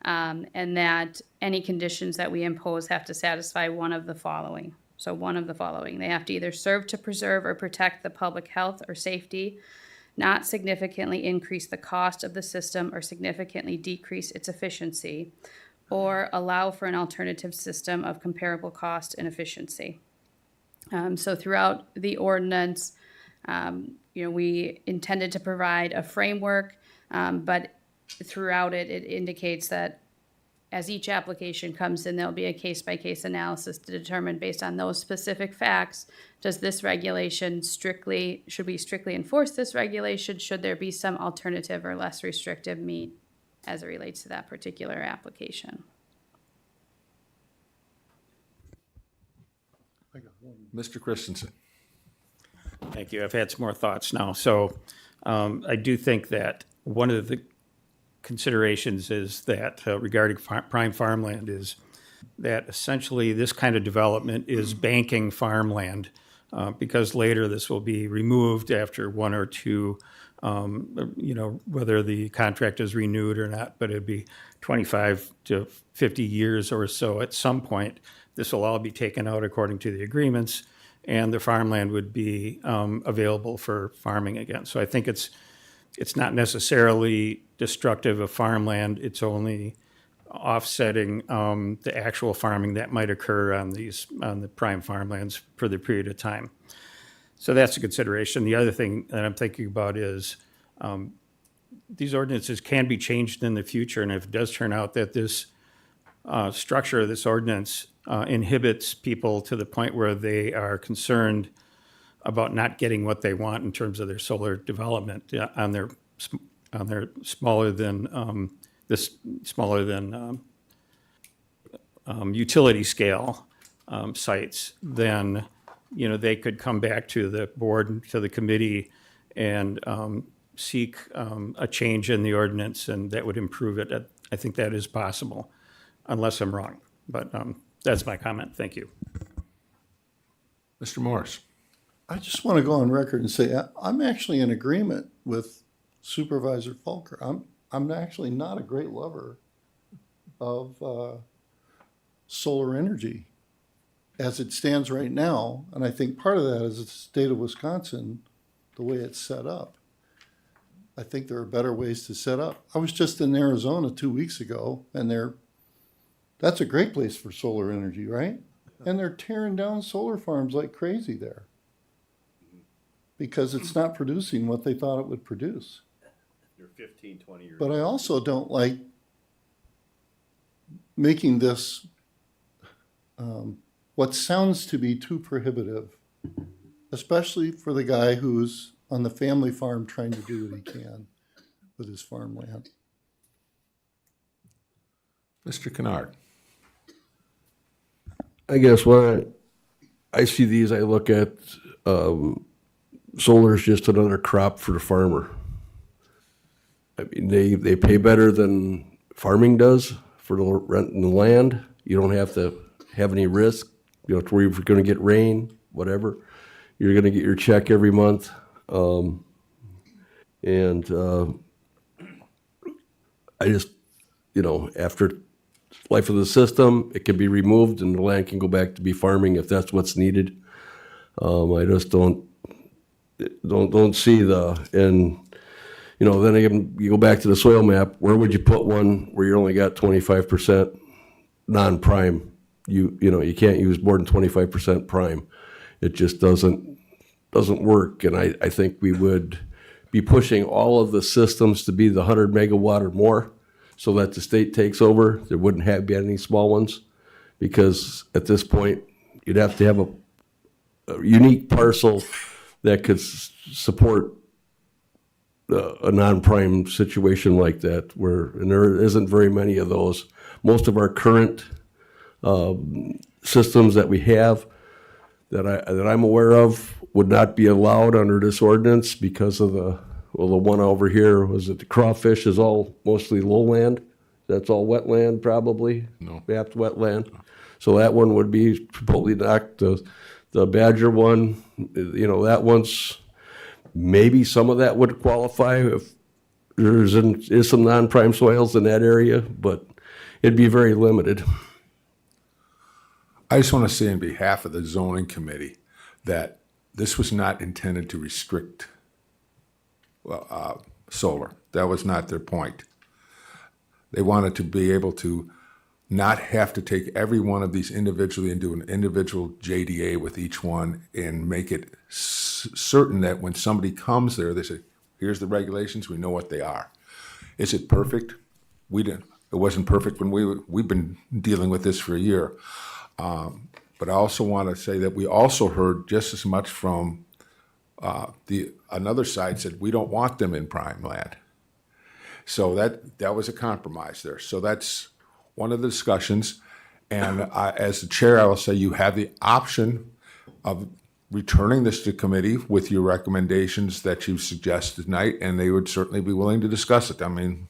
And that any conditions that we impose have to satisfy one of the following. So one of the following. They have to either serve to preserve or protect the public health or safety, not significantly increase the cost of the system or significantly decrease its efficiency, or allow for an alternative system of comparable cost and efficiency. So throughout the ordinance, we intended to provide a framework, but throughout it, it indicates that as each application comes in, there'll be a case-by-case analysis to determine based on those specific facts, does this regulation should we strictly enforce this regulation? Should there be some alternative or less restrictive mean as it relates to that particular application? Mr. Christensen. Thank you. I've had some more thoughts now. So I do think that one of the considerations is that regarding prime farmland is that essentially this kind of development is banking farmland because later this will be removed after 1 or 2, whether the contract is renewed or not, but it'd be 25 to 50 years or so. At some point, this will all be taken out according to the agreements, and the farmland would be available for farming again. So I think it's not necessarily destructive of farmland. It's only offsetting the actual farming that might occur on the prime farmlands for the period of time. So that's a consideration. The other thing that I'm thinking about is these ordinances can be changed in the future, and if it does turn out that this structure of this ordinance inhibits people to the point where they are concerned about not getting what they want in terms of their solar development on their smaller than utility scale sites, then they could come back to the board, to the committee, and seek a change in the ordinance, and that would improve it. I think that is possible, unless I'm wrong. But that's my comment. Thank you. Mr. Morris. I just want to go on record and say I'm actually in agreement with Supervisor Fulker. I'm actually not a great lover of solar energy as it stands right now, and I think part of that is the state of Wisconsin, the way it's set up. I think there are better ways to set up. I was just in Arizona 2 weeks ago, and that's a great place for solar energy, right? And they're tearing down solar farms like crazy there because it's not producing what they thought it would produce. You're 15, 20 years But I also don't like making this what sounds to be too prohibitive, especially for the guy who's on the family farm trying to do what he can with his farmland. Mr. Kennard. I guess when I see these, I look at solar is just another crop for the farmer. I mean, they pay better than farming does for the renting the land. You don't have to have any risk, to where you're going to get rain, whatever. You're going to get your check every month. I just, after life of the system, it can be removed and the land can go back to be farming if that's what's needed. I just don't see then again, you go back to the soil map, where would you put one where you only got 25% non-prime? You can't use more than 25% prime. It just doesn't work. And I think we would be pushing all of the systems to be the 100 megawatt or more so that the state takes over. There wouldn't be any small ones, because at this point you'd have to have a unique parcel that could support a non-prime situation like that, and there isn't very many of those. Most of our current systems that we have that I'm aware of would not be allowed under this ordinance because of the one over here, was it the crawfish is all mostly lowland? That's all wetland probably? No. Mapped wetland. So that one would be totally knocked. The badger one, that one's, maybe some of that would qualify if is some non-prime soils in that area, but it'd be very limited. I just want to say on behalf of the zoning committee that this was not intended to restrict solar. That was not their point. They wanted to be able to not have to take every one of these individually and do an individual JDA with each one and make it certain that when somebody comes there, they say, here's the regulations, we know what they are. Is it perfect? We didn't. It wasn't perfect when we've been dealing with this for a year. But I also want to say that we also heard just as much from another side said, we don't want them in prime land. So that was a compromise there. So that's one of the discussions. And as the chair, I will say you have the option of returning this to committee with your recommendations that you suggested tonight, and they would certainly be willing to discuss it. I mean,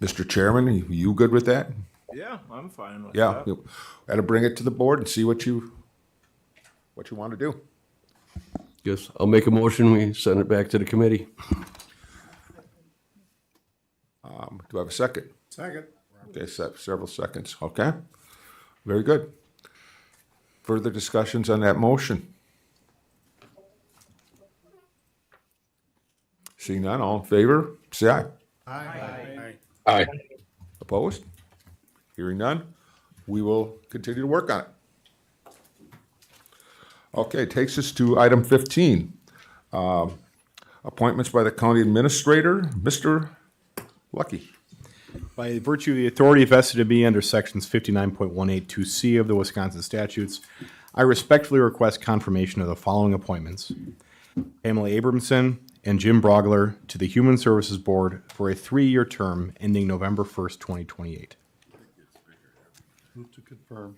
Mr. Chairman, are you good with that? Yeah, I'm fine with Yeah, that. you got to bring it to the board and see what you want to do. Yes, I'll make a motion, we send it back to the committee. Do I have a second? Second. Okay, several seconds. Okay, very good. Further discussions on that motion? Seeing none, all in favor, say aye. Aye. Opposed? Hearing none, we will continue to work on it. Okay, takes us to item 15. Appointments by the county administrator, Mr. Lucky. By virtue of the authority vested in me under sections 59.182C of the Wisconsin statutes, I respectfully request confirmation of the following appointments. Pamela Abramson and Jim Brogler to the Human Services Board for a 3-year term ending November 1st, 2028. Move to confirm.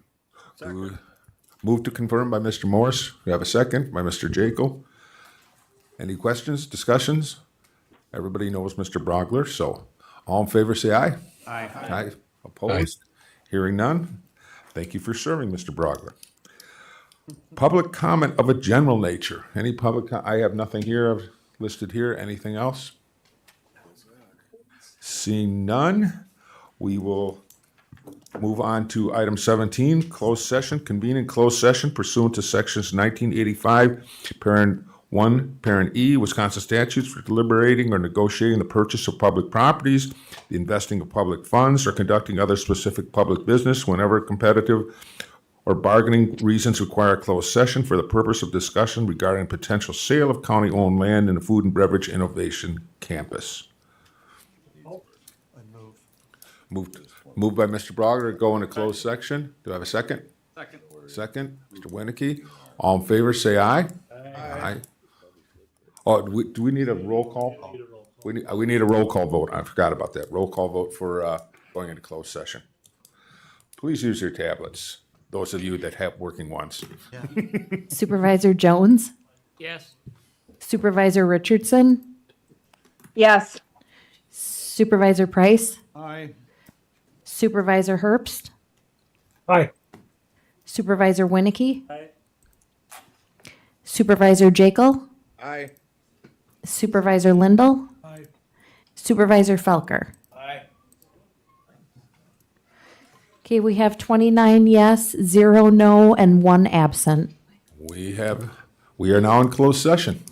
Move to confirm by Mr. Morris. We have a second by Mr. Jakel. Any questions, discussions? Everybody knows Mr. Brogler, so all in favor say aye. Aye. Aye. Opposed? Hearing none. Thank you for serving, Mr. Brogler. Public comment of a general nature. Any public, I have nothing here I've listed here. Anything else? Seeing none, we will move on to item 17, closed session. Convene in closed session pursuant to sections 1985, parent 1, parent E, Wisconsin statutes for deliberating or negotiating the purchase of public properties, the investing of public funds, or conducting other specific public business whenever competitive or bargaining reasons require a closed session for the purpose of discussion regarding potential sale of county-owned land in the Food and Beverage Innovation Campus. Moved by Mr. Brogger to go into closed section. Do I have a second? Second. Second, Mr. Winicky. All in favor, say aye. Aye. Oh, do we need a roll call? We need a roll call vote. I forgot about that. Roll call vote for going into closed session. Please use your tablets, those of you that have working ones. Supervisor Jones? Yes. Supervisor Richardson? Yes. Supervisor Price? Aye. Supervisor Herbst? Aye. Supervisor Winicky? Aye. Supervisor Jakel? Aye. Supervisor Lindell? Aye. Supervisor Felker? Aye. Okay, we have 29 yes, 0 no, and 1 absent. We are now in closed session.